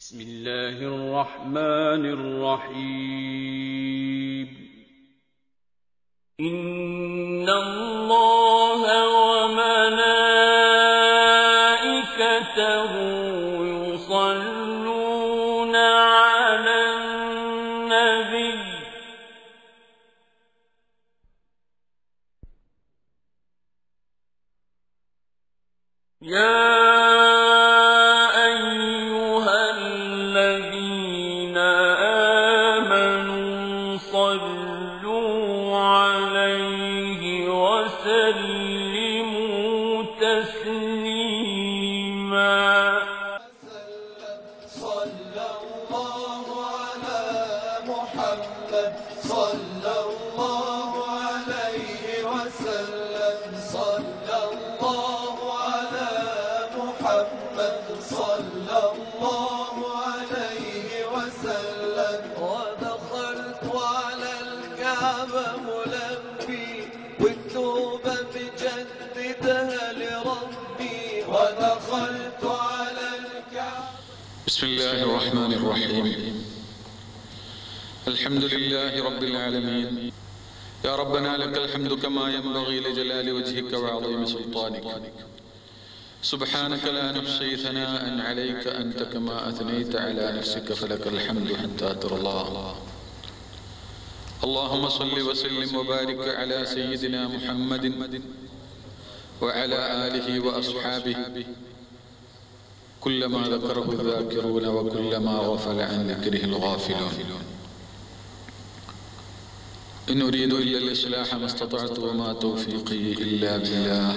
بسم الله الرحمن الرحيم إن الله وملائكته يصلون على النبي يا بسم الله الرحمن الرحيم الحمد لله رب العالمين يا ربنا لك الحمد كما ينبغي لجلال وجهك وعظيم سلطانك سبحانك لا نحصي ثناء عليك أنت كما أثنيت على نفسك فلك الحمد حتى ترى الله اللهم صل وسلم وبارك على سيدنا محمد وعلى آله وأصحابه كلما ذكره الذاكرون وكلما غفل عن ذكره الغافلون إن أريد إلا الإصلاح ما استطعت وما توفيقي إلا بالله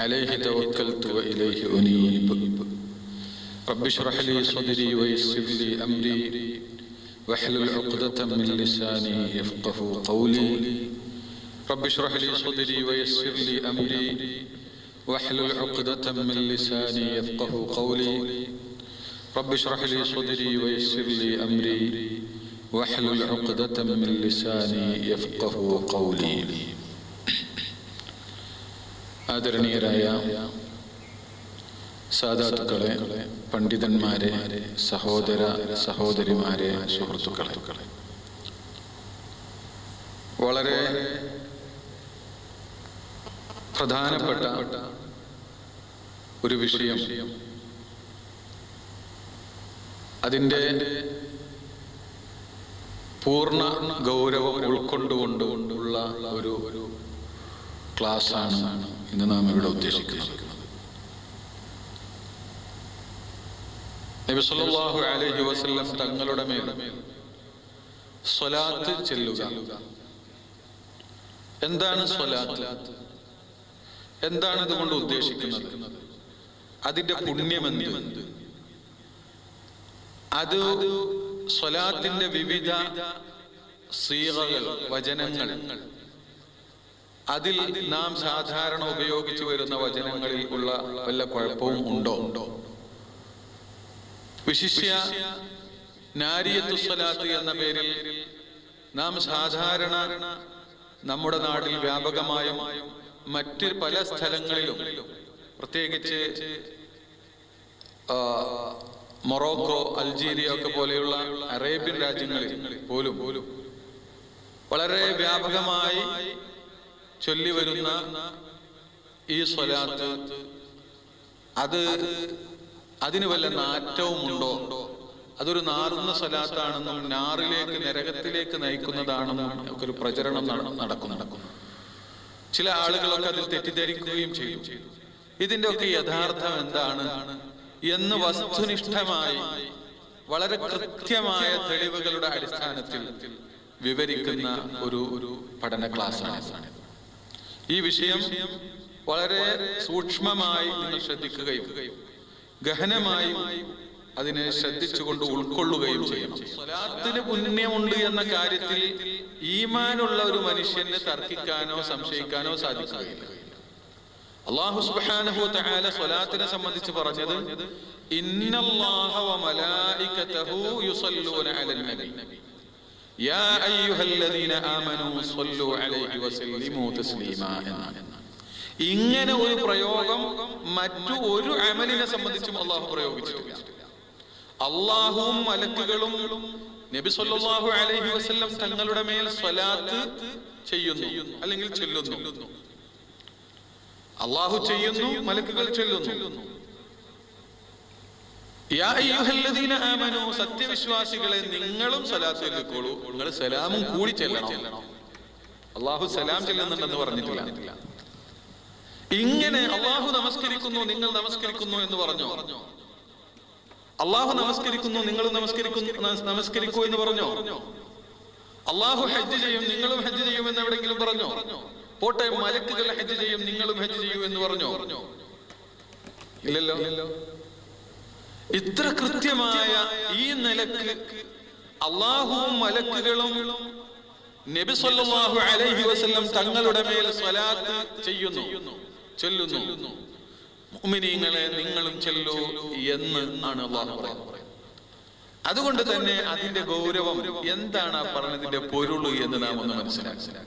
عليه توكلت وإليه أنيب رب اشرح لي صدري ويسر لي أمري واحلل عقدة من لساني يفقه قولي رب اشرح لي صدري ويسر لي أمري واحلل عقدة من لساني يفقه قولي رب اشرح لي صدري ويسر لي أمري واحلل عقدة من لساني يفقه قولي ആദരണീയരായ സാദാത്തുക്കളെ, പണ്ഡിതന്മാരെ, സഹോദര സഹോദരിമാരെ, സുഹൃത്തുക്കളെ, വളരെ പ്രധാനപ്പെട്ട ഒരു വിഷയം, അതിൻ്റെ പൂർണ്ണ ഗൗരവം ഉൾക്കൊണ്ടുകൊണ്ടുള്ള ഒരു ക്ലാസ്സാണ് ഇന്ന് നാം ഇവിടെ ഉദ്ദേശിക്കുന്നത്. നബി സല്ലല്ലാഹു അലൈഹി വസല്ലം തങ്ങളുടെ മേൽ സ്വലാത്ത് ചൊല്ലുക. എന്താണ് സ്വലാത്ത്? എന്താണ് ഇതുകൊണ്ട് ഉദ്ദേശിക്കുന്നത്? അതിന്റെ പുണ്യമെന്ത്? അത് സ്വലാത്തിന്റെ വിവിധ സീഗകൾ, വചനങ്ങൾ, അതിൽ നാം സാധാരണ ഉപയോഗിച്ചു വരുന്ന വചനങ്ങളിൽ ഉള്ള വല്ല കുഴപ്പവും ഉണ്ടോ? വിശിഷ്യ നാരിയത്തു സ്വലാത്ത് എന്ന പേരിൽ നാം സാധാരണ നമ്മുടെ നാട്ടിൽ വ്യാപകമായും മറ്റ് പല സ്ഥലങ്ങളിലും, പ്രത്യേകിച്ച് മൊറോക്കോ, അൾജീരിയ ഒക്കെ പോലെയുള്ള അറേബ്യൻ രാജ്യങ്ങളിൽ പോലും വളരെ വ്യാപകമായി ചൊല്ലി വരുന്ന ഈ സ്വലാത്ത്, അതിന് വല്ല നാറ്റവും ഉണ്ടോ? അതൊരു നാറുന്ന സ്വലാത്താണെന്നും നാറിലേക്ക്, നരകത്തിലേക്ക് നയിക്കുന്നതാണെന്നും ഒക്കെ ഒരു പ്രചരണം നടക്കുന്നു. ചില ആളുകളൊക്കെ അതിൽ തെറ്റിദ്ധരിക്കുകയും ചെയ്തു. ഇതിന്റെ ഒക്കെ യഥാർത്ഥം എന്താണ് എന്ന് വസ്തുനിഷ്ഠമായി വളരെ കൃത്യമായ തെളിവുകളുടെ അടിസ്ഥാനത്തിൽ വിവരിക്കുന്ന ഒരു പഠന ക്ലാസ്സാണ്. ഈ വിഷയം വളരെ സൂക്ഷ്മമായി നിങ്ങൾ ശ്രദ്ധിക്കുകയും ഗഹനമായി അതിനെ ശ്രദ്ധിച്ചുകൊണ്ട് ഉൾക്കൊള്ളുകയും ചെയ്യണം. സ്വലാത്തിന് പുണ്യമുണ്ട് എന്ന കാര്യത്തിൽ ഈമാനുള്ള ഒരു മനുഷ്യന് തർക്കിക്കാനോ സംശയിക്കാനോ സാധിക്കുകയില്ല. അല്ലാഹു സുബ്ഹാനഹു വ തആല സ്വലാത്തിനെ സംബന്ധിച്ച് പറഞ്ഞത് ഇന്നല്ലാഹ വ മലായികതഹു യുസല്ലൂന അലൻ നബി യാ അയ്യുഹല്ലദീന ആമനൂ സ്വല്ലൂ അലൈഹി വസല്ലിമൂ തസ്ലീമാ. ഇങ്ങനെ ഒരു പ്രയോഗം മറ്റു ഒരു അമലിനെ സംബന്ധിച്ചും അല്ലാഹു പ്രയോഗിച്ചിട്ടില്ല. അള്ളാഹുവും മലക്കുകളും നബി സല്ലല്ലാഹു അലൈഹി വസല്ലം തങ്ങളുടെ മേൽ സ്വലാത്ത് ചെയ്യുന്നു അല്ലെങ്കിൽ ചൊല്ലുന്നു. അള്ളാഹു ചെയ്യുന്നു, മലക്കുകൾ ചൊല്ലുന്നു. യാ അയ്യുഹല്ലദീന ആമനൂ, സത്യവിശ്വാസികളെ നിങ്ങളും സ്വലാത്ത് ചൊല്ലിക്കോളൂ. നിങ്ങൾ സലാമും കൂടി ചെല്ലണം. അള്ളാഹു സലാം ചെല്ലുന്നുണ്ടെന്ന് പറഞ്ഞിട്ടില്ല. ഇങ്ങനെ അള്ളാഹു നമസ്കരിക്കുന്നു, നിങ്ങൾ നമസ്കരിക്കുന്നു എന്ന് പറഞ്ഞോ? അള്ളാഹു നമസ്കരിക്കുന്നു, നിങ്ങൾ നമസ്കരിക്കൂ എന്ന് പറഞ്ഞോ? അള്ളാഹു ഹജ്ജ് ചെയ്യും, നിങ്ങളും ഹജ്ജ് ചെയ്യും എന്ന് എവിടെങ്കിലും പറഞ്ഞോ? പോട്ടെ, മലക്കുകൾ ഹജ്ജ് ചെയ്യും, നിങ്ങളും ഹജ്ജ് ചെയ്യൂ എന്ന് പറഞ്ഞോ? ഇല്ലല്ലോ. ഇത്ര കൃത്യമായ ഈ നിലക്ക് അള്ളാഹുവും മലക്കുകളും നബി സല്ലല്ലാഹു അലൈഹി വസല്ലം തങ്ങളുടെ മേൽ സ്വലാത്ത് ചെയ്യുന്നു, ചൊല്ലുന്നു. മുഅ്മിനീങ്ങളെ നിങ്ങളും ചൊല്ലൂ എന്ന് ആണ് അല്ലാഹു പറയുന്നത്. അതുകൊണ്ട് തന്നെ അതിന്റെ ഗൗരവം എന്താണ്, ആ പറഞ്ഞതിന്റെ പൊരുൾ എന്ന് നാം ഒന്ന് മനസ്സിലാക്കുക.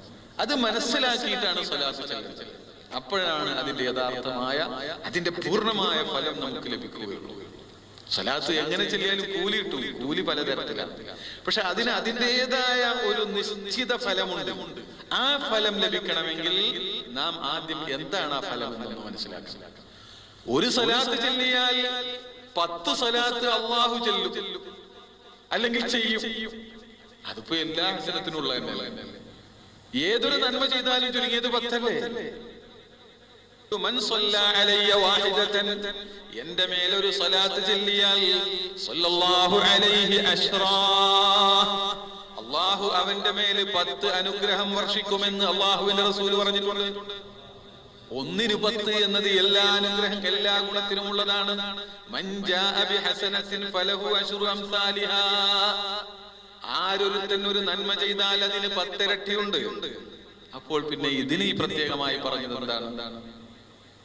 അത് മനസ്സിലാക്കിയിട്ടാണ് സ്വലാത്ത് ചൊല്ലുന്നത്. അപ്പോഴാണ് അതിന്റെ യഥാർത്ഥമായ, അതിന്റെ പൂർണ്ണമായ ഫലം നമുക്ക് ലഭിക്കുകയുള്ളൂ. സ്വലാത്ത് എങ്ങനെ ചെല്ലിയാലും കൂലി കിട്ടും, കൂലി പലതരത്തിലാണ്. പക്ഷെ അതിന് അതിൻ്റെതായ ഒരു നിശ്ചിത ഫലമുണ്ട്. ആ ഫലം ലഭിക്കണമെങ്കിൽ നാം ആദ്യം എന്താണ് ആ ഫലം എന്നൊന്ന് മനസ്സിലാക്കുക. ഒരു സ്വലാത്ത് ചെല്ലിയാൽ 10 സ്വലാത്ത് അള്ളാഹു ചെല്ലും അല്ലെങ്കിൽ ചെയ്യും. അതിപ്പോ എല്ലാ ഹസനത്തിനുള്ള ഏതൊരു നന്മ ചെയ്താലും ചുരുങ്ങിയത് 10 അല്ലേ? മൻ സ്വല്ലാ അലയ്യ വാഹിദതൻ, എന്റെ മേലൊരു സ്വലാത്ത് ചൊല്ലിയാൽ സ്വല്ലല്ലാഹു അലൈഹി അശ്റാ, അല്ലാഹു അവന്റെ മേൽ 10 അനുഗ്രഹം വർഷിക്കുമെന്ന് അല്ലാഹുവിന്റെ റസൂൽ പറഞ്ഞിട്ടുണ്ട്. 1 10 എന്നത് എല്ലാ അനുഗ്രഹം, എല്ലാ ഗുണത്തിനും ഉള്ളതാണ്. മൻ ജാഅ ബിഹസനത്തിൻ ഫലഹു അശ്റു അംസാലിഹാ, ആരൊരുത്തൻ ഒരു നന്മ ചെയ്താൽ അതിന് 10 ഇരട്ടിയുണ്ട്. അപ്പോൾ പിന്നെ ഇതിന് ഈ പ്രത്യേകമായി പറഞ്ഞത് എന്താണ്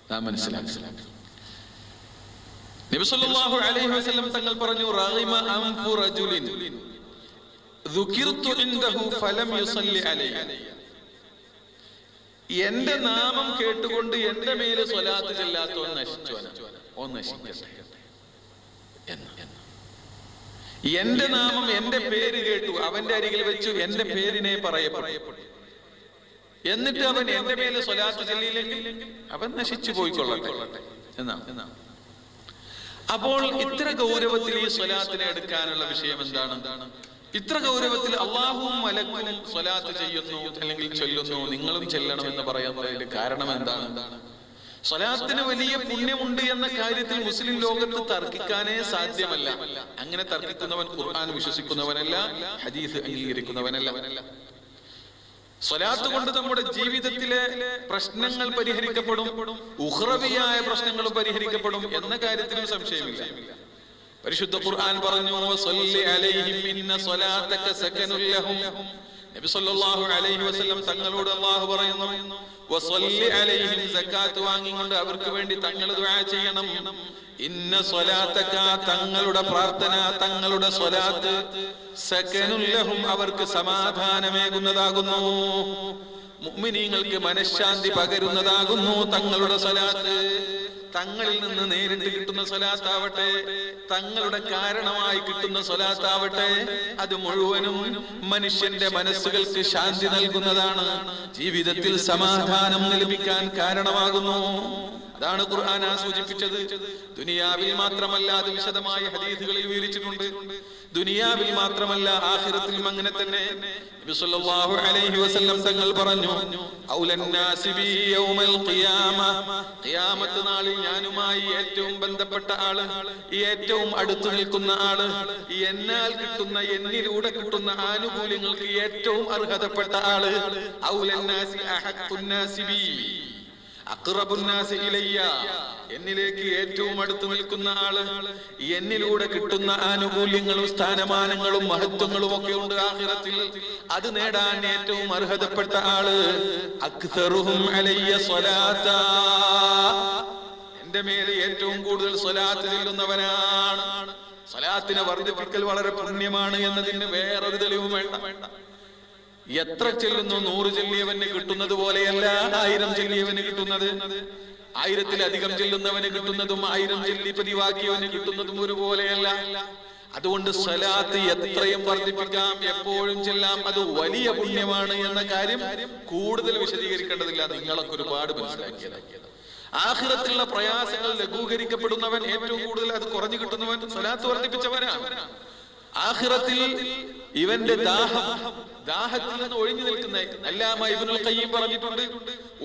നാം മനസ്സിലാക്കുക. നബി സല്ലല്ലാഹു അലൈഹി വസല്ലം തങ്ങൾ പറഞ്ഞു, റഗിമ അൻഫു റജുലിൻ ദുകിർതു ഇൻദഹു ഫലം യുസല്ലി അലൈഹി, എന്റെ നാമം കേട്ടുകൊണ്ട് എന്റെ മേല് സ്വലാത്ത് ചെല്ലാത്തവൻ നശിക്കട്ടെ എന്ന്. എന്റെ നാമം, എന്റെ പേര് കേട്ടു, അവന്റെ അരികിൽ വെച്ചു എന്റെ പേരിനെ പറയപ്പെട്ടു, എന്നിട്ട് അവൻ എന്റെ മേലെ സ്വലാത്ത് ചൊല്ലിയില്ലെങ്കിൽ അവൻ നശിച്ചു പോയിക്കൊള്ളട്ടെ എന്നാ. അപ്പോൾ ഇത്ര ഗൗരവത്തിൽ ഈ സ്വലാത്തിനെ എടുക്കാനുള്ള വിഷയം എന്താണ്? ഇത്ര ഗൗരവത്തിൽ അള്ളാഹുവും മലക്കും സ്വലാത്ത് ചെയ്യുന്നു അല്ലെങ്കിൽ ചൊല്ലുന്നു, നിങ്ങളും ചെല്ലണം എന്ന് പറയുന്നതിന്റെ കാരണം എന്താണ്? സ്വലാത്തിന് വലിയ പുണ്യമുണ്ട് എന്ന കാര്യത്തിൽ മുസ്ലിം ലോകത്ത് തർക്കിക്കാനേ സാധ്യമല്ല. അങ്ങനെ തർക്കിക്കുന്നവൻ ഖുർആൻ വിശ്വസിക്കുന്നവനല്ല, ഹദീസ് അംഗീകരിക്കുന്നവനല്ല. സ്വലാത്ത് കൊണ്ട് നമ്മുടെ ജീവിതത്തിലെ പ്രശ്നങ്ങൾ പരിഹരിക്കപ്പെടും, ഉഖ്റവിയായ പ്രശ്നങ്ങളും പരിഹരിക്കപ്പെടും എന്ന കാര്യത്തിലും സംശയമില്ല. പരിശുദ്ധ ഖുർആൻ പറഞ്ഞു, വസല്ലി അലൈഹിം ഇന്ന സ്വലാതക സകനുൽ ലഹും. നബി സല്ലല്ലാഹു അലൈഹി വസല്ലം തങ്ങളോട് അല്ലാഹു പറയുന്നു, വസല്ലി അലൈഹിം, സകാത്ത് വാങ്ങിക്കൊണ്ട് അവർക്ക് വേണ്ടി തങ്ങൾ ദുആ ചെയ്യണം. ഇന്ന സ്വലാതക, തങ്ങളുടെ പ്രാർത്ഥന, തങ്ങളുടെ സ്വലാത്ത്, സകനുൽ ലഹും, അവർക്ക് സമാധാനമേകുന്നതാകുന്നു, മുഅ്മിനീങ്ങൾക്ക് മനഃശാന്തി പകരുന്നതാകുന്നു തങ്ങളുടെ സ്വലാത്ത്. തങ്ങളിൽ നിന്ന് നേരിട്ട് കിട്ടുന്ന സ്വലാത്താവട്ടെ, തങ്ങളുടെ കാരണമായി കിട്ടുന്ന സ്വലാത്താവട്ടെ, അത് മുഴുവനും മനുഷ്യന്റെ മനസ്സുകൾക്ക് ശാന്തി നൽകുന്നതാണ്, ജീവിതത്തിൽ സമാധാനം ലഭിക്കാൻ കാരണമാകുന്നു. അതാണ് ഖുർആൻ സൂചിപ്പിച്ചത്. ദുനിയാവിൽ മാത്രമല്ല, അത് വിശദമായ ഹദീസുകളിൽ വിവരിച്ചിട്ടുണ്ട്. ദുനിയാവിൽ മാത്രമല്ല, ആഖിറത്തിലും അങ്ങനെ തന്നെ. നബി സല്ലല്ലാഹു അലൈഹി വസല്ലം തങ്ങൾ പറഞ്ഞു, ഔലന്നാസി ബി യൗമൽ ഖിയാമ, ഖിയാമത്ത് നാളിൽ ഞാനുമായി ഏറ്റവും ബന്ധപ്പെട്ട ആള്, ഏറ്റവും അടുത്തു നിൽക്കുന്ന ആള്, എന്നാൽ കിട്ടുന്ന, എന്നിലൂടെ കിട്ടുന്ന ആനുകൂല്യങ്ങൾക്ക് ഏറ്റവും അർഹതപ്പെട്ട ആള്, ഔലന്നാസി അഹഖുന്നാസി ബി അഖ്റബുന്നാസി ഇലയ്യ, എന്നിലേക്ക് ഏറ്റവും അടുത്ത് നിൽക്കുന്ന ആള്, എന്നിലൂടെ കിട്ടുന്ന ആനുകൂല്യങ്ങളും സ്ഥാനമാനങ്ങളും മഹത്വങ്ങളും ഒക്കെ ഉണ്ട് ആഖിറത്തിൽ, അത് നേടാൻ ഏറ്റവും അർഹതപ്പെട്ട ആള് അക്തറുഹും അലയ്യ സ്വലാത്താ, എന്റെ മേലെ ഏറ്റവും കൂടുതൽ സ്വലാത്ത് ചൊല്ലുന്നവനാണ്. സ്വലാത്തിനെ വർദ്ധിപ്പിക്കൽ വളരെ പുണ്യമാണ് എന്നതിന് വേറൊരു തെളിവും വേണ്ട. എത്ര ചെല്ലുന്നു, 100 ചെല്ലിയവന് കിട്ടുന്നത് പോലെയല്ല 1000 ചെല്ലിയവന് കിട്ടുന്നത്. 1000-ലധികം ചെല്ലുന്നവന് കിട്ടുന്നതും 1000 ചെല്ലി പതിവാക്കിയവന് കിട്ടുന്നതും ഒരുപോലെയല്ല. അതുകൊണ്ട് സ്വലാത്ത് എത്രയും വർദ്ധിപ്പിക്കാം, എപ്പോഴും ചെല്ലാം, അത് വലിയ പുണ്യമാണ് എന്ന കാര്യം കൂടുതൽ വിശദീകരിക്കേണ്ടതില്ല. നിങ്ങളൊക്കെ ഒരുപാട് മനസ്സിലാക്കിയത്. ആഖിറത്തിലുള്ള പ്രയാസങ്ങൾ ലഘൂകരിക്കപ്പെടുന്നവൻ, ഏറ്റവും കൂടുതൽ അത് കുറഞ്ഞു കിട്ടുന്നവൻ സ്വലാത്ത് വർദ്ധിപ്പിച്ചവനാണ്. ആഖിറത്തിൽ ഇവന്റെ ദാഹത്തിൽ നിന്ന് ഒഴിഞ്ഞു നിൽക്കുന്ന അല്ലാമ ഇബ്നുൽ ഖയ്യിം പറഞ്ഞിട്ടുണ്ട്,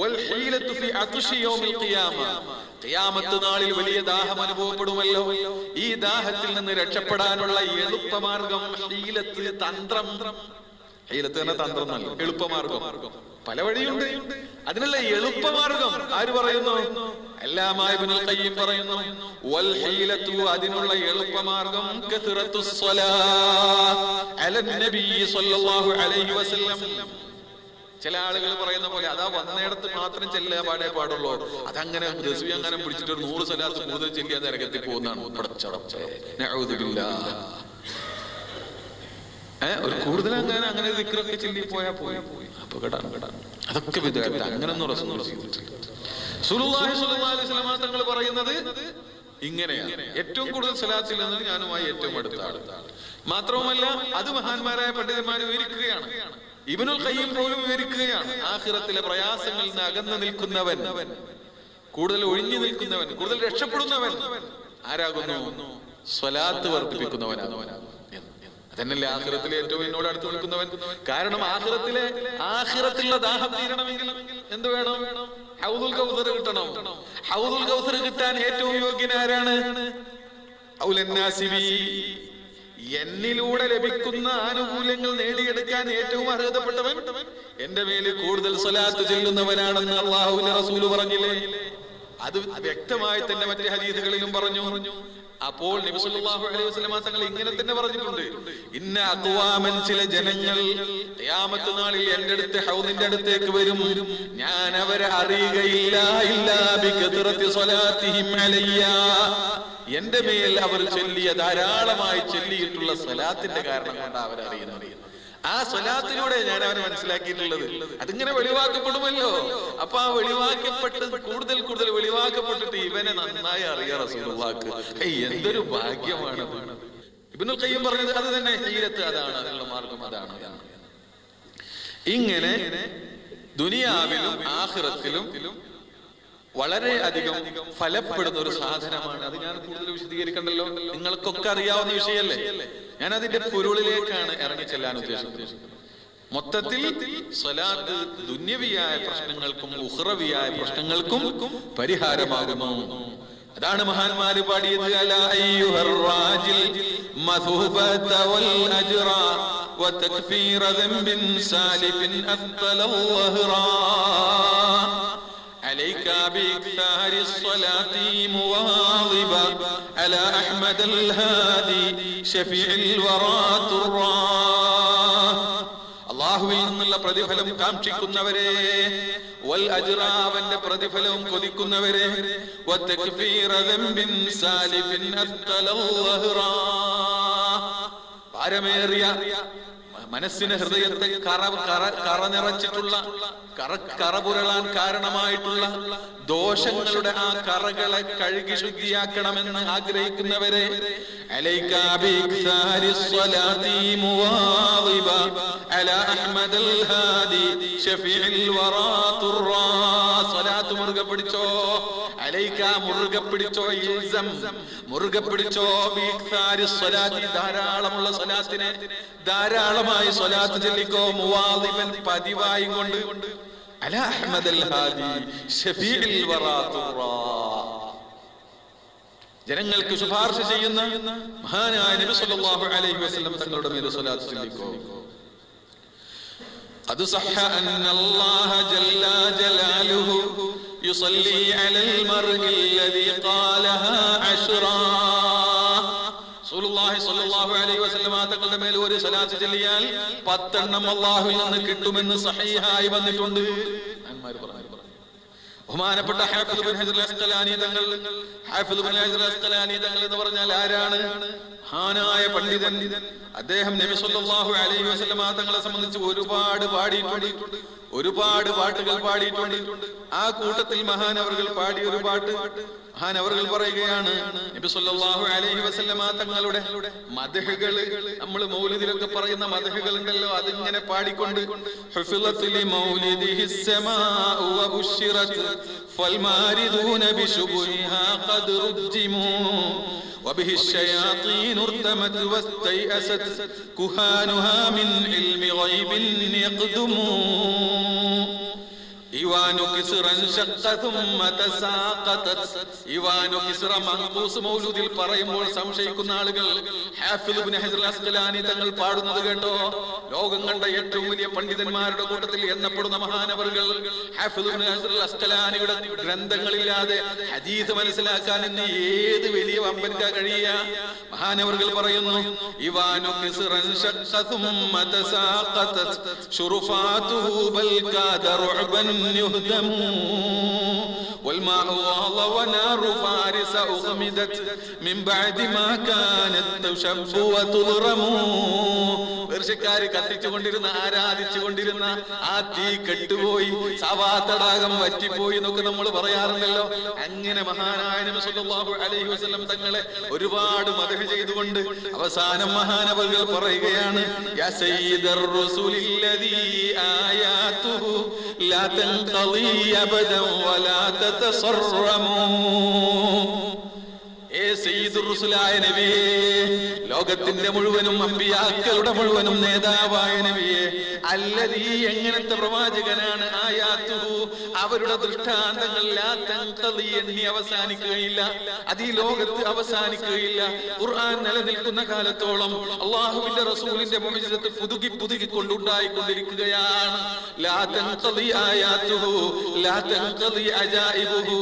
വൽ ഹീലത്തു ഫി അത്ഷി യൗമിൽ ഖിയാമ, ഖിയാമത്ത് നാളിൽ വലിയ ദാഹം അനുഭവപ്പെടുമല്ലോ. ഈ ദാഹത്തിൽ നിന്ന് രക്ഷപ്പെടാനുള്ള എളുപ്പമാർഗം ഹീലത്ത്, തന്ത്രം. ഹീലത്ത് എന്ന തന്ത്രം നല്ല എളുപ്പമാർഗം, പല വഴിയുണ്ട്. അതിനുള്ള എളുപ്പമാർഗം ആര് പറയുന്നു? അല്ലാമ ഇബ്നുൽ ഖയ്യിം പറയുന്നു, വൽ ഹീലത്തു, അതിനുള്ള എളുപ്പമാർഗം കഥറത്തുസ് സ്വലാത്ത് അലൻ നബി സ്വല്ലല്ലാഹു അലൈഹി വസല്ലം. ചില ആളുകൾ പറയുന്ന പോലെ അതാ വന്നയിടത്ത് മാത്രം ചെല്ലാൻ പാടുള്ളൂ, അതങ്ങനെ റസൂൽ അങ്ങനെ പിടിച്ചിട്ട് 100 സ്വലാത്ത് കൂടുതൽ ചെല്ലിയാൽ നരകത്തിൽ പോകുന്നതാണ്. ഒരു കൂടുതൽ അങ്ങനെ ദിക്റൊക്കെ ചെല്ലി പോയാ പോയി അപകടമാണ്. അതൊക്കെ വിദഅത്ത്. അങ്ങനൊന്നും റസൂലുള്ളാഹി സ്വല്ലല്ലാഹു അലൈഹി വസല്ലം തങ്ങൾ പറയുന്നത് ഇങ്ങനെയാണ്. ഏറ്റവും കൂടുതൽ സ്വലാത്തിൽ നിന്ന് ഞാനുമായി ഏറ്റവും അടുത്ത ആൾ. മാത്രവുമല്ല അത് മഹാന്മാരായ പണ്ഡിതന്മാർ വിവരിക്കുകയാണ്. ഇബ്നുൽ ഖയ്യിം പോലും വിവരിക്കുകയാണ്. ആഖിറത്തിലെ പ്രയാസങ്ങളിൽ നിന്ന് അകന്നു നിൽക്കുന്നവൻ, കൂടുതൽ ഒഴിഞ്ഞു നിൽക്കുന്നവൻ, കൂടുതൽ രക്ഷപ്പെടുന്നവൻ ആരാകുന്നു? സ്വലാത്ത് വർദ്ധിപ്പിക്കുന്നവനാണ്. അതന്നല്ലേ ആഖിറത്തിലെ ഏറ്റവും എന്നോട് അടുത്ത് നിൽക്കുന്നവൻ. കാരണം ആഖിറത്തിലുള്ള ദാഹം തീരണമെങ്കിൽ എന്ത് വേണം? ഹൗദുൽ കൗസർ കിട്ടണം. ഹൗദുൽ കൗസർ കിട്ടാൻ ഏറ്റവും യോഗ്യനാരാണ്? എന്നിലൂടെ ലഭിക്കുന്ന ആനുകൂല്യങ്ങൾ നേടിയെടുക്കാൻ ഏറ്റവും അർഹതപ്പെട്ടവൻ എന്റെ മേലിൽ കൂടുതൽ സ്വലാത്ത് ചെല്ലുന്നവനാണെന്ന് അല്ലാഹുവിന്റെ റസൂൽ പറഞ്ഞില്ലേ? അത് വ്യക്തമായി തന്നെ മറ്റു ഹദീസുകളിലും പറഞ്ഞു. അപ്പോൾ നബി സല്ലല്ലാഹു അലൈഹി വസല്ലം തങ്ങൾ ഇങ്ങനെ തന്നെ പറഞ്ഞിട്ടുണ്ട്, ഇന്ന അഖ്വാമൻ, ചില ജനങ്ങൾ ഖിയാമത്ത് നാളിൽ എന്റെ അടുത്ത് ഹൗദിന്റെ അടുത്തേക്ക് വരും, ഞാൻ അവരെ അറിയുകയില്ല, ഇല്ലാ ബികത്റത്തി സ്വലാത്തിഹിം അലയ്യ, എന്റെ മേൽ അവർ ചൊല്ലിയ ധാരാളമായി ചൊല്ലിയിട്ടുള്ള സ്വലാത്തിന്റെ കാരണം കൊണ്ട് അവരറിയുന്നത്. ആ സ്വലാത്തിലൂടെ ഞാൻ അവനെ മനസ്സിലാക്കിയിട്ടുള്ളത്. അതിങ്ങനെ വെളിവാക്കപ്പെടുമല്ലോ. അപ്പൊ ആ വെളിവാക്കപ്പെട്ട് കൂടുതൽ വെളിവാക്കപ്പെട്ടിട്ട് ഇവനെ നന്നായി അറിയാം റസൂലുള്ളാഹിക്ക്. എന്തൊരു ഭാഗ്യമാണ്. ഇബ്നുൽ ഖയ്യിം പറഞ്ഞത് അത് തന്നെ. ഹീലത്ത് അതാണ്, അതിനുള്ള മാർഗം അതാണ്. ഇങ്ങനെ ദുനിയാവിലും ആഖിറത്തിലും വളരെ അധികം ഫലപ്പെടുന്ന ഒരു സാധനമാണ്. അത് ഞാൻ കൂടുതൽ വിശദീകരിക്കണ്ടല്ലോ, നിങ്ങൾക്കൊക്കെ അറിയാവുന്ന വിഷയമല്ലേ. ഞാൻ അതിന്റെ പൊരുളിലേക്കാണ് ഇറങ്ങി ചെല്ലാൻ ഉദ്ദേശിക്കുന്നത്. മൊത്തത്തിൽ സ്വലാത്ത് ദുന്യവിയായ പ്രശ്നങ്ങൾക്കും ഉഖ്റവിയായ പ്രശ്നങ്ങൾക്കും പരിഹാരമാകുന്നു. അതാണ് മഹാന്മാര് പാടിയത്, അലാ അയ്യുഹർ റാജിൽ മസ്ഹൂബത വൽ അജ്റ വതക്ഫീറ ദംബിൻ സാലിഫിൻ അഫ്ദല വഹ്റാ عليك بإكثار الصلاة مواظبا على أحمد الهادي شفيع الورى ترى. അല്ലാഹുവിൽ നിന്നുള്ള പ്രതിഫലം കാക്ഷിക്കുന്നവരെ, വൽ അജ്റ, അവന്റെ പ്രതിഫലവും കൊതിക്കുന്നവരെ, വതക്ഫീറ ദംബിൻ സാലിഫിൻ അഫ്ദല വഹ്റാ, ഭാരമേറിയ മനസ്സിന് ഹൃദയത്തെ കറ നിറച്ചിട്ടുള്ള കറപുരളാൻ കാരണമായിട്ടുള്ള ദോഷങ്ങളുടെ ആ കറകളെ കഴുകി ശുദ്ധിയാക്കണമെന്ന് ആഗ്രഹിക്കുന്നവരെ, അലൈക ബിഇക്സാരി സ്വലാത്തി മുവാദിബ അലാ അഹ്മദൽ ഹാദി ശഫീഉൽ വറാ തുറാ. സ്വലാത്ത് മുറുകെ പിടിച്ചോ, അലൈക മുറുകെ പിടിച്ചോ, ഇൽസം മുറുകെ പിടിച്ചോ, ബിഇക്സാരി സ്വലാത്തി, ധാരാളമുള്ള സ്വലാത്തിനെ ധാരാളമായി സ്വലാത്ത് ചൊല്ലിക്കോ, മുവാദിബൻ പതിവായി കൊണ്ട്, അലാ അഹ്മദൽ ഹാദി ശഫീഉൽ വറാ തുറാ, ജനങ്ങൾക്ക് ശുപാർശ ചെയ്യുന്ന മഹാനായ നബി സല്ലല്ലാഹു അലൈഹി വസല്ലം തങ്ങളുടെ മേൽ സ്വലാത്ത് ചൊല്ലിക്കോ. ഖദ് സഹഹ അന്നല്ലാഹ ജല്ല ജലാലുഹു യുസല്ലി അലൽ മർഇൽ ലദി ഖാലഹാ അശ്റാ. റസൂലുള്ളാഹി സ്വല്ലല്ലാഹു അലൈഹി വസല്ലം തങ്ങളുടെ മേൽ ഒരു സ്വലാത്ത് ചൊല്ലിയാൽ 10 എണ്ണം അല്ലാഹുവിൽ നിന്ന് കിട്ടുമെന്ന് സഹീഹായി വന്നിട്ടുണ്ട്. ബഹുമാനപ്പെട്ട ഹാഫിദ് ഇബ്നു ഹജർ അസ്ഖലാനി തങ്ങൾ എന്ന് പറഞ്ഞാൽ ആരാണ്? മഹാനായ പണ്ഡിതൻ. അദ്ദേഹം നബി സല്ലല്ലാഹു അലൈഹി വസല്ലമ തങ്ങളെ സംബന്ധിച്ച് ഒരുപാട് പാടിയിട്ടുണ്ട്, ഒരുപാട് പാട്ടുകൾ പാടിയിട്ടുണ്ട്. ആ കൂട്ടത്തിൽ മഹാനവറുകൾ പാടിയ ഒരു പാട്ട് മഹാനവറുകൾ പറയുകയാണ്, നബി സല്ലല്ലാഹു അലൈഹി വസല്ലമ തങ്ങളുടെ മദ്ഹുകൾ, നമ്മൾ മൗലിദിലൊക്കെ പറയുന്ന മദ്ഹുകൾ ഉണ്ടല്ലോ, അതിങ്ങനെ പാടിക്കൊണ്ട് ഹുഫിളത്തിൽ മൗലിദിഹി സമാഉ വബുശ്ശിറത് ഫൽമാരിദൂന ബിശുബുഹിഹാ ഖദ് റുജ്ജിമു وبه الشياطين ارتمت واستيأست كهانها من علم غيب يقدمون إيوان كسرا شق ثم تساقطت. إيوان كسرا منقوص മൗലൂദിൽ പറയുമ്പോൾ സംശയിക്കുന്ന ആളുകൾ ഹാഫിദ് ഇബ്നു ഹജർ അസ്ഖലാനി തങ്ങൾ പാടുന്നത് കേട്ടോ. ലോകം കണ്ട ഏറ്റവും വലിയ പണ്ഡിതന്മാരുടെ കൂട്ടത്തിൽ എണ്ണപ്പെടുന്ന മഹാനവറുകൾ ഹാഫിദ് ഇബ്നു ഹജർ അസ്ഖലാനിയുടെ ഗ്രന്ഥങ്ങളില്ലാതെ ഹദീസ് മനസ്സിലാക്കാൻ ഇന്ന് ഏത് വലിയ വമ്പൻകാ കഴിയുക? മഹാനവറുകൾ പറയുന്നു, ഇവാനു കിസ്റൻ ശഖ്ഖ ثم تساقطت شرفاته بل كاد رعبا يهدم والماء غاض ونار فارس أغمدت من بعد ما كانت تشب وتضرم. പേർഷ്യക്കാര് കത്തിച്ചുകൊണ്ടിരുന്ന, ആരാധിച്ചുകൊണ്ടിരുന്ന ആ തീ കെട്ടുപോയി, സവാ തടാകം വറ്റിപ്പോയി എന്നൊക്കെ നമ്മൾ പറയാറുണ്ടല്ലോ. അങ്ങനെ മഹാനായ നബി സല്ലല്ലാഹു അലൈഹി വസല്ലം തങ്ങളെ ഒരുപാട് മദ്ഹ് ചെയ്തുകൊണ്ട് അവസാനം മഹാനവറുകൾ പറയുകയാണ്, യാ സയ്യിദർ റസൂലില്ലദീ ആയാതുഹു ലാ തൻഖളി അബദൻ വലാ തതസറമു. നബിയെ, ലോകത്തിന്റെ മുഴുവനും അമ്പിയാക്കളുടെ മുഴുവനും നേതാവായ നബിയെ, അല്ലദീ എങ്ങനത്തെ പ്രവാചകനാണ്, ആയാതുഹു അവരുടെ ദൃഷ്ടാന്തങ്ങൾ ലാ തൻഖളി എണ്ണി അവസാനിക്കുകയില്ല, അത് ഈ ലോകത്ത് അവസാനിക്കുകയില്ല. ഖുർആൻ നിലനിൽക്കുന്ന കാലത്തോളം അല്ലാഹുവിന്റെ റസൂലിന്റെ മുഅ്ജിസത്ത് പുതുക്കി പുതുക്കി കൊണ്ടുണ്ടായിക്കൊണ്ടിരിക്കുകയാണ്. ലാ തൻഖളി ആയാതുഹു ലാ തൻഖളി അജായിബുഹു.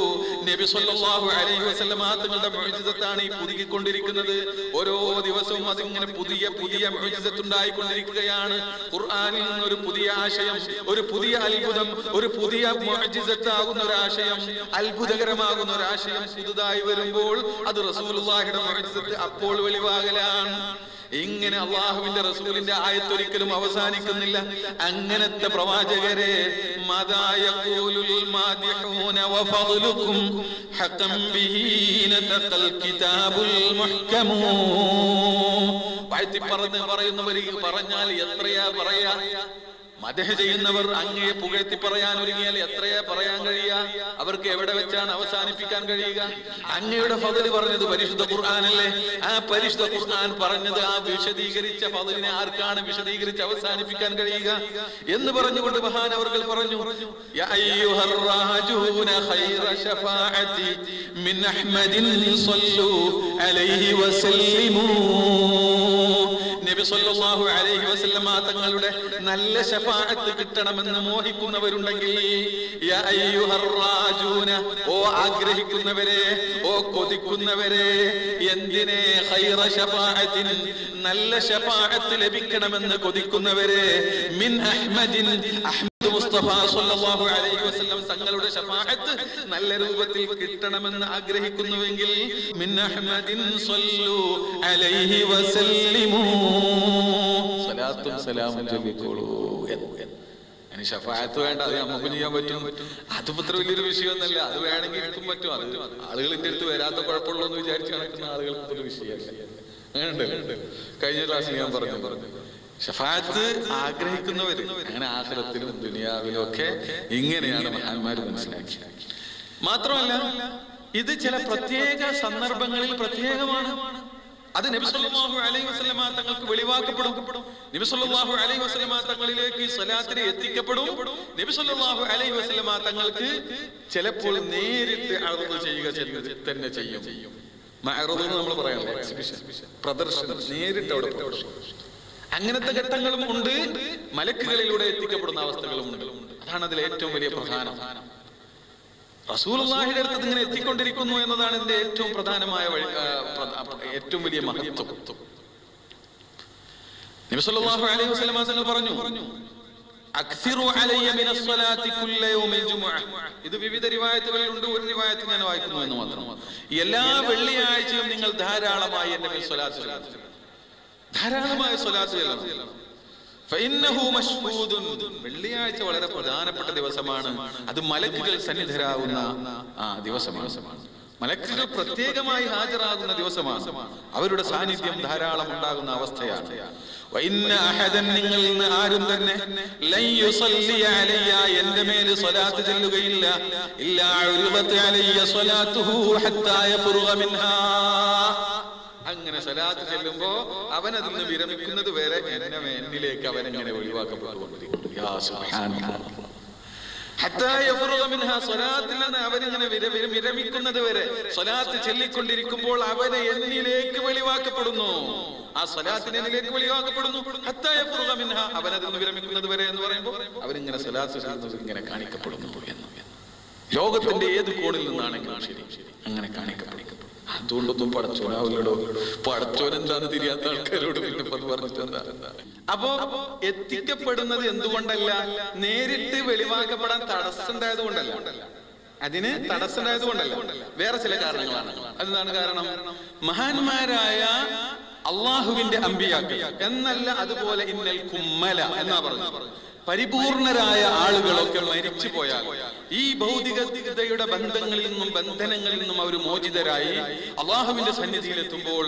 നബി സല്ലല്ലാഹു അലൈഹി വസല്ലം തങ്ങളുടെ മുഅ്ജിസത്താണ് ഈ പുതുക്കിക്കൊണ്ടിരിക്കുന്നത്. ഓരോ ദിവസവും അതിങ്ങനെ പുതിയ പുതിയ മുഅ്ജിസത്ത് ഉണ്ടായിക്കൊണ്ടിരിക്കുകയാണ്. ഖുർആനിൽ നിന്ന് ഒരു പുതിയ ആശയം, ഒരു പുതിയ അത്ഭുതം, ഒരു പുതിയ മുഅ്ജിസത്താകുന്ന ഒരു ആശയം, അത്ഭുതകരമാകുന്ന ഒരു ആശയം പുതുതായി വരുമ്പോൾ അത് റസൂലുള്ളാഹിയുടെ മുഅ്ജിസത്ത് അപ്പോൾ വെളിവാകലാണ്. ഇങ്ങനെ അള്ളാഹുവിന്റെ റസൂലിന്റെ ആയത്തൊരിക്കലും അവസാനിക്കുന്നില്ല. അങ്ങനത്തെ പ്രവാചകരെ പറയുന്നവർ പറഞ്ഞാൽ എത്രയാ പറയാ? മദ്ഹ് ചെയ്യുന്നവർ അങ്ങയെ പുകഴ്ത്തി പറയാൻ ഒരുങ്ങിയാൽ എത്രയാ പറയാൻ കഴിയുക? അവർക്ക് എവിടെ വെച്ചാണ് അവസാനിപ്പിക്കാൻ കഴിയുക? അങ്ങയുടെ ഫضل പറഞ്ഞത് പരിശുദ്ധ ഖുർആനല്ലേ? ആ പരിശുദ്ധ ഖുർആൻ പറഞ്ഞത്, ആ വിശദീകരിച്ച ഫضലിനെ ആർക്കാണ് വിശദീകരിച്ച് അവസാനിപ്പിക്കാൻ കഴിയുക എന്ന് പറഞ്ഞുകൊണ്ട് മഹാനവറുകൾ പറഞ്ഞു, യാ അയ്യുഹർ റാജൂന ഖൈറ ശഫാഅതി മിൻ അഹ്മദിൻ സ്വല്ലു അലൈഹി വസല്ലിമു. നബി സല്ലല്ലാഹു അലൈഹി വസല്ലമ തങ്ങളുടെ നല്ല ശഫാഅത്ത് കിട്ടണമെന്ന് മോഹിക്കുന്നവരുണ്ടെങ്കിൽ, യാ അയ്യുഹർ റാജൂന, ഓ ആഗ്രഹിക്കുന്നവരെ, ഓ കൊതിക്കുന്നവരെ, എന്തിനെ? ഖൈറ ശഫാഅത്തിൻ, നല്ല ശഫാഅത്ത് ലഭിക്കണമെന്ന് കൊതിക്കുന്നവരെ, മിൻ അഹ്മദിൻ, അഹ്മദ് മുസ്തഫ സല്ലല്ലാഹു അലൈഹി വസല്ലം തങ്ങളുടെ ശഫാഅത്ത് നല്ല രൂപത്തിൽ കിട്ടണമെന്ന് ആഗ്രഹിക്കുന്നുവെങ്കിൽ, മിൻ അഹ്മദിൻ സ്വല്ലു അലൈഹി വസല്ലിമു, സലാത്തും സലാമും ചൊല്ലിക്കോളൂ. ശഫാഅത്ത് വേണ്ട, അത് നമുക്ക് ചെയ്യാൻ പറ്റും. അതും അത്ര വലിയൊരു വിഷയമൊന്നുമല്ല. അത് വേണമെങ്കിൽ എനിക്കും പറ്റും. അത് ആളുകളിന്റെ അടുത്ത് വരാത്ത കുഴപ്പമുള്ളൂ എന്ന് വിചാരിച്ച് നടക്കുന്ന ആളുകൾക്ക് ഒരു വിഷയമല്ല. അങ്ങനെയുണ്ട്. കഴിഞ്ഞ ക്ലാസ്സിൽ ഞാൻ പറഞ്ഞു, ശഫാഅത്ത് ആഗ്രഹിക്കുന്നവര് അങ്ങനെ ആഖിറത്തിലും ദുനിയാവിലും ഒക്കെ ഇങ്ങനെയാണ് മഹാന്മാര് മനസ്സിലാക്കിയത്. മാത്രമല്ല, ഇത് ചില പ്രത്യേക സന്ദർഭങ്ങളിൽ പ്രത്യേകമാണ്. അത് നബി സല്ലല്ലാഹു അലൈഹി വസല്ലമ തങ്ങൾക്ക് വെളിവാക്കപ്പെടും. നബി സല്ലല്ലാഹു അലൈഹി വസല്ലമ തങ്ങളിലേക്ക് സ്വലാത്തിനെ എത്തിക്കപ്പെടും. നബി സല്ലല്ലാഹു അലൈഹി വസല്ലമ തങ്ങൾക്ക് ചിലപ്പോൾ നേരിട്ട് അർദ് ചെയ്യുക തന്നെ ചെയ്യും. മഅറദ് എന്ന് നമ്മൾ പറയാറുണ്ട്, എക്സിബിഷൻ, പ്രദർശനം, നേരിട്ട് അവിടെ പ്രദർശനം. അങ്ങനത്തെ ഘട്ടങ്ങളും ഉണ്ട്. മലക്കുകളിലൂടെ എത്തിക്കപ്പെടുന്ന അവസ്ഥകളും ഉണ്ട്. അതാണ് അതിൽ ഏറ്റവും വലിയ പ്രധാനം. റസൂലുള്ളാഹിയുടെ അടുത്ത് ഇങ്ങനെ എത്തിക്കൊണ്ടിരിക്കുന്നു എന്നതാണ് ഇതിന്റെ ഏറ്റവും പ്രധാനമായ ഏറ്റവും വലിയ മഹത്വം. നബി സല്ലല്ലാഹു അലൈഹി വസല്ലം തങ്ങൾ പറഞ്ഞു, അക്സിറു അലയ്യ മിനസ് സ്വലാത്തി കുല്ല യൗമിൽ ജുമുഅ. ഇത് വിവിധ റിവായത്തുകളിലുണ്ട്. ഒരു റിവായത്ത് ഞാൻ വായിക്കുന്നു എന്ന് മാത്രം. എല്ലാ വെള്ളിയാഴ്ചയും നിങ്ങൾ ധാരാളമായി എന്റെ മേൽ സ്വലാത്ത് ചൊല്ലുക. ധാരാളമായി സ്വലാത്ത് ചൊല്ലണം. വെള്ളിയാഴ്ച വളരെ പ്രധാനപ്പെട്ട ദിവസമാണ്. അത് മലക്കുകൾ സന്നിധരാകുന്ന ദിവസമാണ്. മലക്കുകൾ പ്രത്യേകമായി ഹാജരാകുന്ന ദിവസമാണ്. അവരുടെ സാന്നിധ്യം ധാരാളം ഉണ്ടാകുന്ന അവസ്ഥയാണ്. നിങ്ങളിൽ നിന്ന് ആരും തന്നെ എന്റെ മേൽ സ്വലാത്ത് ചെല്ലുകയില്ല, അങ്ങനെ സ്വലാത്ത് ചെല്ലുമ്പോ അവൻ അതിൽ നിന്ന് വിരമിക്കുന്നത് വരെ എന്നിലേക്ക് അവനെങ്ങനെ ഒഴിവാക്കപ്പെട്ടുകൊണ്ടിരിക്കുന്നു. സ്വലാത്തിൽ നിന്ന് അവനിങ്ങനെ വിരമിക്കുന്നത് വരെ, സ്വലാത്ത് ചെല്ലിക്കൊണ്ടിരിക്കുമ്പോൾ അവനെ എന്നിലേക്ക് വെളിവാക്കപ്പെടുന്നു. ആ സ്വലാത്തിന് എന്നിലേക്ക് വെളിവാക്കപ്പെടുന്നു. അവനതിൽ നിന്ന് വിരമിക്കുന്നത് വരെ എന്ന് പറയുമ്പോൾ അവനിങ്ങനെ സ്വലാത്ത് ഇങ്ങനെ കാണിക്കപ്പെടുന്നു എന്ന്. ലോകത്തിന്റെ ഏത് കോണിൽ നിന്നാണെങ്കിലും ശരി അങ്ങനെ കാണിക്കപ്പെടും. അതുകൊണ്ടൊന്നും പടച്ചോനാവില്ലടോ, പടച്ചോൻ എന്താന്ന് തിരിയാത്ത ആൾക്കാരോട് പിന്നെ പറഞ്ഞിട്ട് എന്താ? അപ്പോ എത്തിക്കപ്പെടുന്നത് എന്തുകൊണ്ടല്ല? നേരിട്ട് വെളിവാക്കപ്പെടാൻ തടസ്സമുണ്ടായത് കൊണ്ടല്ല, അതിന് തടസ്സമുണ്ടായത് കൊണ്ടല്ല, വേറെ ചില കാരണങ്ങളാണ്. അതെന്താണ് കാരണം? മഹാന്മാരായ അള്ളാഹുവിന്റെ അമ്പിയാക്കൾ എന്നല്ല, അതുപോലെ ഇന്നൽ കുമ്മല എന്നാ പറഞ്ഞു, പരിപൂർണരായ ആളുകളൊക്കെ മരിച്ചു പോയാൽ ഈ ഭൗതികതയുടെ ബന്ധങ്ങളിൽ നിന്നും ബന്ധനങ്ങളിൽ നിന്നും അവർ മോചിതരായി അള്ളാഹുവിന്റെ സന്നിധിയിലെത്തുമ്പോൾ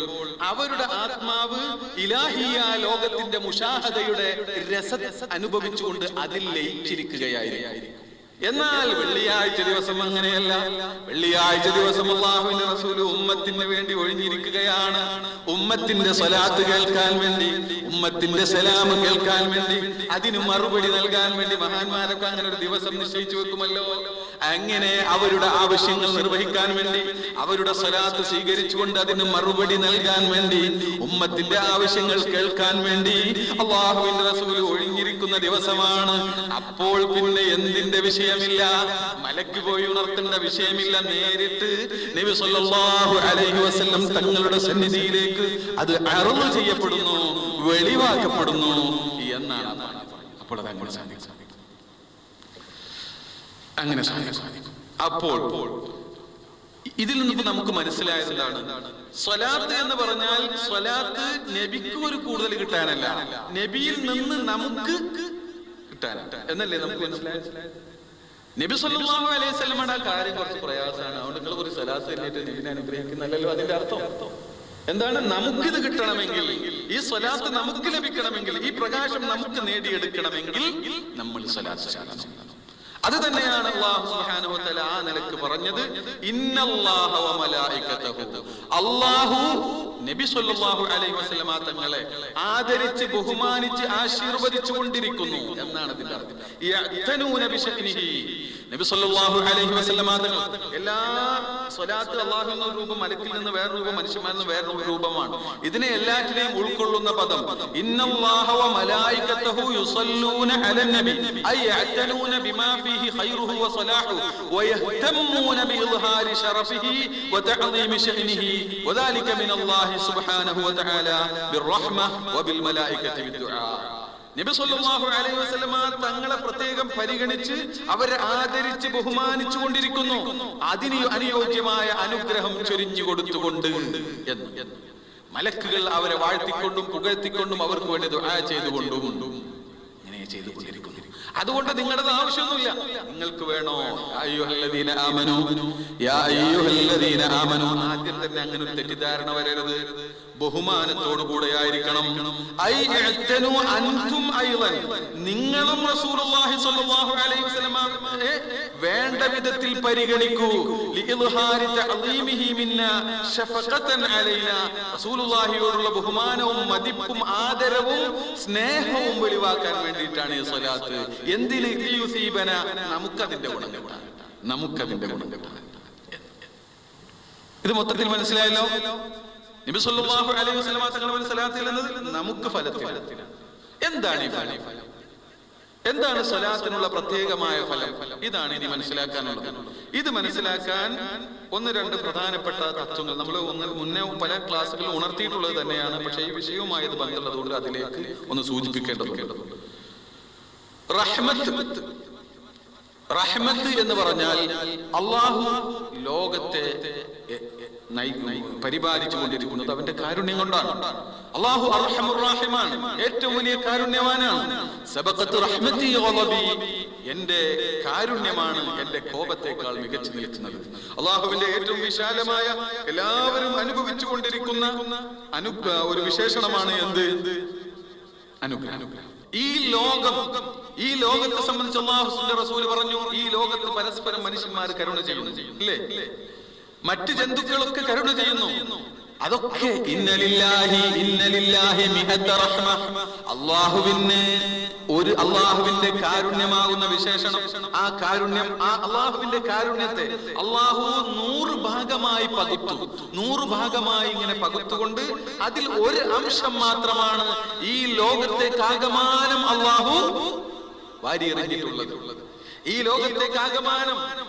അവരുടെ ആത്മാവ് ഇലാഹിയ ലോകത്തിന്റെ മുഷാഹദയുടെ രസം അനുഭവിച്ചുകൊണ്ട് അതിൽ ലയിച്ചിരിക്കുകയായിരിക്കും. എന്നാൽ വെള്ളിയാഴ്ച ദിവസം അങ്ങനെയല്ല. വെള്ളിയാഴ്ച ദിവസം അല്ലാഹുവിന്റെ റസൂൽ ഉമ്മത്തിന് വേണ്ടി ഒഴിഞ്ഞിരിക്കുകയാണ്. ഉമ്മത്തിന്റെ സ്വലാത്ത് കേൾക്കാൻ വേണ്ടി, ഉമ്മത്തിന്റെ സലാം കേൾക്കാൻ വേണ്ടി, അതിന് മറുപടി നൽകാൻ വേണ്ടി മഹാന്മാരൊക്കെ അങ്ങനെ ഒരു ദിവസം നിശ്ചയിച്ചു വെക്കുമല്ലോ. അങ്ങനെ അവരുടെ ആവശ്യങ്ങൾ നിർവഹിക്കാൻ വേണ്ടി, അവരുടെ സ്വലാത്ത് സ്വീകരിച്ചുകൊണ്ട് അതിന് മറുപടി നൽകാൻ വേണ്ടി, ഉമ്മത്തിന്റെ ആവശ്യങ്ങൾ കേൾക്കാൻ വേണ്ടി അല്ലാഹുവിന്റെ റസൂൽ ഒഴിഞ്ഞിരിക്കുന്ന ദിവസമാണ്. അപ്പോൾ പിന്നെ എന്തിന്റെ വിഷയമില്ല, മലക്ക് പോയി ഉണർത്തേണ്ട വിഷയമില്ല. നേരിട്ട് നബി സല്ലല്ലാഹു അലൈഹി വസല്ലം തങ്ങളുടെ സന്നിധിയിലേക്ക് അത് അർള് ചെയ്യപ്പെടുന്നു, വെളിവാക്കപ്പെടുന്നു എന്നാണ്. അപ്പോൾ അത് അങ്ങനെ സാധിക്കും, അങ്ങനെ സാധിക്കും. അപ്പോൾ ഇതിൽ നിന്ന് നമുക്ക് മനസ്സിലായത് എന്താണ്? സ്വലാത്ത് എന്ന് പറഞ്ഞാൽ സ്വലാത്ത് നബിക്ക് ഒരു കൂടുതൽ കിട്ടാനല്ല, നബിയിൽ നിന്ന് നമുക്ക് കിട്ടാനാണ് എന്നല്ലേ നമുക്ക് മനസ്സിലായത്. നബി സല്ലല്ലാഹു അലൈഹി വസല്ലമയുടെ കാര്യം കുറച്ച് പ്രയാസമാണ്. അതുകൊണ്ട് നിങ്ങൾ ഒരു സ്വലാത്ത് എന്നിട്ട് നബിനെ അനുഗ്രഹിക്കുന്നല്ലോ. അതിന്റെ അർത്ഥം എന്താണ്? നമുക്കിത് കിട്ടണമെങ്കിൽ, ഈ സ്വലാത്ത് നമുക്ക് ലഭിക്കണമെങ്കിൽ, ഈ പ്രകാശം നമുക്ക് നേടിയെടുക്കണമെങ്കിൽ നമ്മൾ സ്വലാത്ത് ചൊല്ലണം. അത് തന്നെയാണ് അല്ലാഹു സുബ്ഹാനഹു വ തആല ആ നിലക്ക് പറഞ്ഞത്. ഇന്നല്ലാഹ വ മലായികതഹു, അല്ലാഹു നബി സല്ലല്ലാഹു അലൈഹി വസല്ലമ തങ്ങളെ ആദരിച്ച് ബഹുമാനിച്ച് ആശീർവദിച്ചു കൊണ്ടിരിക്കുന്നു എന്നാണ് ഇതിന്റെ അർത്ഥം. യഅ്തനൂന ബിശഅനിഹി, നബി സല്ലല്ലാഹു അലൈഹി വസല്ലമ തങ്ങൾ എല്ലാ സ്വലാത്ത് അല്ലാഹു എന്ന രൂപം, മലക്കിൽ നിന്ന് വേറെ രൂപം, മനുഷ്യന്മാരിൽ നിന്ന് വേറെ രൂപമാണ്. ഇതിനെ എല്ലാറ്റിനെയും ഉൾക്കൊള്ളുന്ന പദം ഇന്നല്ലാഹ വ മലായികതഹു യുസല്ലൂന അലൻ നബി അയ യഅ്തനൂന ബിമാ ഫീഹി ഖൈറുഹു വ സലാഹുഹു വ യഹ്തമ്മൂന ബിഇൽഹാരി ശറഫിഹി വ തഅദീമി ശഅനിഹി വദാലിക മിനല്ലാഹി സുബ്ഹാനഹു വ തആല ബിർറഹ്മ വ ബിൽ മലായികതി ബിദ്ദുആ. നബി സല്ലല്ലാഹു അലൈഹി വസല്ലമ തങ്ങളെ പ്രത്യേകം പരിഗണിച്ച് അവരെ ആദരിച്ച് ബഹുമാനിച്ചു കൊണ്ടിരിക്കുന്നു. അതിന് അനുയോജ്യമായ അനുഗ്രഹം ചൊരിഞ്ഞു കൊടുത്തുകൊണ്ട് എന്ന്. മലക്കുകൾ അവരെ വാഴ്ത്തിക്കൊണ്ടും പുകഴ്ത്തിക്കൊണ്ടും അവർക്ക് വേണ്ടി ദുആ ചെയ്തുകൊണ്ടും ഇങ്ങനെ ചെയ്തുകൊണ്ടിരിക്കുന്നു. അതുകൊണ്ട് നിങ്ങളുടെ ആവശ്യമൊന്നുമില്ല. നിങ്ങൾക്ക് വേണോ അയ്യുഹല്ലദീന ആമനൂ, യാ അയ്യുഹല്ലദീന ആമനൂ, ആദ്യം തന്നെ അങ്ങനെ ഒരു തെറ്റിദ്ധാരണ വരരുത്. ബഹുമാനത്തോടു കൂടെ ആയിരിക്കണം. നിങ്ങളും റസൂലുള്ളാഹി സ്വല്ലല്ലാഹു അലൈഹി വസല്ലമ വേണ്ട വിധത്തിൽ പരിഗണിക്കൂ. റസൂലുള്ളാഹിയോടുള്ള ബഹുമാനവും മതിപ്പും ആദരവും സ്നേഹവും വെളിവാക്കാൻ വേണ്ടിയിട്ടാണ് ഈ സ്വലാത്ത്. എന്തിന്? നമുക്കതിന്റെ ഗുണം കിട്ടാൻ, നമുക്കതിന്റെ ഗുണം കിട്ടാൻ. ഇത് മൊത്തത്തിൽ മനസ്സിലായല്ലോ. നബി സല്ലല്ലാഹു അലൈഹി വസല്ലമ തങ്ങളുടെ സ്വലാത്ത് എന്നത് നമുക്ക് ഫലത്തിലാണ്. എന്താണ് ഈ ഫലം? എന്താണ് സ്വലാത്തിനുള്ള പ്രത്യേകമായ ഫലം? ഇതാണ് ഇനി മനസ്സിലാക്കാനുള്ളത്. ഇത് മനസ്സിലാക്കാൻ ഒന്ന് രണ്ട് പ്രധാനപ്പെട്ട തത്വങ്ങൾ നമ്മൾ മുന്നേ പല ക്ലാസ്സുകളിൽ ഉണർത്തിയിട്ടുള്ളത് തന്നെയാണ്. പക്ഷേ ഈ വിഷയവുമായി ഇത് ബന്ധമുള്ളതുകൊണ്ട് അതിലേക്ക് ഒന്ന് സൂചിപ്പിക്കേണ്ടതുണ്ട്. റഹ്മത്ത്, റഹ്മത്ത് എന്ന് പറഞ്ഞാൽ അല്ലാഹു ലോകത്തെ പരിപാലിച്ചു കൊണ്ടിരിക്കുന്നത് അവന്റെ കാരുണ്യം കൊണ്ടാണ്. അല്ലാഹു അർഹമുർ റഹീമാണ്, ഏറ്റവും വലിയ കാരുണ്യവാനാണ്. സബഖത്ത് റഹ്മതി ഗളബി, എന്റെ കാരുണ്യമാണ് എന്റെ കോപത്തേക്കാൾ മികച്ചു നിൽക്കുന്നത്. അള്ളാഹുവിന്റെ ഏറ്റവും വിശാലമായ, എല്ലാവരും അനുഭവിച്ചു കൊണ്ടിരിക്കുന്ന ഒരു വിശേഷണമാണ് എന്ത്? അനുഗ്രഹം. ഈ ലോകത്തെ സംബന്ധിച്ച് അല്ലാഹുവിന്റെ റസൂൽ പറഞ്ഞു, ഈ ലോകത്ത് പരസ്പരം മനുഷ്യന്മാർ കരുണ ചെയ്യുന്നു, അല്ലേ? മറ്റ് ജന്തുക്കളൊക്കെ കരുണ ചെയ്യുന്നു. അതൊക്കെ ഇന്നലില്ലാഹി മിഅത റഹ്മ, അള്ളാഹുവിന്റെ കാരുണ്യമാകുന്ന വിശേഷണം, ആ കാരുണ്യം, ആ അള്ളാഹുവിന്റെ കാരുണ്യത്തെ അള്ളാഹു 100 ഭാഗമായി പകുത്തു. 100 ഭാഗമായി ഇങ്ങനെ പകുത്തുകൊണ്ട് അതിൽ ഒരു അംശം മാത്രമാണ് ഈ ലോകത്തേക്കാകമാനം അള്ളാഹു വാരിയെറിഞ്ഞിട്ടുള്ളത്. ഈ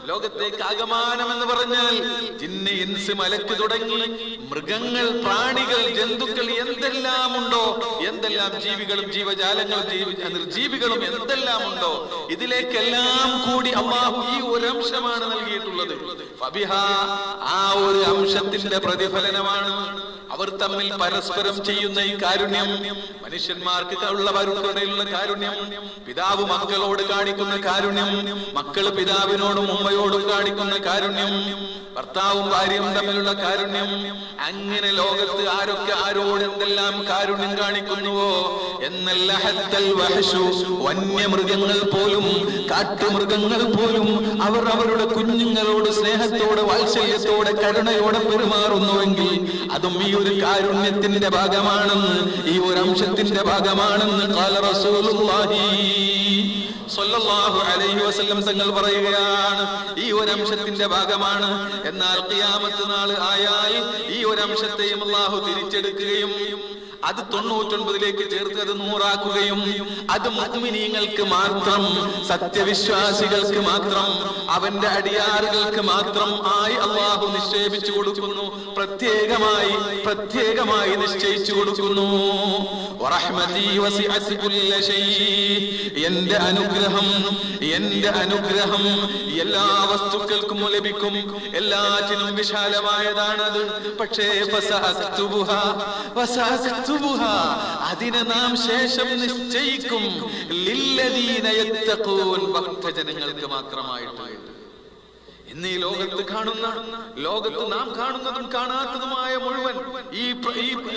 ലോകത്തേക്കാകമാനം എന്ന് പറഞ്ഞാൽ ജിന്ന്, ഇൻസ്, മലക്ക് തുടങ്ങി മൃഗങ്ങൾ, പ്രാണികൾ, ജന്തുക്കൾ എന്തെല്ലാം ഉണ്ടോ, എന്തെല്ലാം ജീവികളും ജീവജാലങ്ങളും നിർജീവികളും എന്തെല്ലാം ഉണ്ടോ, ഇതിലേക്കെല്ലാം കൂടി അല്ലാഹു ഈ ഒരു അംശമാണ് നൽകിയിട്ടുള്ളത്. ഫബിഹാ, ആ ഒരു അംശത്തിന്റെ പ്രതിഫലനമാണ് അവർ തമ്മിൽ പരസ്പരം ചെയ്യുന്ന ഈ കാരുണ്യം. മനുഷ്യന്മാർക്ക് ഉള്ളവരുടെ കാരുണ്യം, പിതാവ് മക്കളോട് കാണിക്കുന്ന കാരുണ്യം, മക്കള് പിതാവിനോടും ഉമ്മയോടും കാണിക്കുന്ന കാരുണ്യം, ഭർത്താവും ഭാര്യയും തമ്മിലുള്ള കാരുണ്യം. അങ്ങനെ ലോകത്ത് ആരൊക്കെ ആരോട് എന്തെല്ലാം കാരുണ്യം കാണിക്കുന്നുവോ എന്നല്ല, വന്യമൃഗങ്ങൾ പോലും, കാട്ടുമൃഗങ്ങൾ പോലും അവർ അവരുടെ കുഞ്ഞുങ്ങളോട് സ്നേഹത്തോടെ, വാത്സല്യത്തോടെ, കരുണയോടെ പെരുമാറുന്നുവെങ്കിൽ അതും ഈ ഒരു കാരുണ്യത്തിന്റെ ഭാഗമാണെന്ന്, ഈ ഒരു അംശത്തിന്റെ ഭാഗമാണെന്ന് ഖാല റസൂലുള്ളാഹി സ്വല്ലല്ലാഹു അലൈഹി വസല്ലം തങ്ങൾ പറയുകയാണ്. ഈ ഒരു അംശത്തിന്റെ ഭാഗമാണ്. എന്നാൽ ഖിയാമത്ത് നാൾ ആയാൽ ഈ ഒരു അംശത്തെയും അല്ലാഹു തിരിച്ചെടുക്കുകയും അത് 99ലേക്ക് ചേർത്ത് അത് 100 അത് മുഅ്മിനീങ്ങൾക്ക് മാത്രം, സത്യവിശ്വാസികൾക്ക് മാത്രം, അവന്റെ അടിയാറുകൾക്ക് മാത്രം ആയി അല്ലാഹു നിശ്ചയിച്ചു കൊടുക്കുന്നു. പ്രത്യേകമായി നിശ്ചയിച്ചു കൊടുക്കുന്നു. വറഹ്മതി വസിഅത് കുല്ല ശൈ, എന്റെ അനുഗ്രഹം എല്ലാ വസ്തുക്കൾക്കും ലഭിക്കും, എല്ലാറ്റിനും വിശാലമായതാണത്. പക്ഷേ അതിനെ നാം ശേഷം നിശ്ചയിക്കും ലില്ലദീന യത്തഖൂൻ, ഭക്തജനങ്ങൾക്ക് മാത്രമായിട്ട്. ഇന്ന് ഈ ലോകത്ത് നാം കാണുന്നതും കാണാത്തതുമായ മുഴുവൻ ഈ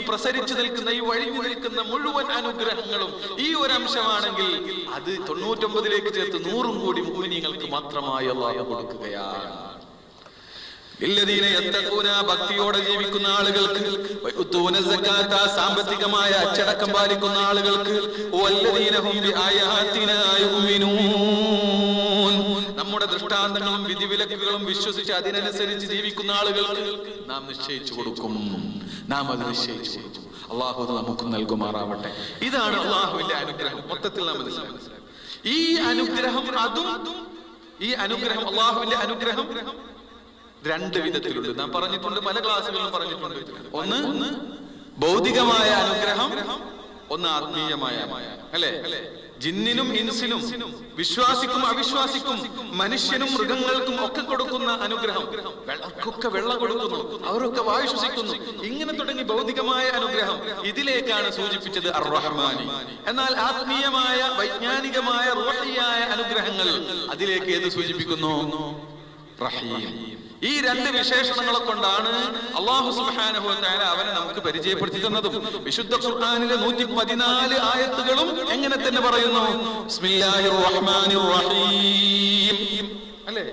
പ്രസരിച്ചു നിൽക്കുന്ന, ഈ വഴിഞ്ഞു നിൽക്കുന്ന മുഴുവൻ അനുഗ്രഹങ്ങളും ഈ ഒരു അംശമാണെങ്കിൽ അത് 99ലേക്ക് ചേർത്ത് 100 കൂടി മുഅ്മിനീങ്ങൾക്ക് മാത്രമായി അല്ലാഹു കൊടുക്കുകയാണ്. ഭക്തിയോടെ ജീവിക്കുന്ന ആളുകൾക്ക്, സാമ്പത്തികമായ അച്ചടക്കം പാലിക്കുന്ന ആളുകൾക്ക്, നമ്മുടെ ദൃഷ്ടാന്തങ്ങളും വിധിവിലക്കുകളും വിശ്വസിച്ച് അതിനനുസരിച്ച് ജീവിക്കുന്ന ആളുകൾക്ക് നാം നിശ്ചയിച്ചു കൊടുക്കും. നാം അത് നിശ്ചയിച്ചു കൊടുക്കും. അള്ളാഹു നമുക്ക് നൽകുമാറാവട്ടെ. ഇതാണ് അള്ളാഹുവിന്റെ അനുഗ്രഹം. മൊത്തത്തിൽ നാം മനസ്സിലാക്കി. ഈ അനുഗ്രഹം അള്ളാഹുവിന്റെ അനുഗ്രഹം 2 വിധത്തിലുണ്ട്. നാം പറഞ്ഞിട്ടുണ്ട്, പല ക്ലാസ്സുകളിലും പറഞ്ഞിട്ടുണ്ട്. ഒന്ന് ഭൗതികമായ അനുഗ്രഹം, ഒന്ന് ആത്മീയമായ, അല്ലെ? ജിന്നിനും ഇൻസിനും, വിശ്വാസിക്കും അവിശ്വാസിക്കും, മനുഷ്യനും മൃഗങ്ങൾക്കും ഒക്കെ കൊടുക്കുന്ന അനുഗ്രഹം. വെള്ളക്കൊക്കെ വെള്ളം കൊടുക്കുന്നു, അവരൊക്കെ വായു ശ്വസിക്കുന്നു. ഇങ്ങനെ തുടങ്ങി ഭൗതികമായ അനുഗ്രഹം. ഇതിലേക്കാണ് സൂചിപ്പിച്ചത് അർ-റഹ്മാനി. എന്നാൽ ആത്മീയമായ, വൈജ്ഞാനികമായ, റൂഹിയായ അനുഗ്രഹങ്ങൾ, അതിലേക്ക് ഏത് സൂചിപ്പിക്കുന്നു? റഹീം. ഈ 2 വിശേഷണങ്ങളെ കൊണ്ടാണ് അല്ലാഹു സുബ്ഹാനഹു വ തആല അവനെ നമുക്ക് പരിചയപ്പെടുത്തി തന്നതും. വിശുദ്ധ ഖുർആനിലെ 114 ആയത്തുകളും എങ്ങനെ തന്നെ പറയുന്നു, ബിസ്മില്ലാഹിർ റഹ്മാനിർ റഹീം, അല്ലേ?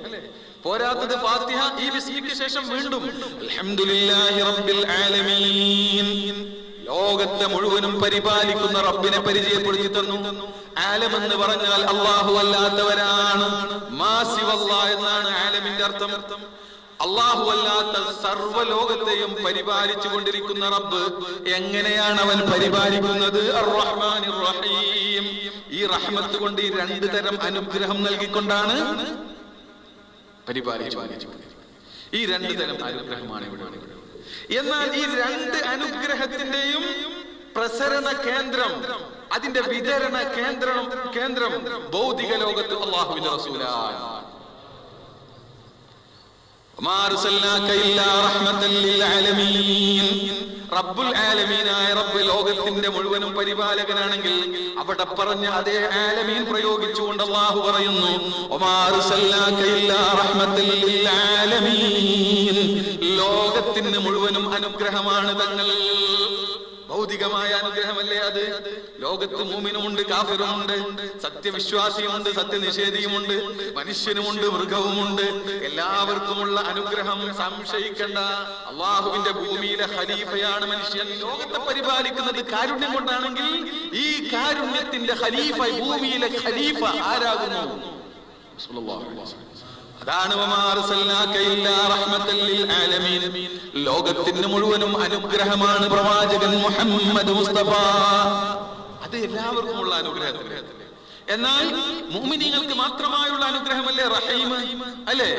പോരാത്തത് ഫാത്തിഹ, ഈ ബിസ്മിക്ക് ശേഷം വീണ്ടും അൽഹംദുലില്ലാഹി റബ്ബിൽ ആലമീൻ, ലോകത്തെ മുഴുവനും പരിപാലിക്കുന്ന റബ്ബിനെ പരിചയപ്പെടുത്തി തന്നു. ആലം എന്ന് പറഞ്ഞാൽ അല്ലാഹു അല്ലാത്തവരാണ്. മാസിവല്ലാ എന്നാണ് ആലമിന്റെ അർത്ഥം. അല്ലാഹു അല്ലാത്ത സർവ്വലോകത്തെയും പരിപാലിച്ചു കൊണ്ടിരിക്കുന്ന റബ്ബ് എങ്ങനെയാണ് അവൻ പരിപാലിക്കുന്നത്? അർ-റഹ്മാനിർ റഹീം. ഈ റഹ്മത്ത് കൊണ്ട് ഈ 2 തരം അനുഗ്രഹം നൽകിക്കൊണ്ടാണ് പരിപാലിച്ചു. ഈ 2 തരം അനുഗ്രഹമാണ് ഇവിടെ. എന്നാൽ ഈ 2 അനുഗ്രഹത്തിന്റെയും പ്രസരണ കേന്ദ്രം, അതിന്റെ വിതരണ കേന്ദ്രം ഭൗതിക ലോകത്ത് അല്ലാഹുവിന്റെ റസൂലാണ്. റബ്ബുൽ ആലമീനായ റബ്ബ് ലോകത്തിന്റെ മുഴുവനും പരിപാലകനാണെങ്കിൽ അവിടെ പറഞ്ഞ അതേ ആലമീൻ പ്രയോഗിച്ചുകൊണ്ട് അല്ലാഹു പറയുന്നു വമാ അർസൽനാക ഇല്ലാ റഹ്മത്തൽ ലിൽ ആലമീൻ. ലോകത്തിന് മുഴുവനും അനുഗ്രഹമാണ് തങ്ങൾ. ഭൗതികമായ അനുഗ്രഹമല്ലേ അത്? ലോകത്ത് മുഅ്മിനുമുണ്ട്, കാഫിറുമുണ്ട്, സത്യവിശ്വാസിയുമുണ്ട്, സത്യനിഷേധിയുമുണ്ട്, മനുഷ്യനുമുണ്ട്, മൃഗവുമുണ്ട്. എല്ലാവർക്കുമുള്ള അനുഗ്രഹം സംശയിക്കണ്ട. അള്ളാഹുവിന്റെ ഭൂമിയിലെ ഖലീഫയാണ് മനുഷ്യൻ. ലോകത്തെ പരിപാലിക്കുന്നത് കാരുണ്യം കൊണ്ടാണെങ്കിൽ ഈ കാരുണ്യത്തിന്റെ ഖലീഫ, ഭൂമിയിലെ ഖലീഫ ആരാകുന്നു? അതാണ് ലോകത്തിന് മുഴുവനും അനുഗ്രഹമാണ് പ്രവാചകൻ മുഹമ്മദ് മുസ്തഫ. അത് എല്ലാവർക്കുമുള്ള അനുഗ്രഹം. എന്നാൽ മുഅ്മിനീങ്ങൾക്ക് മാത്രമായുള്ള അനുഗ്രഹമല്ലേ റഹീം, അല്ലേ?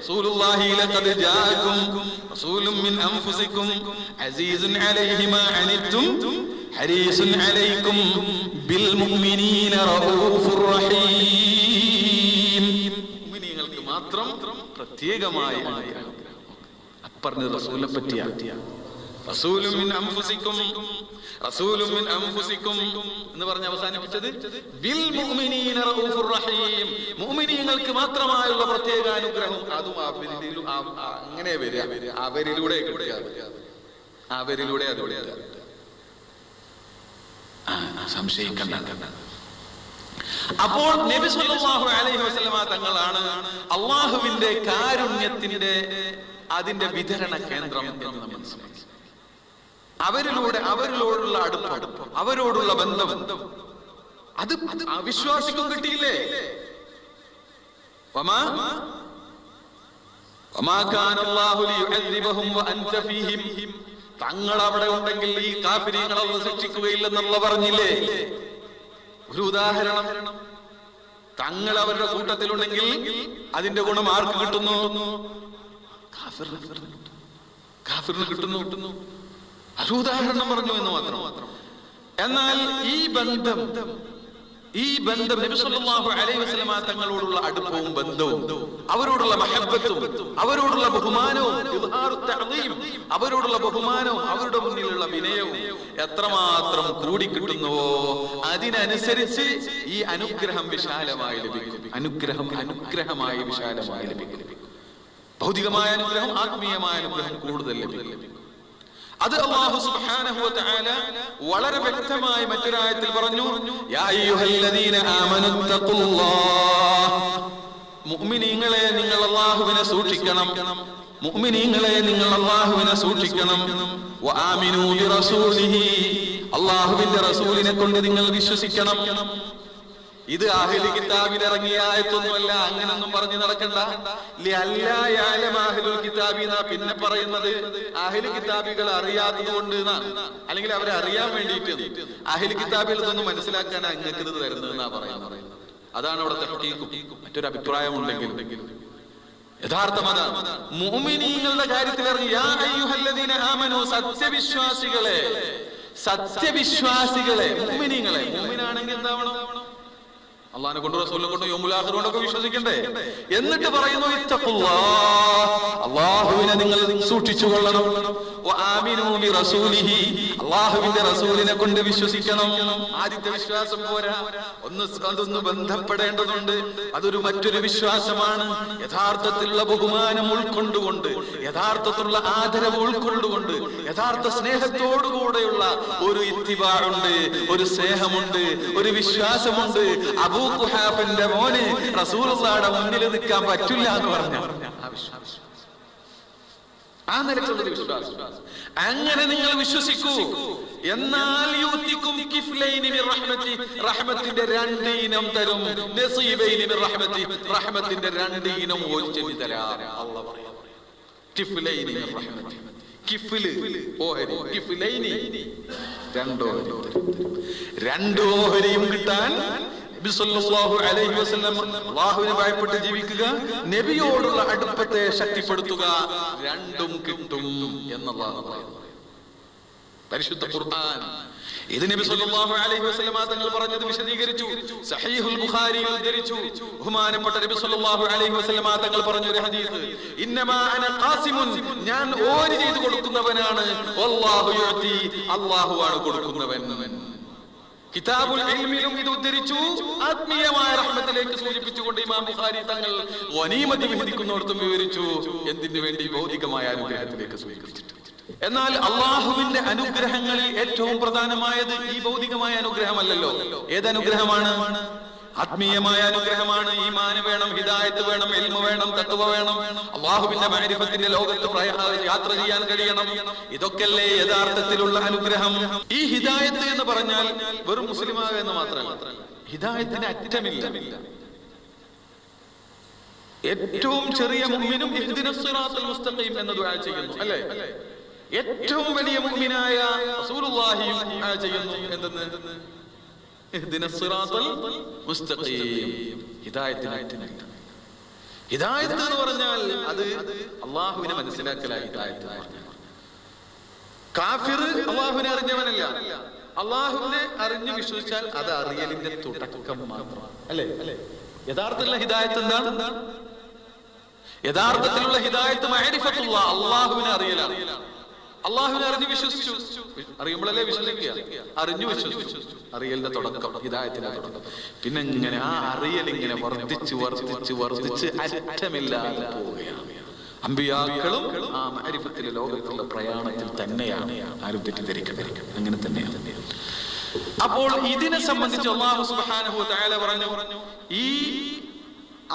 റസൂലുള്ളാഹി ലഖദ് ജാഅകും റസൂലുൻ മിൻ അൻഫുസികും അസീസുൻ അലൈഹി മാ അനിത്തും ഹരീസുൻ അലൈക്കും ബിൽ മുഅ്മിനീന റഊഫുർ റഹീം. മുഅ്മിനീങ്ങൾക്ക് മാത്രം പ്രത്യേകമായ അനുഗ്രഹം. പറഞ്ഞത് റസൂലിനെ പറ്റിയാണ്. റസൂലുൻ മിൻ അൻഫുസികും, റസൂലുൻ മിൻ അൻഫുസികും എന്ന് പറഞ്ഞ് അവസാനിപ്പിച്ചത് ബിൽ മുഅ്മിനീന റഊഫുർ റഹീം. മുഅ്മിനീങ്ങൾക്ക് മാത്രമായുള്ള പ്രത്യേക അനുഗ്രഹം. അതും അങ്ങനെ വരിക, അവരിലൂടെ അവരിലൂടെ സംശയിക്കണ്ട. അപ്പോൾ നബി സല്ലല്ലാഹു അലൈഹി വസല്ലമ തങ്ങളാണ് അള്ളാഹുവിന്റെ കാരുണ്യത്തിന്റെ അതിന്റെ വിതരണ കേന്ദ്രം എന്ന് നമ്മൾ മനസ്സിലാക്കി. അവരിലോടുള്ള അടുപ്പം, അവരോടുള്ള ബന്ധം, അത് അവിശ്വാസിക്കും കിട്ടിയില്ലേ? തങ്ങൾ അവിടെ ഉണ്ടെങ്കിൽ ഈ കാഫിരീങ്ങളെ ശിക്ഷിക്കുകയില്ലെന്നുള്ള പറഞ്ഞില്ലേ? ഒരു ഉദാഹരണം, തങ്ങൾ അവരുടെ കൂട്ടത്തിലുണ്ടെങ്കിൽ അതിന്റെ ഗുണം ആർക്ക് കിട്ടുന്നു? കാഫിറിന് കിട്ടുന്നു. ഒരു ഉദാഹരണം പറഞ്ഞു എന്ന് മാത്രം. എന്നാൽ ഈ ബന്ധം നബി സല്ലല്ലാഹു അലൈഹി വസല്ലമ തങ്ങളോടുള്ള അടുപ്പവും ബന്ധവും, അവരോടുള്ള മഹബ്ബത്തും, അവരോടുള്ള ബഹുമാനവും, അവരോടുള്ള ബഹുമാനവും, അവരുടെ മുന്നിലുള്ള വിനയവും എത്രമാത്രം കൂടിക്കിട്ടുന്നുവോ അതിനനുസരിച്ച് ഈ അനുഗ്രഹം വിശാലമായി ലഭിക്കും. അനുഗ്രഹമായി വിശാലമായി ലഭിക്കും. ഭൗതികമായ അനുഗ്രഹം, ആത്മീയമായ അനുഗ്രഹം കൂടുതൽ ലഭിക്കും. അത് അല്ലാഹു സുബ്ഹാനഹു വ തആല വളരെ വ്യക്തമായി മറ്റൊരായത്തിൽ പറഞ്ഞു, യാ അയ്യുഹല്ലദീന ആമനുത്തഖുല്ലാഹ്. മുഅ്മിനീങ്ങളെ നിങ്ങൾ അല്ലാഹുവിനെ സൂക്ഷിക്കണം. മുഅ്മിനീങ്ങളെ നിങ്ങൾ അല്ലാഹുവിനെ സൂക്ഷിക്കണം. വആമിനൂ ബിറസൂലിഹി. അല്ലാഹുവിന്റെ റസൂലിനെ കൊണ്ട് നിങ്ങൾ വിശ്വസിക്കണം. ഇത് അഹ്ലു കിതാബിൽ ഇറങ്ങിയ ആയത്തൊന്നുമല്ല. അങ്ങനൊന്നും പറഞ്ഞു നടക്കണ്ട. പിന്നെ പറയുന്നത് അഹ്ലു കിതാബികൾ അറിയാത്തത് കൊണ്ട് എന്നാണ്, അല്ലെങ്കിൽ അവരെ അറിയാൻ വേണ്ടിയിട്ട് അഹ്ലു കിതാബിൽ ഇതൊന്നും മനസ്സിലാക്കാൻ അങ്ങക്ക് ഇത് തരുന്നത് എന്നാ പറയുന്നത്. അതാണ് അവിടെ മറ്റൊരു അഭിപ്രായമുണ്ടെങ്കിൽ യഥാർത്ഥം അതാണ്. മുഅ്മിനീങ്ങളുടെ കാര്യത്തിൽ ഇറങ്ങി യാ അയ്യുഹല്ലദീന ആമനൂ, സത്യവിശ്വാസികളെ മുഅ്മിനീങ്ങളെ. മുഅ്മിനാണെങ്കിൽ എന്താവണം? അള്ളാഹിനെ കൊണ്ട്, റസൂലിനെ കൊണ്ട്, യൗമുൽ ആഖിർ കൊണ്ടൊക്കെ വിശ്വസിക്കണ്ടേ? എന്നിട്ട് പറയുന്നു ഇത്തഖുല്ലാഹ്, അല്ലാഹുവിനെ നിങ്ങൾ സൂക്ഷിച്ചുകൊള്ളണം. വആമിനൂ ബിറസൂലിഹി, അല്ലാഹുവിന്റെ റസൂലിനെ കൊണ്ട് വിശ്വസിക്കണം. ആദ്യത്തെ വിശ്വാസം പോരാ, അതൊന്ന് ബന്ധപ്പെടേണ്ടതുണ്ട്. അതൊരു മറ്റൊരു വിശ്വാസമാണ്. യഥാർത്ഥത്തിലുള്ള ബഹുമാനം ഉൾക്കൊണ്ടുകൊണ്ട്, യഥാർത്ഥത്തിലുള്ള ആദരവ് ഉൾക്കൊണ്ടുകൊണ്ട്, യഥാർത്ഥ സ്നേഹത്തോടുകൂടെയുള്ള ഒരു ഇത്തിബാഉണ്ട്, ഒരു സ്നേഹമുണ്ട്, ഒരു വിശ്വാസമുണ്ട്. അബൂ ഖുഹാഫിന്റെ മോന് റസൂലുള്ളാഹിയുടെ മുന്നിൽ നിൽക്കാൻ പറ്റില്ല എന്ന് പറഞ്ഞു. ആ നിലക്കുള്ളൊരു വിശ്വാസം. അങ്ങനെ നിങ്ങൾ വിശ്വസിക്കൂ. എന്നാൽ യൂതികും കിഫ്ലൈനി മിർ റഹ്മതി, റഹ്മത്തിന്റെ രണ്ട് ഇനം തരും. നസീബൈനി മിർ റഹ്മതി, റഹ്മത്തിന്റെ രണ്ട് ഇനം ഓരിച്ചെന്നി തരാം. അല്ലാഹു പറയാ കിഫ്ലൈനി മിർ റഹ്മതി. കിഫ്ല് ഓഹരി, കിഫ്ലൈനി രണ്ട് ഓഹരിയും കിട്ടാൻ നബി സല്ലല്ലാഹു അലൈഹി വസല്ലം അല്ലാഹുവിനെ ഭയപ്പെട്ട് ജീവിക്കുക, നബിയോടുള്ള അടുപ്പത്തെ ശക്തിപ്പെടുത്തുക, രണ്ടും കിട്ടും എന്നല്ലാഹു പറയുന്നു. പരിശുദ്ധ ഖുർആൻ ഇത് നബി സല്ലല്ലാഹു അലൈഹി വസല്ലം തങ്ങൾ പറഞ്ഞത് വിശദീകരിച്ചു. സഹീഹുൽ ബുഖാരിയിൽ ഉദ്ധരിച്ചു. ബഹുമാനപ്പെട്ട നബി സല്ലല്ലാഹു അലൈഹി വസല്ലം തങ്ങൾ പറഞ്ഞ ഒരു ഹദീസ്, ഇന്നമാ അന ഖാസിമുൻ, ഞാൻ ഓരി ചെയ്തു കൊടുക്കുന്നവനാണ്, വല്ലാഹു യുഅതി, അല്ലാഹുവാണ് കൊടുക്കുന്നവൻ. കിതാബുൽ ഇൽമിലും ഇത് ഉദ്ധരിച്ചു. ആത്മീയമായ റഹ്മത്തിലേക്ക് സൂചിപ്പിച്ചുകൊണ്ട് ഇമാം ബുഖാരി തങ്ങൾ ഗനീമത്ത് വിധിക്കുന്നിടത്തും വിവരിച്ചു. എന്തിനു വേണ്ടി? ഭൗതികമായ അനുഗ്രഹത്തിലേക്ക് സൂചിപ്പിച്ചിട്ട്. എന്നാൽ അള്ളാഹുവിന്റെ അനുഗ്രഹങ്ങളിൽ ഏറ്റവും പ്രധാനമായത് ഈ ഭൗതികമായ അനുഗ്രഹമല്ലല്ലോ. ഏതനുഗ്രഹമാണ്? ആത്മീയമായ അനുഗ്രഹമാണ്. ഈമാൻ വേണം, ഹിദായത്ത് വേണം, ഇൽമു വേണം, തഖ്വ വേണം, അള്ളാഹുവിന്റെ മഅരിഫത്തിന്റെ ലോകത്ത് യാത്ര ചെയ്യാൻ കഴിയണം. ഇതൊക്കെയല്ലേ യഥാർത്ഥത്തിലുള്ള അനുഗ്രഹം. ഈ ഹിദായത്ത് എന്ന് പറഞ്ഞാൽ വെറും മുസ്ലിമാകുക എന്ന് മാത്രമല്ല, ഹിദായത്തിന് അറ്റമില്ല. ഏറ്റവും ചെറിയ മുഅ്മിനും ഇഹ്ദിനസ് സിറാത്തൽ മുസ്തഖീം എന്ന് ദുആ ചെയ്യുന്നു, അല്ലേ? ഏറ്റവും വലിയ മുഅ്മിനായ റസൂലുള്ളാഹിയും ദുആ ചെയ്യുന്നു. എന്തെന്ന്? ഇഹ്ദിനസ് സിറാത്തൽ മുസ്തഖീം. ഹിദായത്തിന് അറ്റമില്ല. ഹിദായത്ത് എന്ന് പറഞ്ഞാൽ അത് അള്ളാഹുവിനെ മനസ്സിലാക്കലാ ഹിദായത്ത് എന്ന് പറഞ്ഞാൽ. കാഫിർ അള്ളാഹുവിനെ അറിഞ്ഞവനല്ല. അള്ളാഹുവിനെ അറിഞ്ഞു വിശ്വസിച്ചാൽ അത് അറിയലിന്റെ തുടക്കം മാത്രം, അല്ലേ? യഥാർത്ഥത്തിലുള്ള ഹിദായത്ത് എന്താണ്? യഥാർത്ഥത്തിലുള്ള ഹിദായത്ത് മഅരിഫത്തുള്ള, അള്ളാഹുവിനെ അറിയലാണ്. അള്ളാഹുവിനെ അറിഞ്ഞു വിശ്വസിച്ചു. അറിയുമ്പോഴല്ലേ വിശ്വസിക്കുക. അറിഞ്ഞു വിശ്വസിച്ചു. അറിയലിന്റെ തുടക്കം, ഹിദായത്തിന്റെ തുടക്കം. പിന്നെ ഇങ്ങനെ ആ അറിയൽ ഇങ്ങനെ വർദ്ധിച്ച് വർദ്ധിച്ച് വർദ്ധിച്ച് അറ്റമില്ലാതെ പോവുകയാണ്. അമ്പിയാക്കളും ആ മഅരിഫത്തിലെ ലോകത്തുള്ള പ്രയാണത്തിൽ തന്നെയാണ്. ആരും തെറ്റിദ്ധരിക്കരുത്, അങ്ങനെ തന്നെയാണ്. അപ്പോൾ ഇതിനെ സംബന്ധിച്ച് അല്ലാഹു സുബ്ഹാനഹു വ തആല പറഞ്ഞു, ഈ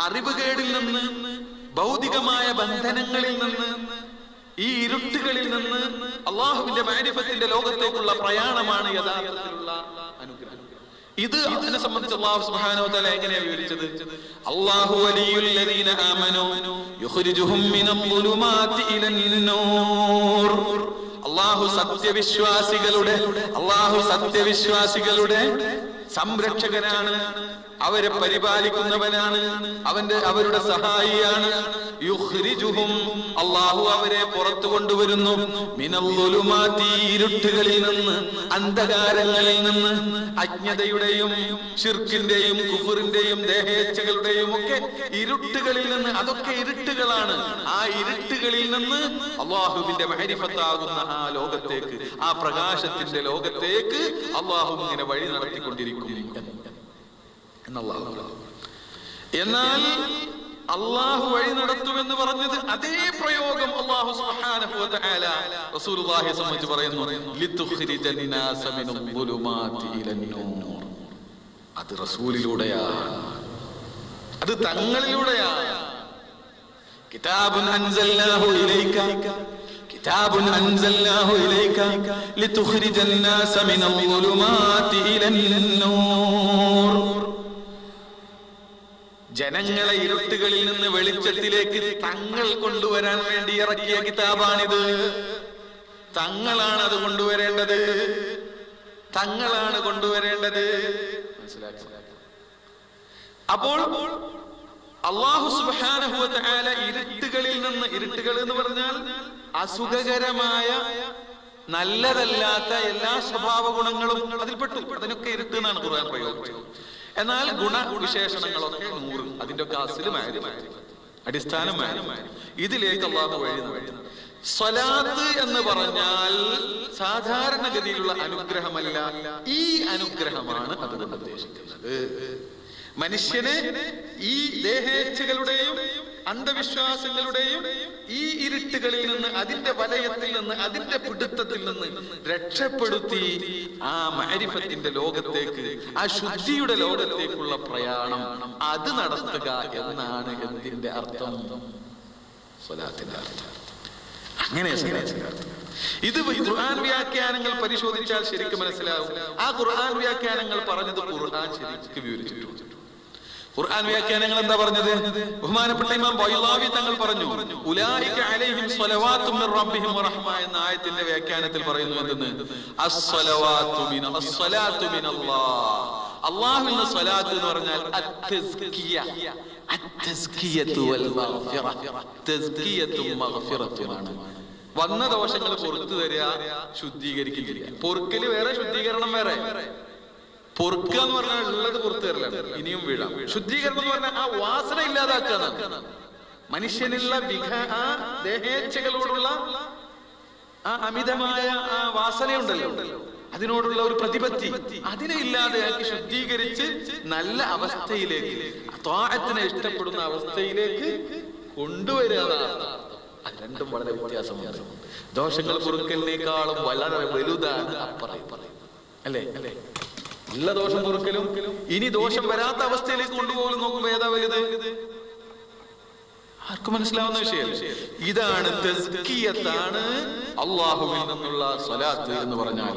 അറിവുകേടിൽ നിന്ന്, ഭൗതികമായ ബന്ധനങ്ങളിൽ നിന്ന്, ഈ ഇരുട്ടുകളിൽ നിന്ന് അള്ളാഹുവിന്റെ മഅരിഫത്തിന്റെ ലോകത്തേക്കുള്ള പ്രയാണമാണ് യഥാർത്ഥത്തിലുള്ള അനുഗ്രഹം. ഇത് അതിനെ സംബന്ധിച്ച് അല്ലാഹു സുബ്ഹാനഹു വ തആല എങ്ങനെയാണ് വിവരിച്ചത്? അല്ലാഹു വലിയുൽ ലദീന ആമനൂ യുഖ്രിജുഹും മിനൽ ളുലുമാതി ഇലൻ നൂർ. അല്ലാഹു സത്യവിശ്വാസികളുടെ സംരക്ഷകനാണ്, അവരെ പരിപാലിക്കുന്നവനാണ്, അവരുടെ സഹായിയാണ്. യുഖ്രിജുഹും, അല്ലാഹു അവരെ പുറത്തു കൊണ്ടുവരുന്നു. മിനൽ ളുലുമാതി, ഇരുട്ടുകളിൽ നിന്ന്, അന്ധകാരങ്ങളിൽ നിന്ന്, അജ്ഞതയുടെയും ശിർക്കിന്റെയും കുഫറിന്റെയും ദേഹേച്ഛകളുടെയും ഒക്കെ ഇരുട്ടുകളിൽ നിന്ന്. അതൊക്കെ ഇരുട്ടുകളാണ്. ആ ഇരുട്ടുകളിൽ നിന്ന് അള്ളാഹുവിന്റെ മഅരിഫത്താകുന്ന ആ ലോകത്തേക്ക്, ആ പ്രകാശത്തിന്റെ ലോകത്തേക്ക് അള്ളാഹു ഇങ്ങനെ വഴി നടത്തിക്കൊണ്ടിരിക്കും എന്നല്ലാഹു. എന്നാൽ അള്ളാഹു വഴി നടത്തുമെന്ന് പറഞ്ഞത് അതേ പ്രയോഗം അല്ലാഹു സുബ്ഹാനഹു വ തആല റസൂലുള്ളാഹിയെ സംബന്ധിച്ച് പറയുന്നു, ലിതുഖ്രിജൻ നാസ മിനൽ ളുലുമാതി ഇലൻ നൂർ. അത് റസൂലിലൂടെയാണ്, അത് തങ്ങളിലൂടെയാണ്. കിതാബുൻ അൻസൽനാഹു ഇലൈക ലിതുഖ്രിജൻ നാസ മിനൽ ളുലുമാതി ഇലൻ നൂർ. ജനങ്ങളെ ഇരുട്ടുകളിൽ നിന്ന് വെളിച്ചത്തിലേക്ക് തങ്ങൾ കൊണ്ടുവരാൻ വേണ്ടി ഇറക്കിയ കിതാബാണിത്. തങ്ങളാണ് അത് കൊണ്ടുവരേണ്ടത്. മനസ്സിലാക്കി? അപ്പോൾ അല്ലാഹു സുബ്ഹാനഹു വ തആല ഇരുട്ടുകളിൽ നിന്ന്, ഇരുട്ടുകൾ എന്ന് പറഞ്ഞാൽ അസുഖകരമായ നല്ലതല്ലാത്ത എല്ലാ സ്വഭാവ ഗുണങ്ങളും അതിൽപ്പെട്ടു. അതിനൊക്കെ ഇരുട്ട് എന്നാണ് ഖുർആൻ പ്രയോഗിച്ചത്. എന്നാൽ ഗുണവിശേഷണങ്ങളൊക്കെ നൂറ്, അതിന്റെ ഒക്കെ അടിസ്ഥാനമായി ഇതിലേക്ക് അല്ലാഹു വഴി നടത്തും. സ്വലാത്ത് എന്ന് പറഞ്ഞാൽ സാധാരണഗതിയിലുള്ള അനുഗ്രഹമല്ല, ഈ അനുഗ്രഹമാണ് അതുകൊണ്ട് ഉദ്ദേശിക്കുന്നത്. മനുഷ്യനെ ഈ ദേഹേച്ഛകളുടെയും അന്ധവിശ്വാസങ്ങളുടെയും ഈ ഇരുട്ടുകളിൽ നിന്ന്, അതിന്റെ വലയത്തിൽ നിന്ന്, അതിന്റെ പിടുത്തത്തിൽ നിന്ന് രക്ഷപ്പെടുത്തി ആ മഅരിഫത്തിന്റെ ലോകത്തേക്ക്, ആ ശുദ്ധിയുടെ ലോകത്തേക്കുള്ള പ്രയാണം അത് നടത്തുക എന്നാണ് എന്തിന്റെ അർത്ഥം? സ്വലാത്തിന്റെ അർത്ഥം. അങ്ങനെ ഇത് ഖുർആൻ വ്യാഖ്യാനങ്ങൾ പരിശോധിച്ചാൽ ശരിക്കും മനസ്സിലാവും. ആ ഖുർആൻ വ്യാഖ്യാനങ്ങൾ പറഞ്ഞത് ഖുർആൻ ശരിക്കും വിവരിച്ചിട്ടുണ്ട്. ഖുർആൻ വ്യാഖ്യാനങ്ങൾ എന്താ പറഞ്ഞത്? ബഹുമാനപ്പെട്ട ഇമാം ബൈളാവി തങ്ങൾ പറഞ്ഞു, ഉലൈക അലൈഹിം സ്വലവാത്തും മിർ റബ്ബിഹിം വറഹ്മ എന്ന ആയത്തിന്റെ വ്യാഖ്യാനത്തിൽ പറയുന്നു എന്തെന്ന്? അസ്സലവാത്തു മിനല്ലാഹ്. അല്ലാഹുവിൽ നിന്ന് സ്വലാത്ത് എന്ന് പറഞ്ഞാൽ അത്തസ്കിയത്തു വൽ മഗ്ഫിറ, തസ്കിയത്തും മഗ്ഫിറത്തുമാണ്. വന്ന ദോഷങ്ങൾ പുറത്തു തരിക, ശുദ്ധീകരിക്കുക. പൊറുക്കല് വേറെ, ശുദ്ധീകരണം വേറെ. പൊറുക്കുക എന്ന് പറഞ്ഞാൽ ഉള്ളത് പുറത്തു തരലാണ്, ഇനിയും വീഴാം. ശുദ്ധീകരണം എന്ന് പറഞ്ഞാൽ ആ വാസന ഇല്ലാതാക്കുക. മനുഷ്യനുള്ള ദേഹേച്ഛകളോടുള്ള ആ അമിതമായ ആ വാസനയുണ്ടല്ലോ, അതിനോടുള്ള ഒരു പ്രതിപത്തി, അതിനെ ഇല്ലാതെയാക്കി ശുദ്ധീകരിച്ച് നല്ല അവസ്ഥയിലേക്ക്, ത്വാഅത്തിനെ ഇഷ്ടപ്പെടുന്ന അവസ്ഥയിലേക്ക് കൊണ്ടുവരിക. അത് രണ്ടും വളരെ വ്യത്യാസമാണ്. ദോഷങ്ങൾ പൊറുക്കലിനേക്കാളും വളരെ വലുതാണ് അപ്പുറം, അല്ലേ? ഉള്ള ദോഷം പൊറുക്കലും ഇനി ദോഷം വരാത്ത അവസ്ഥയിലേക്ക് കൊണ്ടുപോകലും നോക്കുമ്പോ ഏതാ വലുത്? ആർക്കും മനസ്സിലാവുന്ന വിഷയമല്ല. ഇതാണ് തസ്കിയത്താണ് അല്ലാഹുവിൽ നിന്നുള്ള സ്വലാത്ത് എന്ന് പറഞ്ഞാൽ.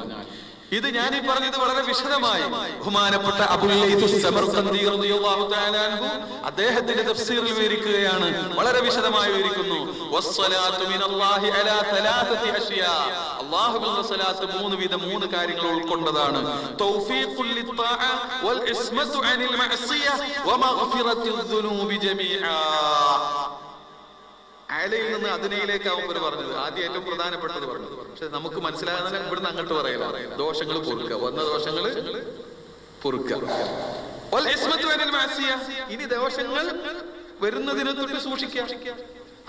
ഇത് ഞാൻ ഈ പറഞ്ഞത് വളരെ വിശദമായി ബഹുമാനപ്പെട്ട അബുൽ ലൈത്ത് സമർഖന്ദി റളിയല്ലാഹു തആല അൻഹു അദ്ദേഹത്തിന്റെ തഫ്സീറിൽ വിവരിക്കുകയാണ്, വളരെ വിശദമായി വിവരിക്കുന്നു. വസ്സലാത്തു മിനല്ലാഹി അലാ തലാസതി അഷ്യാ, അല്ലാഹുവിന്റെ സ്വലാത്ത് മൂന്ന് കാര്യങ്ങൾ ഉൾക്കൊണ്ടതാണ്. തൗഫീഖുൽ ലിത്താഅ വൽ ഇസ്മതു അനിൽ മഅസിയ വമഗ്ഫിറത്തുൽ ദുനൂബി ജമീആ. അയലയിൽ നിന്ന് അതിനയിലേക്കാവുമ്പോൾ പറഞ്ഞത് ആദ്യം ഏറ്റവും പ്രധാനപ്പെട്ടത് പറഞ്ഞത്. പക്ഷെ നമുക്ക് മനസ്സിലാകുന്ന ഇവിടുന്ന് അങ്ങോട്ട് പറയല, ദോഷങ്ങൾ പൊറുക്കുക, വന്ന ദോഷങ്ങൾ പൊറുക്കുക. ഇനി ദോഷങ്ങൾ വരുന്നതിനെ തൊട്ട് സൂക്ഷിക്കുക,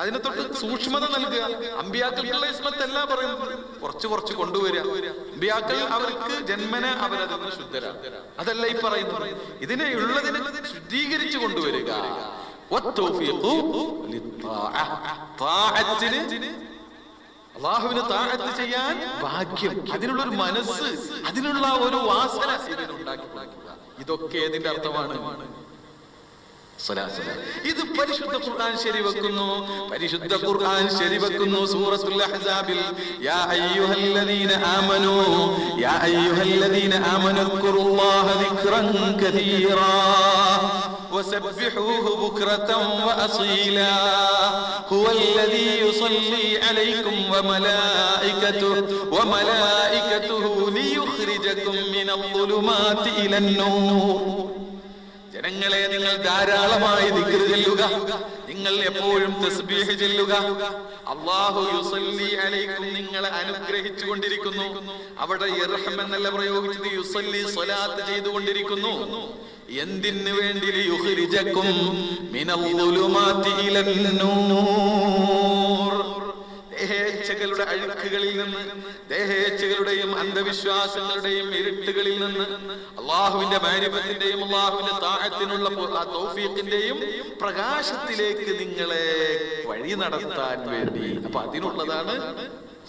അതിനെ തൊട്ട് സൂക്ഷ്മത നൽകുക. അമ്പിയാക്കൾക്കുള്ള ഇസ്മത്ത് അല്ല പറയുന്നത്, കുറച്ച് കൊണ്ടുവരിക. അമ്പിയാക്കൾ അവർക്ക് ജന്മന അവരതിൽ നിന്ന് ശുദ്ധരാണ്, അതല്ല ഈ പറയുന്നത്. ഇതിനെ ഉള്ളതിനെ ശുദ്ധീകരിച്ചു കൊണ്ടുവരിക. അള്ളാഹുവിന് താഅത്ത് ചെയ്യാൻ ഭാഗ്യം, അതിനുള്ളൊരു മനസ്സ്, അതിനുള്ള ഒരു വാസന ഇതിനുണ്ടാക്കി. ഇതൊക്കെ ഇതിന്റെ അർത്ഥമാണ്. ഇത് പരിശുദ്ധ ഖുർആൻ ശരിവെക്കുന്നു. പരിശുദ്ധ ഖുർആൻ ശരിവെക്കുന്നു സൂറത്തുൽ അഹ്സാബിൽ, യാ അയ്യുഹല്ലദീന ആമനൂ യാ അയ്യുഹല്ലദീന ആമനൂ അസ്കുറുല്ലാഹ ദിക്റൻ കതീറാ وسبحوه بكرة وأصيلا هو الذي يصلي عليكم وملائكته ليخرجكم من الظلمات إلى النور. ജനങ്ങളെ, നിങ്ങൾ ധാരാളമായി ദിക്ർ ചൊല്ലുക, നിങ്ങൾ എപ്പോഴും തസ്ബീഹ് ചൊല്ലുക. അല്ലാഹു യുസല്ലി അലൈക്കും, നിങ്ങളെ അനുഗ്രഹിച്ചു കൊണ്ടിരിക്കുന്നു. അവിടെ യർഹം എന്നല്ല പ്രയോഗിച്ചത്, യുസല്ലി സ്വലാത്ത് ചെയ്തുകൊണ്ടിരിക്കുന്നു. എന്തിനു വേണ്ടി? ലിയുഖ്രിജക്കും മിനൽ ളുലുമാതി ഇലൻ നൂർ. ദേഹേച്ഛകളുടെ അഴുക്കുകളിൽ നിന്ന്, ദേഹേച്ഛകളുടെയും അന്ധവിശ്വാസങ്ങളുടെയും ഇരുട്ടുകളിൽ നിന്ന് അള്ളാഹുവിന്റെ മാരിഫത്തിന്റെയും അള്ളാഹുവിന്റെ താഅത്തിനുള്ള തൗഫീഖിന്റെയും പ്രകാശത്തിലേക്ക് നിങ്ങളെ വഴി നടത്താൻ വേണ്ടി. അപ്പൊ അതിനുള്ളതാണ്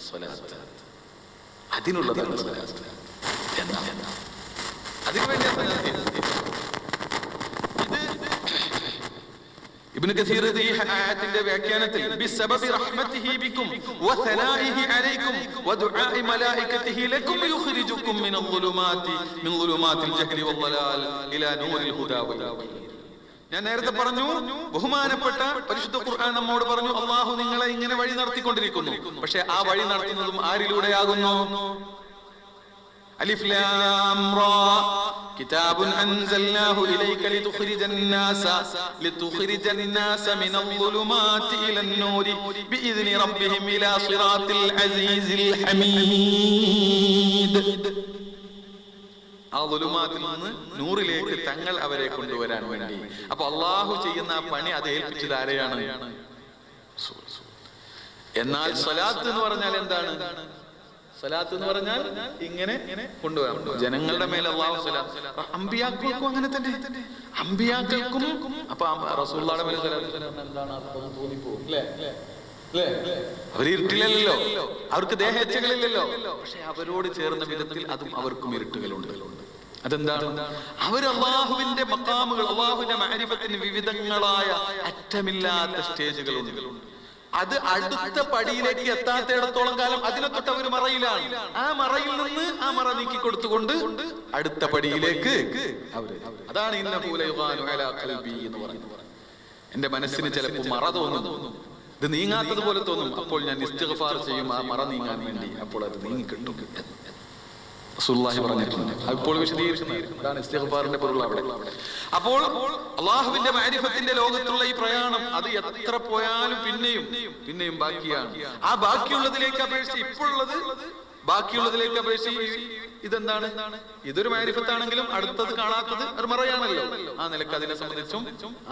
സ്വലാത്ത്, അതിനുള്ളതാണ് സ്വലാത്ത്. അതിനുവേണ്ടി ഇബ്നു കസീർ ഈ ആയത്തിന്റെ വ്യാഖ്യാനത്തിൽ ബിസബബി റഹ്മതിഹി ബികും വസനാഇഹി അലൈക്കും വദുആഇ മലായികതിഹി ലക്കും യുഖ്രിജുക്കും മിനൽ ളുലുമാതിൽ ജഹ്ലി വദ്ദലാൽ ഇലാ നൂറിൽ ഹുദാ വൽ യഖീൻ. ഞാൻ നേരത്തെ പറഞ്ഞു, ബഹുമാനപ്പെട്ട പരിശുദ്ധ ഖുർആൻ നമ്മോട് പറഞ്ഞു, അല്ലാഹു നിങ്ങളെ ഇങ്ങനെ വഴി നടത്തിക്കൊണ്ടിരിക്കുന്നു. പക്ഷെ ആ വഴി നടത്തുന്നതും ആരിലൂടെയാകുന്നു? അലിഫ് ലാം റാ കിതാബുൻ അൻസൽനാഹു ഇലൈക ലിതുഖ്രിജൻ നാസ മിനൽ ളുലുമാതി ഇലൻ നൂരി ബിഇദ്നി റബ്ബിഹിം ഇലാ സിറാത്തിൽ അസീസിൽ ഹമീദ്. ആ ളുലുമാത്തിൽ നിന്ന് നൂറിലേക്ക് തങ്ങൾ അവരെ കൊണ്ടുവരാൻ വേണ്ടി. അപ്പൊ അല്ലാഹു ചെയ്യുന്ന ആ പണി അത് ഏൽപ്പിച്ചത് ആരെയാണ്? എന്നാൽ സ്വലാത്ത് എന്ന് പറഞ്ഞാൽ എന്താണ്? സ്വലാത്ത് എന്ന് പറഞ്ഞാൽ ഇങ്ങനെ കൊണ്ടുവരാം ജനങ്ങളുടെ മേലെ അല്ലാഹു സ്വലാത്ത്. അമ്പിയാക്കൾക്കും അങ്ങനെ തന്നെ, അമ്പിയാക്കൾക്കും. അപ്പൊ റസൂലുള്ളാഹിയുടെ മേലെ സ്വലാത്ത് എന്താണ് തോന്നിപ്പോകും, അല്ലേ? അവർ ഇരുട്ടിലല്ലോ, അവർക്ക് ദേഹേച്ഛകളില്ലല്ലോ. പക്ഷെ അവരോട് ചേർന്ന വിധത്തിൽ അതും അവർക്കും ഇരുട്ടുകളുണ്ട്. അതെന്താണ്? അവർ അല്ലാഹുവിന്റെ മഖാമുകൾ, അല്ലാഹുവിന്റെ മഅരിഫത്തിന് വിവിധങ്ങളായ അറ്റമില്ലാത്ത സ്റ്റേജുകളുണ്ട്. അത് അടുത്ത പടിയിലേക്ക് എത്താത്തിടത്തോളം കാലം അതിനെ തൊട്ട് അവർ മറയിലാണ്. ആ മറയിൽ നിന്ന് ആ മറ നീക്കി കൊടുത്തുകൊണ്ട് അടുത്ത പടിയിലേക്ക് അവര്. അതാണ് ഇന്നഹു ലയുഗാനു അലാ ഖൽബി എന്ന് പറയുന്നത്. എന്റെ മനസ്സിന് ചിലപ്പോൾ മറ തോന്നുന്നു, ഇത് നീങ്ങാത്തത് പോലെ തോന്നും. അപ്പോൾ ഞാൻ ഇസ്തിഗ്ഫാർ ചെയ്യും ആ മറ നീങ്ങാൻ വേണ്ടി. അപ്പോൾ അത് നീങ്ങിക്കിട്ടും. റസൂലുള്ളാഹി പറഞ്ഞിട്ടുണ്ട്. അപ്പോൾ വിശദീകരിക്കുന്നത് അതാണ് ഇസ്തിഗ്ഫാറിന്റെ പൊരുൾ അവിടെ. അപ്പോൾ അള്ളാഹുവിന്റെ മാരിഫത്തിന്റെ ലോകത്തുള്ള ഈ പ്രയാണം അത് എത്ര പോയാലും പിന്നെയും ബാക്കിയാണ്. ആ ബാക്കിയുള്ളതിലേക്ക് അപേക്ഷിച്ച് ഇപ്പോഴുള്ളത് ബാക്കിയുള്ളതിലേക്ക് അപേക്ഷിച്ച് ഇതെന്താണ്? ഇതൊരു മാരിഫത്താണെങ്കിലും അടുത്തത് കാണാത്തത് ഒരു മറയാണല്ലോ. ആ നിലക്ക് അതിനെ സംബന്ധിച്ചും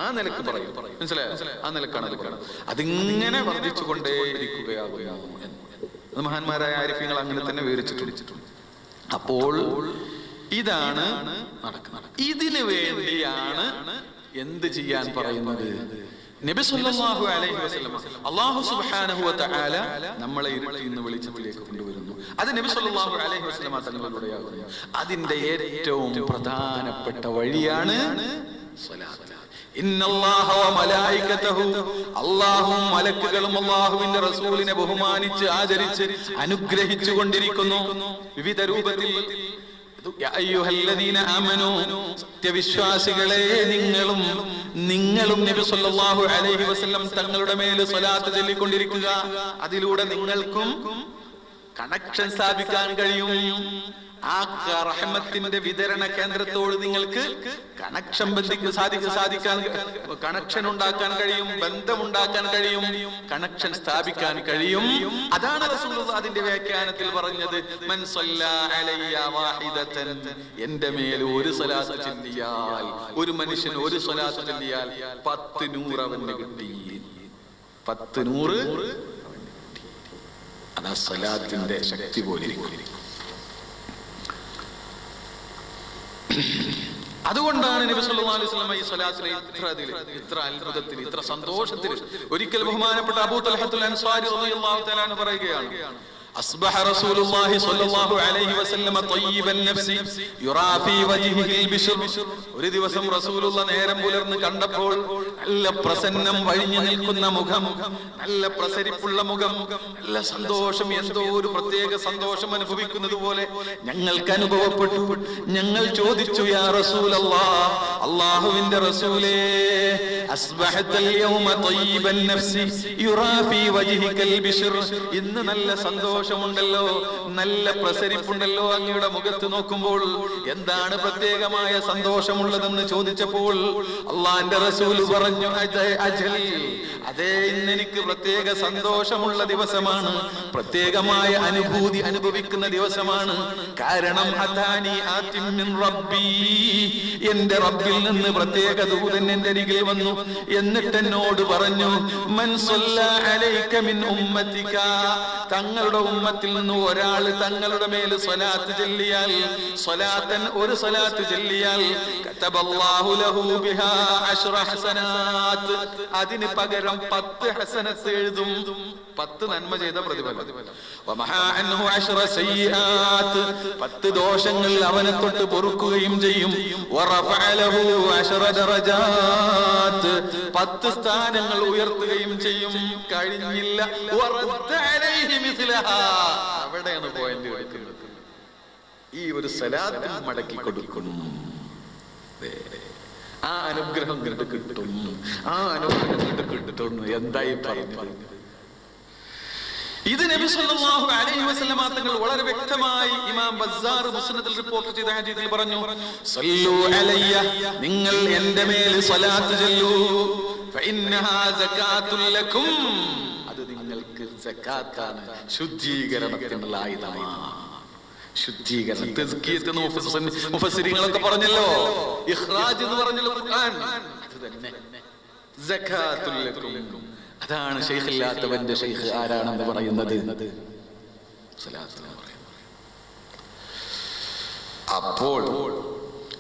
ആ നിലക്ക് പറയും. മനസ്സിലായോ? ആ നിലക്കാണ് അത് പറയുന്നത്. അതിങ്ങനെ വർദ്ധിച്ചുകൊണ്ടേയിരിക്കുകയാകുന്നു എന്ന് മഹാന്മാരായ ആരിഫ്യങ്ങൾ അങ്ങനെ തന്നെ വിവരിച്ചിട്ടുണ്ട്. അപ്പോൾ ഇതാണ് നടക്കുന്നത്. ഇതിനു വേണ്ടിയാണ് എന്ത് ചെയ്യാൻ പറയുന്നത്? നബി സല്ലല്ലാഹു അലൈഹി വസല്ലം അല്ലാഹു സുബ്ഹാനഹു വ തആല നമ്മളെ ഇരുട്ടിൽ നിന്ന് വെളിച്ചത്തിലേക്ക് കൊണ്ടുവരുന്നു. അത് നബി സല്ലല്ലാഹു അലൈഹി വസല്ലം തങ്ങളിലൂടെയാകുന്നു. അതിന്റെ ഏറ്റവും പ്രധാനപ്പെട്ട വഴിയാണ് സ്വലാത്ത്. ഇന്നല്ലാഹ വ മലായികതഹു, അല്ലാഹുവും മലക്കുകളും അല്ലാഹുവിന്റെ റസൂലിനെ ബഹുമാനിച്ച് ആദരിച്ച് അനുഗ്രഹിച്ചു കൊണ്ടിരിക്കുന്നു വിവിധ രൂപത്തിൽ. സത്യവിശ്വാസികളെ, നിങ്ങളും നബി സല്ലല്ലാഹു അലൈഹി വസല്ലം തങ്ങളുടെ മേൽ സ്വലാത്ത് ചൊല്ലിക്കൊണ്ടിരിക്കുക. അതിലൂടെ നിങ്ങൾക്കും കണക്ഷൻ സ്ഥാപിക്കാൻ കഴിയും. ആ റഹ്മത്തിന്റെ വിതരണ കേന്ദ്രത്തോട് നിങ്ങൾക്ക് കണക്ഷൻ ഉണ്ടാക്കാൻ കഴിയും, ബന്ധമുണ്ടാക്കാൻ കഴിയും, കണക്ഷൻ സ്ഥാപിക്കാൻ കഴിയും. അതാണ് റസൂലുള്ളാഹി അതിന്റെ വ്യാഖ്യാനത്തിൽ പറഞ്ഞത്, മൻ സല്ലാ അലയ്യ വാഹിദതൻ, എന്റെ മേൽ ഒരു സ്വലാത്ത് ചൊല്ലിയാൽ, ഒരു മനുഷ്യൻ ഒരു സ്വലാത്ത് ചൊല്ലിയാൽ 10 നൂറ് അവന് കിട്ടി. 10 നൂറ്. അതാ സ്വലാത്തിന്റെ ശക്തി പോലിരിക്കും. അതുകൊണ്ടാണ് നബി സല്ലല്ലാഹു അലൈഹി വസല്ലം ഈ സ്വലാത്തിലെ ഇത്ര അത്ഭുതത്തിൽ, ഇത്ര സന്തോഷത്തിൽ ഒരിക്കൽ ബഹുമാനപ്പെട്ട അബൂ തൽഹത്തുൽ അൻസാരി റളിയല്ലാഹു തആല അൻഹു പറയുകയാണ്, أصبح رسول الله صلى الله عليه وسلم طيب النفس يرى في وجهه البشر. ഒരു ദിവസം റസൂലുള്ള നേരം പുലർന്ന് കണ്ടപ്പോൾ നല്ല പ്രസന്നം വഴിഞ്ഞു നിൽക്കുന്ന മുഖം, നല്ല പ്രസരിപ്പുള്ള മുഖം, നല്ല സന്തോഷം, എന്തോ ഒരു പ്രത്യേക സന്തോഷം അനുഭവിക്കുന്നത് പോലെ ഞങ്ങൾക്ക് അനുഭവപ്പെട്ടു. ഞങ്ങൾ ചോദിച്ചു, യാ റസൂലല്ലാഹ്, അല്ലാഹുവിന്റെ റസൂലേ, അസ്ബഹതൽ യൗമ തയ്യിബൻ നഫ്സി യുറാ ഫീ വജ്ഹികൽ ബിശ്ർ, ഇന്ന് നല്ല സന്തോഷമുണ്ടല്ലോ, നല്ല പ്രസരിപ്പുണ്ടല്ലോ അങ്ങയുടെ മുഖത്ത് നോക്കുമ്പോൾ, എന്താണ് പ്രത്യേകമായ സന്തോഷമുള്ളതെന്ന് ചോദിച്ചപ്പോൾ അള്ളാന്റെ റസൂൽ പറഞ്ഞു, അജൽ, അതേ, ഇന്ന് എനിക്ക് പ്രത്യേക സന്തോഷമുള്ള ദിവസമാണ്, പ്രത്യേകമായ അനുഭൂതി അനുഭവിക്കുന്ന ദിവസമാണ്. കാരണം അതാനി ആതിം മിൻ റബ്ബി, എന്റെ റബ്ബിൽ നിന്ന് പ്രത്യേക ദൂതൻ എന്റെ അരികിൽ വന്നു. എന്നിട്ട് എന്നോട് പറഞ്ഞു, മൻ സല്ലാ അലൈക മിൻ ഉമ്മതിക, തങ്ങളുടെ ഉമ്മത്തിൽ നിന്ന് ഒരാൾ തങ്ങളുടെ മേൽ സ്വലാത്ത് ചൊല്ലിയാൽ, സ്വലാത്തൻ ഒരു സ്വലാത്ത് ചൊല്ലിയാൽ, കതബല്ലാഹു ലഹു ബിഹാ 10 ഹസനാത്ത്, അതിന് പകരം 10 ഹസനത്ത് എഴുതും, 10 നന്മ ചെയ്ത പ്രതിഫലം. വമഹാ അൻഹു 10 സയ്യിആത്ത്, 10 ദോഷങ്ങൾ അവനെ തൊട്ട് പൊറുക്കുകയും ചെയ്യും. വറഫഅ ലഹു 10 ദറജാത്ത്, 10 സ്ഥാനങ്ങൾ ഉയർത്തുകയും ചെയ്യും. കഴിഞ്ഞില്ല, വറദ്ദ അലൈഹി മിസ്ലഹാ, അവിടെയാണ് പോയിന്റ് എടുക്കുന്നത്. ഈ ഒരു സലാത്ത് മടക്കി കൊടുക്കും, ആ അനുഗ്രഹം കിട്ടും, ആ അനുഗ്രഹം കിട്ടും. എന്തായി പറഞ്ഞത്? ഇത് നബി സല്ലല്ലാഹു അലൈഹി വസല്ലം തങ്ങൾ വളരെ വ്യക്തമായി ഇമാം ബസ്സാർ മുസ്നദിൽ റിപ്പോർട്ട് ചെയ്ത ഹദീസിൽ പറഞ്ഞു, സല്ലു അലയ്യ, നിങ്ങൾ എന്റെ മേൽ സ്വലാത്ത് ചൊല്ലൂ, ഫഇന്നഹാ സകാത്തുൽ ലക്കും, അത് നിങ്ങൾക്ക് സകാത്താണ്, ശുദ്ധീകരണത്തിനുള്ള ആയുധമാണ്. ശുദ്ധീകരണം, തസ്കിയത്ത് മുഫസ്സിരീങ്ങളൊക്കെ പറഞ്ഞല്ലോ, ഇഖ്റാജ് എന്ന് പറഞ്ഞല്ലോ ഖുർആൻ, അത് തന്നെ സകാത്തുൽ ലക്കും. അതാണ് ശൈഖ് ഇല്ലാത്തവന്റെ ശൈഖ് ആരാണെന്ന് പറയുന്നത്. അപ്പോൾ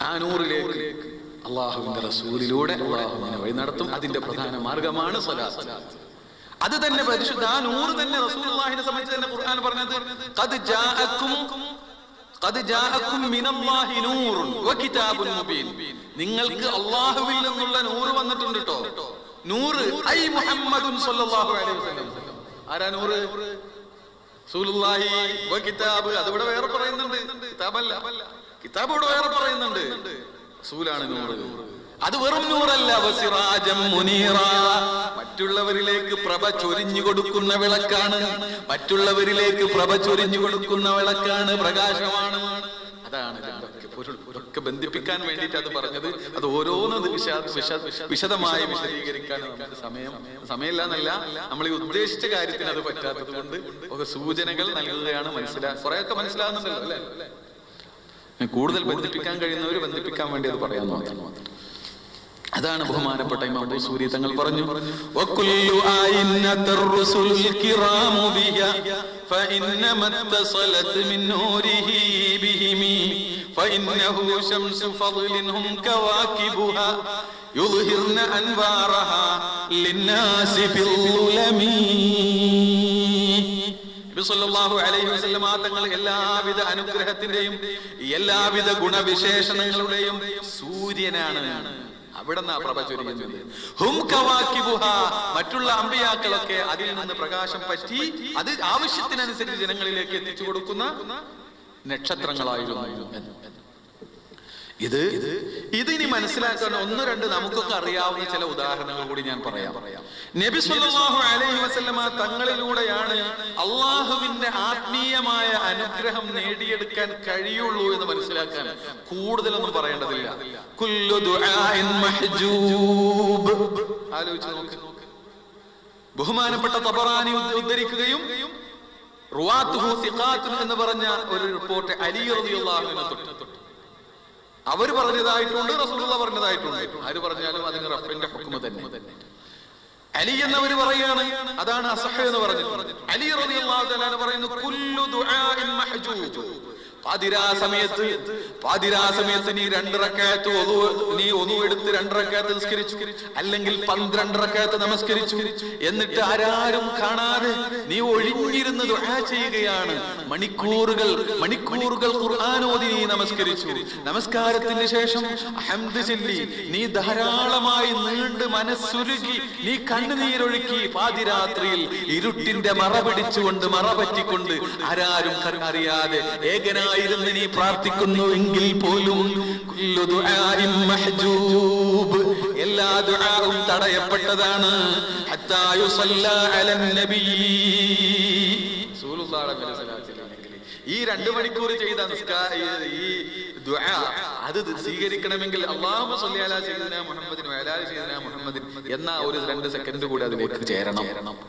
ആ നൂറിലേക്ക് അള്ളാഹുവിന്റെ റസൂലിലൂടെ അള്ളാഹുവിനെ വഴി നടത്തും. അതിന്റെ പ്രധാന മാർഗമാണ് സ്വലാത്ത്. അത് തന്നെ പരിശുദ്ധ ആ നൂറ് തന്നെ റസൂലുള്ളാഹിനെ സംബന്ധിച്ച് തന്നെ ഖുർആൻ പറഞ്ഞത്, ഖദ് ജാഅക്കും മിനല്ലാഹി നൂറുൻ വകിതാബുൻ മുബീൻ, നിങ്ങൾക്ക് അള്ളാഹുവിൽ നിന്നുള്ള നൂറ് വന്നിട്ടുണ്ട് കേട്ടോ. നൂറ് ഐ മുഹമ്മദുൻ സ്വല്ലല്ലാഹു അലൈഹി വസല്ലം. ആരാ നൂറ്? റസൂലുള്ളാഹി വകിതാബ്, അതിവിടെ വേറെ പറയുന്നുണ്ട്, കിതാബല്ല, കിതാബ് ഇവിടെ വേറെ പറയുന്നുണ്ട്, റസൂലാണ് നൂറ്. അത് വെറും നൂറല്ല, വസിറാജം മുനീറ, മറ്റുള്ളവരിലേക്ക് പ്രഭ ചൊരിഞ്ഞു കൊടുക്കുന്ന വിളക്കാണ്, മറ്റുള്ളവരിലേക്ക് പ്രഭ ചൊരിഞ്ഞു കൊടുക്കുന്ന വിളക്കാണ്, പ്രകാശമാണ്. പൊരുൾ ഒക്കെ ബന്ധിപ്പിക്കാൻ വേണ്ടിയിട്ട് അത് പറഞ്ഞത്. അത് ഓരോന്നും വിശദമായി വിശദീകരിക്കാൻ നമുക്ക് സമയമില്ല എന്നല്ല, നമ്മൾ ഈ ഉദ്ദേശിച്ച കാര്യത്തിന് അത് പറ്റാത്തത് കൊണ്ട് ഒക്കെ സൂചനകൾ നൽകുകയാണ്. കുറെയൊക്കെ മനസ്സിലാകുന്നുണ്ടല്ലോ അല്ലെ? കൂടുതൽ ബന്ധിപ്പിക്കാൻ കഴിയുന്നവർ ബന്ധിപ്പിക്കാൻ വേണ്ടി അത് പറയാൻ മാത്രം. അതാണ് ബഹുമാനപ്പെട്ട ഇമാം ബൂസൂരി തങ്ങൾ പറഞ്ഞു, വകുല്ലു ആയിന്നതർ റസൂൽ കിറാമു ബിഹാ ഫഇന്നമ തസലത് മിൻ നൂരിഹി ബിഹിമി ഫഇന്നഹു ശംസു ഫളിൻ ഹും കവാകിബുഹാ യുദ്ഹിർന അൻവാറഹാ ലിന്നാസി ബിൽഉലമി. നബി സല്ലല്ലാഹു അലൈഹി വസല്ലം തങ്ങൾ എല്ലാവിധ അനുഗ്രഹത്തിന്റെയും എല്ലാവിധ ഗുണവിശേഷണങ്ങളുടെയും സൂര്യനാണ്. അവിടെ നിന്നാ പ്രഭ ചൊരിയുന്നത്. ഹും കവാകിബുഹാ, മറ്റുള്ള അമ്പിയാക്കളൊക്കെ അതിൽ നിന്ന് പ്രകാശം പറ്റി അത് ആവശ്യത്തിനനുസരിച്ച് ജനങ്ങളിലേക്ക് എത്തിച്ചു കൊടുക്കുന്ന നക്ഷത്രങ്ങളായിരുന്നു. ഇതിനി മനസ്സിലാക്കാൻ ഒന്ന് രണ്ട് നമുക്കൊക്കെ അറിയാവുന്ന ചില ഉദാഹരണങ്ങൾ കൂടി ഞാൻ പറയാം. നബി സല്ലല്ലാഹു അലൈഹി വസല്ലമ തങ്ങളിലൂടെയാണ് അള്ളാഹുവിന്റെ ആത്മീയമായ അനുഗ്രഹം നേടിയെടുക്കാൻ കഴിയുള്ളൂ എന്ന് മനസ്സിലാക്കാൻ കൂടുതലൊന്നും പറയേണ്ടതില്ല. കുല്ലു ദുആഇൻ മഹ്ജൂബ്. ആലോചിച്ച് നോക്ക്. ബഹുമാനപ്പെട്ട തബറാനി ഉദ്ധരിക്കുകയും റുവാത്തുഹു സിഖാത്തുൻ എന്ന് പറഞ്ഞ ഒരു റിപ്പോർട്ട് അലി റളിയല്ലാഹു അൻഹു തൊട്ട് അവർ പറഞ്ഞതായിട്ടുണ്ട്, റസൂലുള്ളാഹി പറഞ്ഞതായിട്ടുണ്ട്. ആര് പറഞ്ഞാലും അതിന് റഫിന്റെ ഹുക്മ തന്നെ. അലി എന്നവര് പറയാണ്, അതാണ് അസഹ എന്ന് പറഞ്ഞിട്ടുണ്ട്. അലി റളിയല്ലാഹു തആല പറയുന്നു, കുല്ലു ദുആഇൻ മഹ്ജൂബ്. പാതിരാ സമയത്ത് നീ 2 റക്അത്ത് ഒതു എടുത്ത് 2 റക്അത്ത് നിസ്കരിച്ചു, അല്ലെങ്കിൽ 12 റക്അത്ത് നമസ്കരിച്ചു. എന്നിട്ട് ആരാരും കാണാതെ നീ ഒഴിഞ്ഞിരുന്ന് ദുആ ചെയ്യുകയാണ്. മണിക്കൂറുകൾ ഖുർആൻ ഓതി നീ നമസ്കരിച്ചു. നമസ്കാരത്തിന് ശേഷം ഹംദ് ചൊല്ലി നീ ധാരാളമായി നീണ്ട് മനസ്സുരുകി നീ കണ്ണുനീരൊഴുക്കി പാതിരാത്രിയിൽ ഇരുട്ടിന്റെ മറ പിടിച്ചുകൊണ്ട് മറ പറ്റിക്കൊണ്ട് ആരാരും അറിയാതെ ഏകനായി നീ പ്രാർത്ഥിക്കുന്നു എങ്കിൽ പോലും എല്ലാ ദുആഉം തടയപ്പെട്ടതാണ്. ഹത്താ യുസല്ലാ അലൻ നബി. ഈ 2 മണിക്കൂർ ചെയ്ത ഈ ദുആ അത് സ്വീകരിക്കണമെങ്കിൽ അല്ലാഹുമ്മ സ്വല്ലി അലാ സയ്യിദിനാ മുഹമ്മദിൻ വഅലാ ആലി സയ്യിദിനാ മുഹമ്മദിൻ എന്ന ഒരു 2 സെക്കൻഡ് കൂടി അതിലേക്ക് ചേരണം.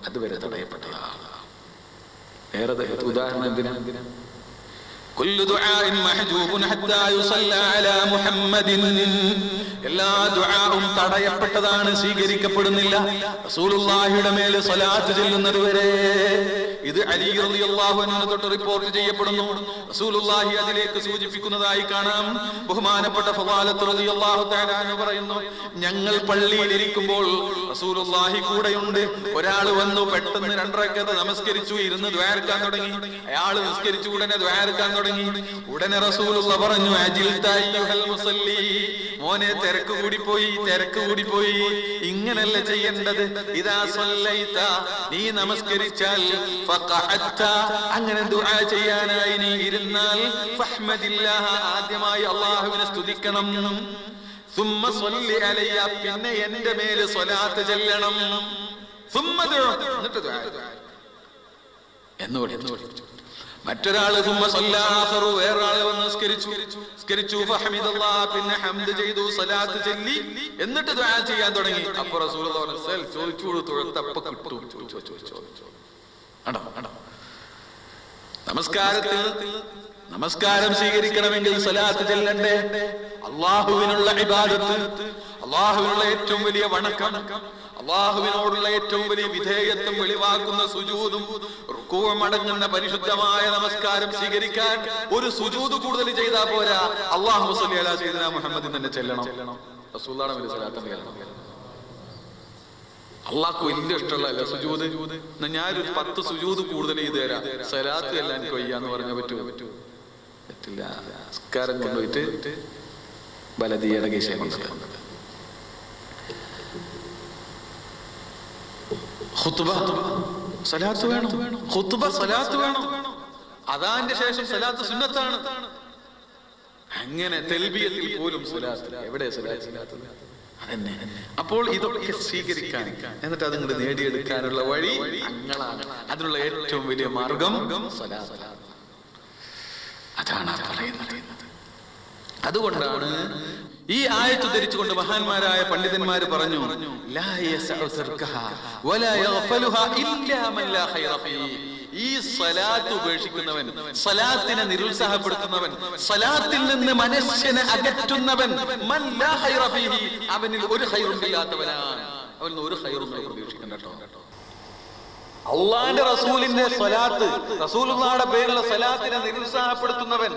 അതുവരെ തടയപ്പെട്ടതാണ്. വേറെ ഉദാഹരണം എന്തിനാ? കുല്ലു ദുആഇൻ മഹ്ജൂബുൻ ഹത്താ യുസല്ലാ അലാ മുഹമ്മദിൻ. എല്ലാ ദുആഉം തടയപ്പെട്ടതാണ്, സ്വീകരിക്കപ്പെടുന്നില്ല. റസൂലുള്ളാഹിയുടെ മേൽ സ്വലാത്ത് ചൊല്ലുന്നത് വരെ. ഇത് അലി റളിയല്ലാഹു അൻഹു തൊട്ട് റിപ്പോർട്ട് ചെയ്യപ്പെടുന്നു. റസൂലുള്ളാഹി അതിലേക്ക് സൂചിപ്പിക്കുന്നതായി കാണാം. ബഹുമാനപ്പെട്ട ഫളാലത്ത് റളിയല്ലാഹു തആല അൻഹു പറയുന്നു, ഞങ്ങൾ പള്ളിയിൽ ഇരിക്കുമ്പോൾ റസൂലുള്ളാഹി കൂടെയുണ്ട്. ഒരാൾ വന്നു, പെട്ടെന്ന് 2 റക്അത്ത് നമസ്കരിച്ചു, ഇരുന്ന് ദുആർക്കാൻ തുടങ്ങി. അയാൾ നിസ്കരിച്ചു ഉടനെ ദുആർക്കാൻ തുടങ്ങി. ഉടനെ റസൂലുള്ളാഹി പറഞ്ഞു, അജിൽത അയ്യുഹൽ മുസല്ലി, മോനെ തിരക്ക് കൂടിപ്പോയി. ഇങ്ങനല്ല ചെയ്യേണ്ടത്. ഇദാ സല്ലൈത, നീ നമസ്കരിച്ചാൽ ഫഖഅത്ത, അങ്ങനെ ദുആ ചെയ്യാനായി നീ ഇരുന്നാൽ ഫഹ്മദില്ലാഹ, ആദ്യമായി അല്ലാഹുവിനെ സ്തുതിക്കണം. സുമ്മ സ്വല്ലി അലയ്യ, പിന്നെ എന്റെ മേൽ സ്വലാത്ത് ചൊല്ലണം. സുമ്മ ദുആ, എന്നിട്ട് ദുആ എന്ന്. മറ്റൊരാള് വേറൊരാള് വന്ന് നിസ്കരിച്ചു ഫഹമിദല്ലാഹ്, പിന്നെ ഹംദ് ചെയ്തു, സ്വലാത്ത് ചൊല്ലി, എന്നിട്ട് ദുആ ചെയ്യാൻ തുടങ്ങി. അപ്പോൾ റസൂലുള്ളാഹി നമസ്കാരം സ്വീകരിക്കണമെങ്കിൽ സ്വലാത്ത് ചൊല്ലണ്ടേ? അല്ലാഹുവിനുള്ള ഇബാദത്ത്, അല്ലാഹുവിനുള്ള ഏറ്റവും വലിയ വണക്കം, അല്ലാഹുവിനോടുള്ള ഏറ്റവും വലിയ വിധേയത്വം വെളിവാക്കുന്ന സുജൂദും റുകൂഉം അടങ്ങുന്ന പരിശുദ്ധമായ നമസ്കാരം സ്വീകരിക്കാൻ ഒരു സുജൂദ് കൂടുതൽ ചെയ്താൽ പോരാ, അല്ലാഹു സ്വല്ലി അലാ സയ്യിദിനാ മുഹമ്മദിൻ തന്നെ ചെല്ലണം. റസൂലുള്ളാഹി അലൈഹി സ്വലാത്തു വസ്സലാം. അള്ളാഹ്ക്ക് വലിയ ഇഷ്ടമുള്ള സുജൂദ്. ഞാനൊരു 10 സുജൂദ് കൂടുതൽ ചെയ്തു തരാം, സ്വലാത്ത് എല്ലാം എനിക്ക് വയ്യാന്ന് പറഞ്ഞാൽ പറ്റുമോ? പറ്റില്ല. നമസ്കാരം കൊണ്ടുപോയിട്ട് ബലദിയുടെ കേശ കൊണ്ടുവന്നത്. ഖുത്ബ സലാത്ത് വേണം, ഖുത്ബ സലാത്ത് വേണം. അദാന്റെ ശേഷം സലാത്ത് സുന്നത്താണ്. അങ്ങനെ തൽബിയത്തിൽ പോലും സലാത്ത്. എവിടെ സലാത്ത്? അതന്നെ. അപ്പോൾ ഇതൊക്കെ സ്വീകരിക്കാൻ, എന്നിട്ട് അതിങ്ങോട്ട് നേടിയെടുക്കാനുള്ള വഴി അങ്ങളാണ്. അതിനുള്ള ഏറ്റവും വലിയ മാർഗം സലാത്ത്. അതാണ് പറയുന്നത്. അതുകൊണ്ടാണ് ഈ ആയത്ത് ധരിച്ചുകൊണ്ട് മഹാന്മാരായ പണ്ഡിതന്മാര് പറഞ്ഞു, ലാ യസ്ഉ തർക്കഹാ വലാ യഗ്ഫലുഹാ ഇല്ലാ മൻ ലാ ഖൈറ ഫീഹി. ഈ സ്വലാത്ത് ഉപേക്ഷിക്കുന്നവൻ, സ്വലാത്തിനെ നിരുത്സാഹപ്പെടുത്തുന്നവൻ, സ്വലാത്തിൽ നിന്ന് മനുഷ്യനെ അകറ്റുന്നവൻ, മൻ ലാ ഖൈറ ഫീഹി, അവനിൽ ഒരു ഖൈറും ഇല്ലാത്തവനാണ്. അവനിൽ ഒരു ഖൈറും പ്രതീക്ഷിക്കണ്ട കേട്ടോ. അള്ളാന്റെ റസൂലിന്റെ സ്വലാത്ത്, റസൂലുള്ളാഹിയുടെ പേരുള്ള സ്വലാത്തിനെ നിരുത്സാഹപ്പെടുത്തുന്നവൻ,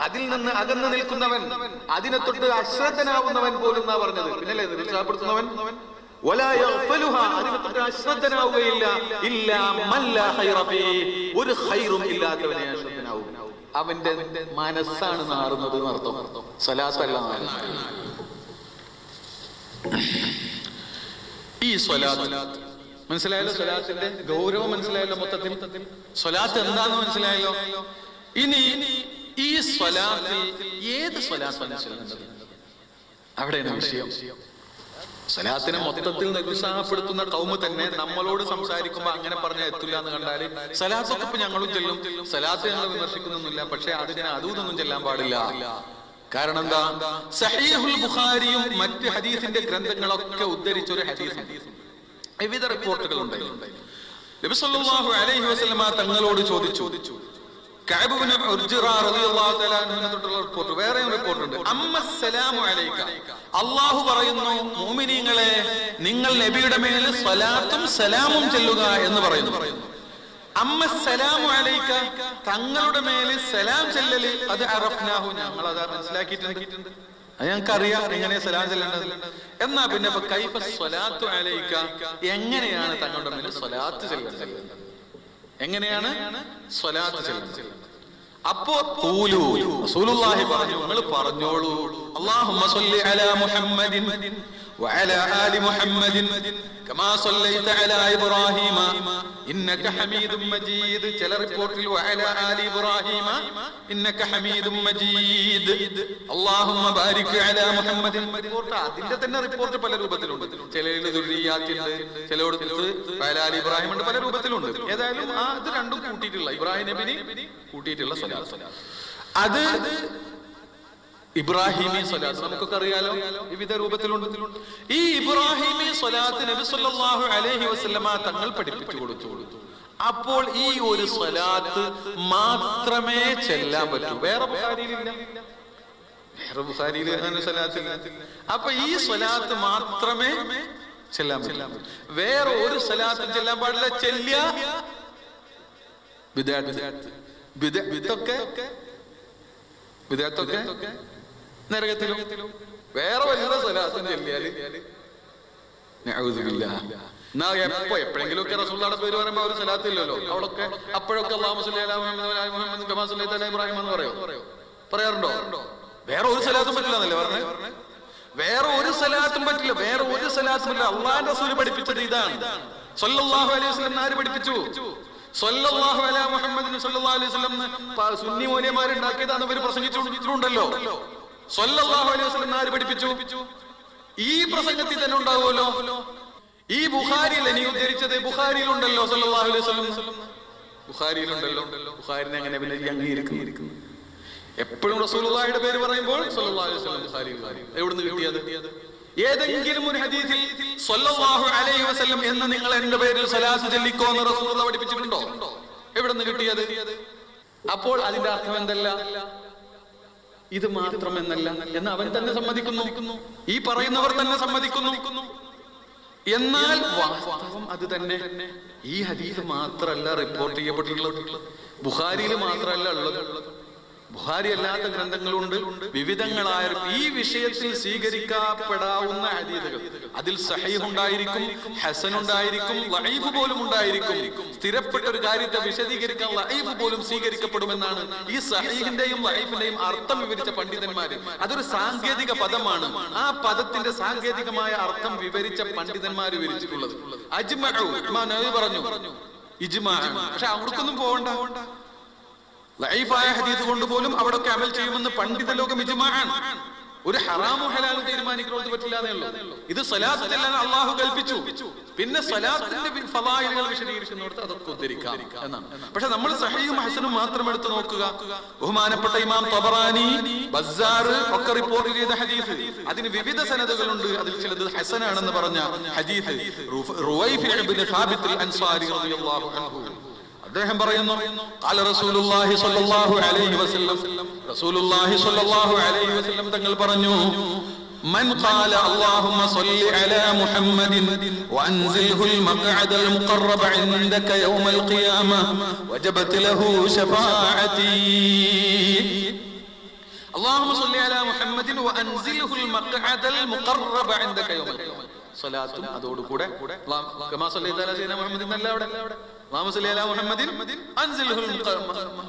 അതിൽ നിന്ന് അകന്നു നിൽക്കുന്നവൻ, അതിനെ തൊട്ട് അശ്രദ്ധനാവുന്നവൻ പോലും എന്നാ പറഞ്ഞത്. പിന്നല്ലേ നിരുത്സാഹപ്പെടുത്തുന്നവൻ, വലാ യഗ്ഫലുഹാ, അതിനെ തൊട്ട് അശ്രദ്ധനാവുകയില്ല, ഇല്ലാ മൻ ലാ ഖൈറ ഫീഹി, ഒരു ഖൈറും ഇല്ലാത്തവനെ അശ്രദ്ധനാവും. അവന്റെ മനസ്സാണ് നാറുന്നത് എന്നർത്ഥം, സ്വലാത്തല്ല. ഈ സ്വലാത്ത് മനസ്സിലായല്ലോ, സ്വലാത്തിന്റെ ഗൗരവം മനസ്സിലായല്ലോ, മൊത്തത്തിൽ സ്വലാത്ത് എന്താന്ന് മനസ്സിലായല്ലോ. ഇനി ഈ സ്വലാത്തിൽ ഏത് സ്വലാത്ത് മനസ്സിലാകുന്നത്, അവിടെയാണ് വിഷയം. സ്വലാത്തിനെ മൊത്തത്തിൽ നിരുത്സാഹപ്പെടുത്തുന്ന കൗമ് തന്നെ നമ്മളോട് സംസാരിക്കുമ്പോ അങ്ങനെ പറഞ്ഞാൽ എത്തില്ല എന്ന് കണ്ടാല്, സ്വലാത്തൊക്കെ ഇപ്പൊ ഞങ്ങളും ചെല്ലും, സ്വലാത്ത് ഞങ്ങൾ വിമർശിക്കുന്നൊന്നുമില്ല, പക്ഷെ അതിനെ അതും ചെല്ലാൻ പാടില്ല. കാരണം എന്താ, സഹീഹുൽ ബുഖാരിയും മറ്റ് ഹദീസിന്റെ ഗ്രന്ഥങ്ങളൊക്കെ ഉദ്ധരിച്ച ഒരു ഹദീസ്, വിവിധ റിപ്പോർട്ടുകൾ ഉണ്ടായിരുന്നു. നബി സല്ലല്ലാഹു അലൈഹി വസല്ലമ തങ്ങളോട് ചോദിച്ചു, കഅബ് ഇബ്നു ഉർജിറ റളിയല്ലാഹു തആല അൻഹു തൊട്ടുള്ള റിപ്പോർട്ട്, വേറെ റിപ്പോർട്ട് ഉണ്ട്. അമ്മസ്സലാമു അലൈക, അല്ലാഹു പറയുന്നു, മുഅ്മിനീങ്ങളെ നിങ്ങൾ നബിയുടെ മേൽ സ്വലാത്തും സലാമും ചൊല്ലുക എന്ന് പറയുന്നു. അമ്മസ്സലാമു അലൈക, തങ്ങളുടെ മേൽ സലാം ചൊല്ലല്, അത് അറഫ്നാഹു, ഞങ്ങൾ അത് മനസ്സിലാക്കിയിട്ടുണ്ട്, അത് ഞങ്ങൾക്കറിയാം എങ്ങനെ സലാം ചെല്ലേണ്ടത്. എന്നാ പിന്നെ കൈഫ സ്വലാത്തു അലൈക, എങ്ങനെയാണ് തങ്ങളുടെ മേൽ സ്വലാത്ത് ചെല്ലേണ്ടത്, എങ്ങനെയാണ് സ്വലാത്ത് ചെല്ലേണ്ടത്? അപ്പോ ഖൂലു, റസൂലുള്ളാഹി പറഞ്ഞു, നിങ്ങൾ പറഞ്ഞോളൂ, അല്ലാഹുമ്മ സ്വല്ലി അലാ മുഹമ്മദിൻ വഅലാ ആലി മുഹമ്മദിൻ കമാ സ്വല്ലൈത അലാ ഇബ്രാഹീമ ഇന്നക ഹമീദും മജീദ്. ചില റിപ്പോർട്ടിൽ വഅലാ ആലി ഇബ്രാഹീമ ഇന്നക ഹമീദും മജീദ്, അല്ലാഹുമ്മ ബാരിക് അലാ മുഹമ്മദിൻ. റിപ്പോർട്ട് അതിന്റെ തന്നെ റിപ്പോർട്ട് പല രൂപത്തിലുണ്ട്, ചിലയിൽ ദുർരിയാത്തുണ്ട്, ചിലയിടത്ത് വഅലാ ആലി ഇബ്രാഹിം ഉണ്ട്, പല രൂപത്തിലുണ്ട്. ഏതായാലും അത് രണ്ടും കൂട്ടിയിട്ടുള്ള, ഇബ്രാഹിം നബിനെ കൂട്ടിയിട്ടുള്ള സ്വലാത്ത്, അത് ഇബ്രാഹിമി സ്വലാത്ത് നമുക്കൊക്കെ അറിയാലോ, വിവിധ രൂപത്തിലുണ്ട്. ഈ ഇബ്രാഹിമി സ്വലാത്ത് നബി സല്ലല്ലാഹു അലൈഹി വസല്ലമ തങ്ങൾ പഠിപ്പിച്ചു കൊടുത്തു. അപ്പോൾ ഈ ഒരു സ്വലാത്ത് മാത്രമേ ചെല്ലാൻ പറ്റൂ, വേറെ ബുഖാരിയിലില്ല, വേറെ ബുഖാരിയിൽ അങ്ങനെ സ്വലാത്തില്ല. അപ്പൊ ഈ സ്വലാത്ത് മാത്രമേ ചെല്ലാൻ പറ്റൂ, വേറെ ഒരു സ്വലാത്തും ചെല്ലാൻ പാടില്ല. ചെല്ലിയ വിദഗ്ധത്തൊക്കെ നരകത്തിലും, വേറെ വല്ല സ്വലാത്തും ചെല്ലിയാല് എന്നാ എപ്പോഴെങ്കിലും ഒക്കെ റസൂലുള്ളാഹിയുടെ പേര് പറയുമ്പോ ഒരു സ്വലാത്തില്ലല്ലോ, അവളൊക്കെ അപ്പോഴൊക്കെ അല്ലാഹുമ്മ സ്വല്ലി അലാ മുഹമ്മദ് കമാ സ്വല്ലൈത അലാ ഇബ്രാഹിം എന്ന് പറയാറുണ്ടോ? വേറെ ഒരു സ്വലാത്തും പറ്റില്ല എന്നല്ലേ പറഞ്ഞേ, വേറെ ഒരു സ്വലാത്തും പറ്റില്ല, വേറെ ഒരു സ്വലാത്തും പറ്റില്ല. അള്ളാഹുവിന്റെ റസൂൽ പഠിപ്പിച്ചത് ഇതാണ്. സ്വല്ലല്ലാഹു അലൈഹി വസല്ലം ആര് പഠിപ്പിച്ചു? സ്വല്ലല്ലാഹു അലാ മുഹമ്മദിൻ സ്വല്ലല്ലാഹു അലൈഹി വസല്ലം സുന്നി മൗലവിമാരുണ്ടാക്കിയതാണ് ഇവർ പ്രസംഗിച്ചിട്ടുണ്ടല്ലോ. സ്വല്ലല്ലാഹു അലൈഹി വസല്ലം ആര് പഠിപ്പിച്ചു? ഈ പ്രസംഗത്തിൽ തന്നെ ഉണ്ടാവുമല്ലോ. ഈ ബുഖാരിയിൽ നീ ഉദ്ധരിച്ചത് ബുഖാരിയിലുണ്ടല്ലോ, സ്വല്ലല്ലാഹു അലൈഹി വസല്ലം ബുഖാരിയിലുണ്ടല്ലോ. ബുഖാരിനെ അങ്ങനെ പിന്നെ അംഗീകരിക്കുന്നു. എപ്പോഴും റസൂലുള്ളാഹിയുടെ പേര് പറയുമ്പോൾ സ്വല്ലല്ലാഹു അലൈഹി വസല്ലം ബുഖാരി. എവിടുന്ന് കിട്ടിയത്? ഏതെങ്കിലും ഒരു ഹദീസിൽ സ്വല്ലല്ലാഹു അലൈഹി വസല്ലം എന്ന് നിങ്ങൾ എന്റെ പേരിൽ സ്വലാത്ത് ചൊല്ലിക്കോ എന്ന് റസൂലുള്ളാഹി പഠിപ്പിച്ചിട്ടുണ്ടോ? എവിടുന്ന് കിട്ടിയത്? അപ്പോൾ അതിന്റെ അർത്ഥം എന്തല്ല? ഇത് മാത്രമെന്നല്ല എന്ന് അവൻ തന്നെ സമ്മതിക്കുന്നു, ഈ പറയുന്നവർ തന്നെ സമ്മതിക്കുന്നു. എന്നാൽ വാസ്തവം അത് തന്നെ. ഈ ഹദീസ് മാത്രമല്ല റിപ്പോർട്ട് ചെയ്യപ്പെട്ടിട്ടുള്ളത്, ബുഖാരിയിൽ മാത്രമല്ല ഉള്ളത്, ബുഖാരി അല്ലാത്ത ഗ്രന്ഥങ്ങളുണ്ട്, വിവിധങ്ങളായ ഈ വിഷയത്തിൽ സ്വീകരിക്കപ്പെടാവുന്ന ഹദീസുകൾ. അതിൽ സഹീഹ് ഉണ്ടായിരിക്കും, ഹസൻ ഉണ്ടായിരിക്കും, ലഈഫ് പോലും ഉണ്ടായിരിക്കും. സ്ഥിരപ്പെട്ട ഒരു കാര്യത്തെ വിശദീകരിക്കാൻ ലഈഫ് പോലും സ്വീകരിക്കപ്പെടുമെന്നാണ് ഈ സഹീഹിന്റെയും ലഈഫിന്റെയും അർത്ഥം വിവരിച്ച പണ്ഡിതന്മാര്. അതൊരു സാങ്കേതിക പദമാണ്. ആ പദത്തിന്റെ സാങ്കേതികമായ അർത്ഥം വിവരിച്ച പണ്ഡിതന്മാർ വിവരിച്ചിട്ടുള്ളത് അജ്മഉ. ഇമാം നവവി പറഞ്ഞു ഇജ്മാ. പക്ഷെ അവർക്കൊന്നും പോകണ്ട, ലഈഫായ ഹദീസ് കൊണ്ട് പോലും അവിടൊക്കെ അമൽ ചെയ്യുമെന്ന് പണ്ഡിത ലോകം ഇജ്മാഅൻ. ഒരു ഹറാമും ഹലാലും തീരുമാനിക്കുന്നത് പറ്റില്ല എന്നേ ഉള്ളൂ. ഇത് സ്വലാത്ത് ചെല്ലാൻ അള്ളാഹു കൽപ്പിച്ചു. പിന്നെ സ്വലാത്തിന്റെ ഫളായിലുകൾ വിശദീകരിക്കുന്നിടത്ത് അതൊക്കെ ഉദ്ധരിക്കാം എന്നാണ്. പക്ഷെ നമ്മൾ സഹീഹും ഹസനും മാത്രം എടുത്ത് നോക്കുക. ബഹുമാനപ്പെട്ട ഇമാം തബറാനി, ബസ്സാർ ഒക്കെ റിപ്പോർട്ട് ചെയ്ത ഹദീസ്, അതിന് വിവിധ സനദുകളുണ്ട്. അതിൽ ചിലത് ഹസനാണെന്ന് പറഞ്ഞ ഹദീസ് റുവൈഫി ഇബ്നു ഖാബിത്ത് അൽ അൻസാരി റളിയല്ലാഹു അൻഹു അദ്ദേഹം പറയുന്നു, ഖാല റസൂലുള്ളാഹി സ്വല്ലല്ലാഹു അലൈഹി വസല്ലം, റസൂലുള്ളാഹി സ്വല്ലല്ലാഹു അലൈഹി വസല്ലം തങ്ങൾ പറഞ്ഞു, മൻ ഖാല അല്ലാഹുമ്മ സ്വല്ലി അലാ മുഹമ്മദിൻ വഅൻസിൽഹുൽ മഖ്അദൽ മുഖറബ ഇൻദക യൗമൽ ഖിയാമ വജബത് ലഹു ശഫാഅതി. അല്ലാഹുമ്മ സ്വല്ലി അലാ മുഹമ്മദിൻ വഅൻസിൽഹുൽ മഖ്അദൽ മുഖറബ ഇൻദക യൗമൽ ഖിയാമ. സ്വലാത്തും അതോടുകൂടെ കമാ സ്വല്ലൈത അലാ സയ്യിദനാ മുഹമ്മദിൻ അല്ല അവിടെ അല്ലാഹുമ്മ സ്വല്ലി അലാ മുഹമ്മദിൻ അൻസിൽഹുൽ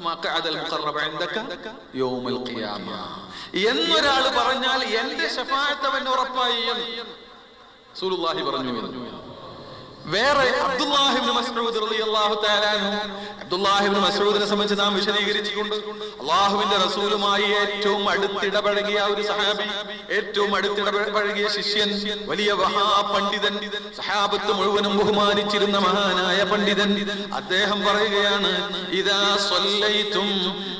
മഖ്അദൽ മുഖറബ ഇൻദക യൗമൽ ഖിയാമ എന്നൊരാൾ പറഞ്ഞാൽ എന്റെ ശഫാഅത്ത് അവൻ ഉറപ്പായി റസൂലുള്ളാഹി പറഞ്ഞു. വേറെ അബ്ദുല്ലാഹി ഇബ്നു മസ്ഊദ് റളിയല്ലാഹു തആല അൻഹു, അബ്ദുല്ലാഹി ഇബ്നു മസ്ഊദിനെ സംബന്ധിച്ച് നാം വിശദീകരിച്ചിട്ടുണ്ട്. അല്ലാഹുവിന്റെ റസൂലുമായി ഏറ്റവും അടുത്തിടപഴകിയ ഒരു സഹാബി, ഏറ്റവും അടുത്തിടപഴകിയ ശിഷ്യൻ, വലിയ മഹാപണ്ഡിതൻ, സഹാബത്ത് മുഴുവനും ബഹുമാനിച്ചിരുന്ന മഹാനായ പണ്ഡിതൻ. അദ്ദേഹം പറയുകയാണ്, ഇദാ സ്വല്ലൈതും,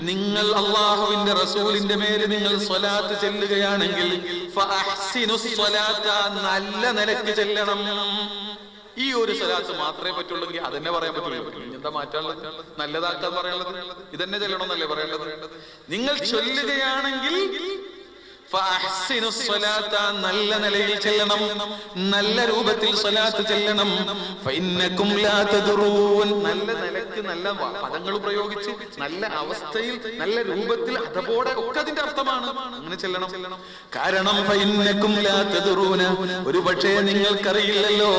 നിങ്ങൾ അല്ലാഹുവിന്റെ റസൂലിന്റെ മേൽ നിങ്ങൾ സ്വലാത്ത് ചെല്ലുകയാണെങ്കിൽ ഫഅഹ്സിനുസ് സ്വലാത്ത, നല്ല നിലയ്ക്ക് ചെല്ലണം. ഈ ഒരു സ്വലാത്ത് മാത്രമേ പറ്റുള്ളെങ്കിൽ അതെന്നെ പറയാൻ പറ്റുള്ളൂ. എന്താ മാറ്റാനുള്ളത്? നല്ലതാക്കാൻ പറയാനുള്ളത് ഇതന്നെ ചെല്ലണമെന്നല്ലേ പറയേണ്ടത്? നിങ്ങൾ ചൊല്ലുകയാണെങ്കിൽ നല്ല നിലയിൽ ചെല്ലണം, നല്ല രൂപത്തിൽ സ്വലാത്ത് ചെല്ലണം. നല്ല നിലക്ക് നല്ല പദങ്ങൾ പ്രയോഗിച്ച് നല്ല അവസ്ഥയിൽ നല്ല രൂപത്തിൽ അതപോടെ ഒക്കെ അതിന്റെ അർത്ഥമാണ്. അങ്ങനെ ചെല്ലണം. കാരണം ഒരു പക്ഷേ നിങ്ങൾക്കറിയില്ലല്ലോ,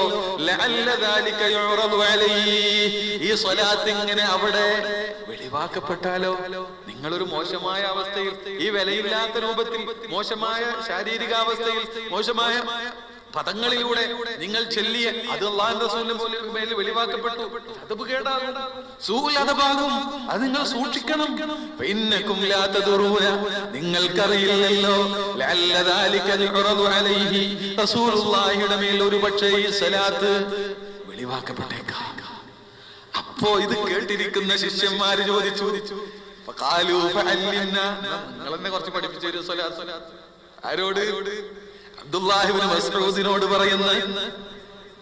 ഈ സ്വലാത്ത് ഇങ്ങനെ അവിടെ വെളിവാക്കപ്പെട്ടാലോ, നിങ്ങളൊരു മോശമായ അവസ്ഥയിൽ, ഈ വിലയില്ലാത്ത രൂപത്തിൽ, മോശമായ ശാരീരികാവസ്ഥയിൽ, മോശമായ പദങ്ങളിലൂടെ നിങ്ങൾ ചൊല്ലിയ അത് അല്ലാഹുവിന്റെ റസൂലിന്റെ മേൽ വെളിവാക്കപ്പെട്ടു, അതബ് കേടാകും, സൂൽ അതബാകും. അത് നിങ്ങൾ സൂക്ഷിക്കണം. ഫഇന്നകും ലാ തദറൂന, നിങ്ങൾക്കറിയില്ലല്ലോ, ലഅല്ല ദാലിക യുറദു അലൈഹി, റസൂലുള്ളാഹിയുടെ മേൽ ഒരു പക്ഷേ ഈ സ്വലാത്ത് വെളിവാക്കപ്പെട്ടേക്കാം. അപ്പോ ഇത് കേട്ടിരിക്കുന്ന ശിഷ്യന്മാര് ചോദിച്ചു, നിങ്ങളെന്നെ കുറച്ച് പഠിപ്പിച്ച ഒരു സ്വലാത്ത്. ആരോട്? അബ്ദുല്ലാഹി ഇബ്നു മസ്ഊദിനോട് പറയുന്ന,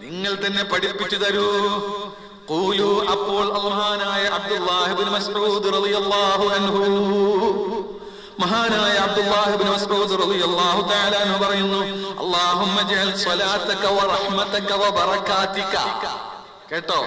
നിങ്ങൾ തന്നെ പഠിപ്പിച്ചു തരൂ. ഖൂലു, അപ്പോൾ മഹാനായ അബ്ദുല്ലാഹി ഇബ്നു മസ്ഊദ് റളിയല്ലാഹു അൻഹു, മഹാനായ അബ്ദുല്ലാഹി ഇബ്നു മസ്ഊദ് റളിയല്ലാഹു തആല അൻഹു പറയുന്നു, അല്ലാഹുമ്മ ജഅൽ സ്വലാതക വ റഹ്മതക വ ബറകാതിക. കേട്ടോ?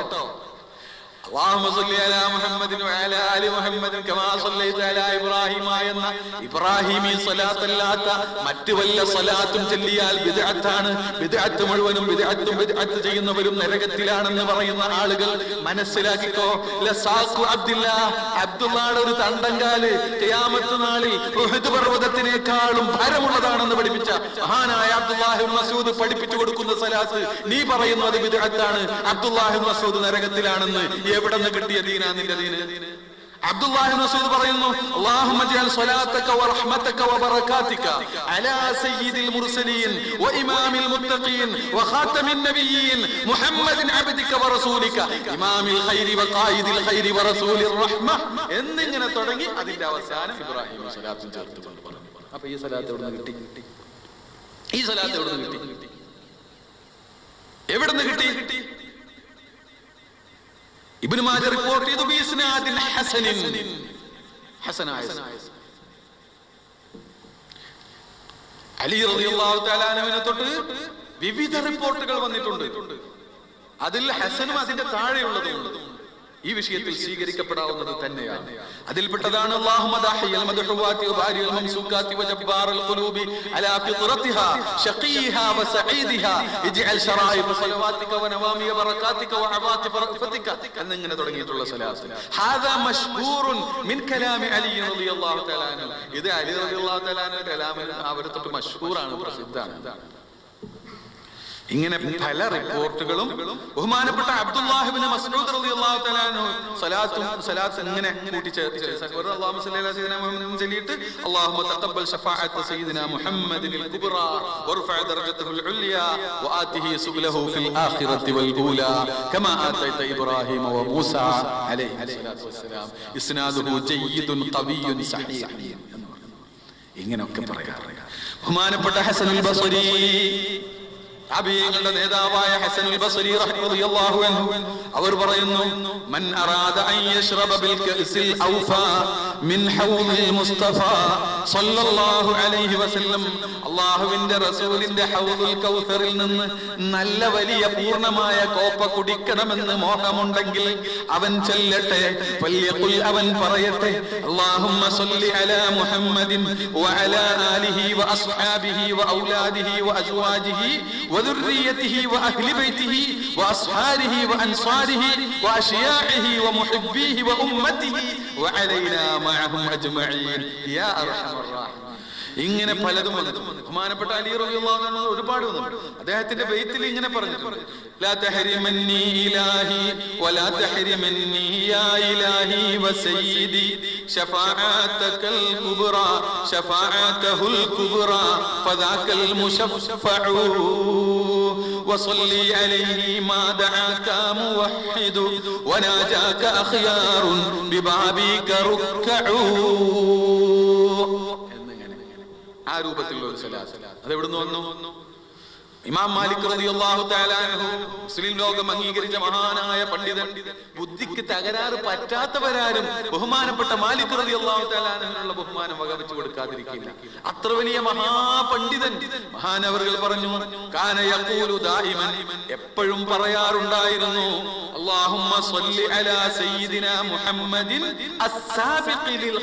اللهم صل على محمد وعلى آل محمد كما صليت على إبراهيم എന്ന ഇബ്രാഹിമി സ്വലാത്തല്ലാത്ത മറ്റു വല്ല സ്വലാത്തും ചൊല്ലിയാൽ ബിദ്അത്താണ്. ബിദ്അത്ത് മുഴുവനും ബിദ്അത്ത് ചെയ്യുന്നവരും നരകത്തിലാണെന്ന് പറയുന്ന ആളുകൾ മനസ്സിലാക്കിക്കോ. ലസാഖു അബ്ദുള്ളയുടെ ഒരു തണ്ടങ്കാല് ഖിയാമത്ത് നാളിൽ ഉഹദ് പർവ്വതത്തിനേക്കാളും ഭാരമുള്ളതാണെന്ന് പഠിപ്പിച്ച മഹാനായ അബ്ദുല്ലാഹി ഇബ്നു മസ്ഊദ് പഠിപ്പിച്ചു കൊടുക്കുന്ന സ്വലാത്ത് നീ പറയുന്നു അത് ബിദ്അത്താണ്, അബ്ദുല്ലാഹി ഇബ്നു മസ്ഊദ് നരകത്തിലാണെന്ന് എവിടെ നിന്ന് കിട്ടിയ ദീനാ നിന്റെ ദീന്? അബ്ദുല്ലാഹി ഇബ്നു മസ്ഊദ് പറയുന്നു, അല്ലാഹുമ്മ ജഅൽ സ്വലാതക വ റഹ്മതക വ ബറകാതിക അലാ സയ്യിദിൽ മുർസലീൻ വ ഇമാമിൽ മുത്തഖീൻ വ ഖാതമിൻ നബിയ്യീൻ മുഹമ്മദിൻ അബ്ദിക വ റസൂലിക ഇമാമിൽ ഖൈരി വ ഖായിദിൽ ഖൈരി വ റസൂലിർ റഹ്മ എന്നിങ്ങനെ തുടങ്ങി അതിന്റെ അവസാനം ഇബ്രാഹിം സ്വലാത്തും ചേർത്തുകൊണ്ട് പറഞ്ഞു. അപ്പൊ ഈ സ്വലാത്ത് എവിടെ നിന്ന് കിട്ടി? ഈ സ്വലാത്ത് എവിടെ നിന്ന് കിട്ടി? എവിടെ നിന്ന് കിട്ടി? ഇബ്നു മാജ റിപ്പോർട്ട് ചെയ്തു ബിസ്നാദിൻ ഹസനിൻ, ഹസനായ അലി റളിയല്ലാഹു തആല അൻഹുവിനെ തൊട്ട് വിവിധ റിപ്പോർട്ടുകൾ വന്നിട്ടുണ്ട്. അതിൽ ഹസനും അതിന്റെ താഴെയുള്ളതും ഈ വിഷയത്തിൽ സ്വീകരിക്കപ്പെടാവുന്നത് തന്നെയാണ്. അതിൽപ്പെട്ടതാണ് അല്ലാഹുമ്മ ദാഹിയൽ മദ്ഹുവാതി വബാരിൽ മംസൂകാതി വജബ്ബാറൽ ഖുലൂബി അലാ ഫിത്രതിഹാ ശഖീഹാ വസഈദിഹാ ഇജ്അൽ ശറായിബ സ്വലവാതിക വനവാമി ബറകാതിക വഅവാതിഫ റഫതിക എന്നിങ്ങനെ തുടങ്ങിയിട്ടുള്ള സ്വലാത്ത്. ഹാദാ മശ്ഹൂറുൻ മിൻ കലാമി അലി റളിയല്ലാഹു തആല അൻഹു. ഇത് അലി റളിയല്ലാഹു തആല അൻഹുവിന്റെ കലാമിൽ അവരെ തൊട്ട് മശ്ഹൂറാണ്, പ്രസിദ്ധമാണ്. ഇങ്ങനെ പല റിപ്പോർട്ടുകളും ബഹുമാനപ്പെട്ട അബ്ദുല്ലാഹി ഇബ്നു മസ്ഊദ് റളിയല്ലാഹു തആല അൻഹു സലാത്ത് ഇങ്ങനെ കൂട്ടിച്ചേർത്ത് അല്ലാഹുമ്മ സ്വല്ലി അലാ സയ്യിദിനാ മുഹമ്മദിൻ ചൊല്ലിയിട്ട് അല്ലാഹുമ്മ തഖബ്ബൽ ശഫാഅത്ത സയ്യിദിനാ മുഹമ്മദിനിൽ കുബ്റാ വർഫഅ ദറജതഹുൽ ഉൽയാ വആതിഹി സുബ്ലഹു ഫിൽ ആഖിറതി വൽ ഊലാ കമാ ആതൈത ഇബ്രാഹീമ വമൂസാ അലൈഹി സ്വലാത്തു വസ്സലാം ഇസ്നാദുഹു ജയ്യിദുൻ ഖവിയ്യുൻ സഹീഹ്. ഇങ്ങനെയൊക്കെ പറയാറുണ്ട്. ബഹുമാനപ്പെട്ട ഹസനുൽ ബസ്രി, താബിഈങ്ങളുടെ നേതാവായ ഹസനുൽ ബസ്രി റളിയല്ലാഹു അൻഹു അവർ പറയുന്നു, മൻ അറാദ അൻ യശ്റബ ബിൽ കഅസിൽ ഔഫാ മിൻ ഹൗദിൽ മുസ്തഫ സല്ലല്ലാഹു അലൈഹി വസല്ലം, അല്ലാഹുവിന്റെ റസൂലിന്റെ ഹൗദുൽ കൗസറിൽ നിന്ന് നല്ല വലിയ പൂർണ്ണമായ കോപ്പ കുടിക്കണമെന്ന് മോഹമുണ്ടെങ്കിൽ അവൻ ചൊല്ലട്ടെ, ഫല്യഖുൽ, അവൻ പറയട്ടെ, അല്ലാഹുമ്മ സ്വല്ലി അലാ മുഹമ്മദിൻ വഅലാ ആലിഹി വഅസ്ഹാബിഹി വഔലാദിഹി വഅസ്വാജിഹി وذريته وأهل بيته وأصحابه وأنصاره وأشياعه ومحبيه وأمته وعلينا معهم أجمعين يا أرحم الراحمين. ഇങ്ങനെ പലതും വന്നു. ബഹുമാനപ്പെട്ട അലി റളിയല്ലാഹു അൻഹു ഒരുപാട് വന്നു. അദ്ദേഹത്തിന്റെ ബൈത്തിൽ ഇങ്ങനെ പറഞ്ഞിട്ടുണ്ട്, ലാ തഹരിമന്നി ഇലാഹി വലാ തഹരിമന്നി യാ ഇലാഹി വസയ്യിദി ശഫാഅതകൽ കുബ്റാ ശഫാഅതഹുൽ കുബ്റാ ഫദാകൽ മുശഫഉ വസല്ലി അലൈഹി മാ ദഅക മുവഹ്ഹിദു വനാജാക അഖ്യാറുൻ ബിബാബിക റുക്ഉ. ആ രൂപത്തിലുള്ള ഒരു സലാത്ത് അതെവിടുന്ന് വന്നു? ഇമാം മാലിക് റളിയല്ലാഹു തആല അൻഹു, മുസ്ലിം ലോകം അംഗീകരിച്ച മഹാനായ പണ്ഡിതൻ, ബുദ്ധിക്ക് തകരാറ് പറ്റാത്തവരാരും ബഹുമാനപ്പെട്ട മാലിക് റളിയല്ലാഹു തആല അൻഹുവിനുള്ള ബഹുമാനം വകവെച്ചു കൊടുക്കാതിരിക്കില്ല. അത്ര വലിയ മഹാപണ്ഡിതൻ മഹാനവറുകൾ പറഞ്ഞു, കാന യഖൂലു ദായിമൻ, എപ്പോഴും പറയാറുണ്ടായിരുന്നു, അല്ലാഹുമ്മ സ്വല്ലി അലാ സയ്യിദിനാ മുഹമ്മദിൻ അസ്സാബിഖി ലിൽ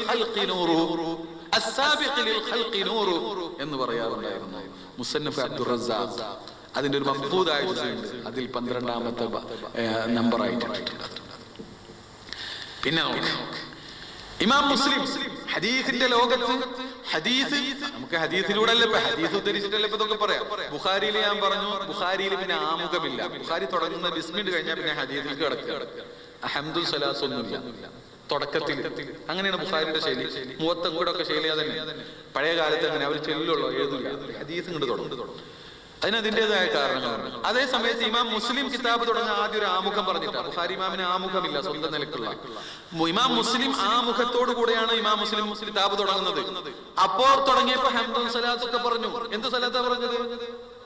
ഖൽഖി നൂറു എന്ന് പറയാറുണ്ടായിരുന്നു. മുസന്നഫ് അബ്ദുർ റസാഖ് അതിന്റെ ഒരു മഫ്ദൂദായ ജുസ്ഉണ്ട്, അതിൽ 12ാമത്തെ നമ്പർ ആയിട്ടുണ്ട്. പിന്നെ ഇമാം മുസ്ലിം ഹദീസിന്റെ ലോകത്ത്, ഹദീസ് നമുക്ക് ഹദീസിലൂടെ അല്ലേ, ഹദീസ് ഉദ്ധരിച്ചിട്ടല്ലേ ഇതൊക്കെ പറയാം. ബുഖാരിയിൽ ഞാൻ പറഞ്ഞു, ബുഖാരിയിൽ പിന്നെ ആമുഖമില്ല. ബുഖാരി തുടങ്ങുന്ന ബിസ്മിൽ കഴിഞ്ഞാൽ പിന്നെ ഹദീസിലേക്ക് കിടക്കുക. അഹംദുൽ സലാത്ത് ഒന്നുമില്ല തുടക്കത്തിൽ. അങ്ങനെയാണ് ബുഖാരിയുടെ ശൈലി. മുവത്തഖയുടെ ഒക്കെ ശൈലി അതന്നെ. പഴയ കാലത്ത് അങ്ങനെ അവർ ചെല്ലുള്ളൂ, എഴുതില്ല, ഹദീസ് ഇങ്ങോട്ട് തുടങ്ങും. അതിനതിൻ്റെതായ കാരണങ്ങളുണ്ട്. അതേ സമയത്ത് ഇമാം മുസ്ലിം കിതാബ് തുടങ്ങുന്ന ആദ്യം ഒരു ആമുഖം പറഞ്ഞിട്ടാണ്. ബുഖാരി ഇമാമിന് ആമുഖമില്ല സ്വന്തം നിലക്കുള്ള. ഇമാം മുസ്ലിം ആമുഖത്തോടു കൂടെയാണ് ഇമാം മുസ്ലിം കിതാബ് തുടങ്ങുന്നത്. അപ്പോൾ തുടങ്ങിയപ്പോ ഹംദുൽ സലാത്ത് ഒക്കെ പറഞ്ഞു. എന്ത് സലാത്താ പറഞ്ഞത്?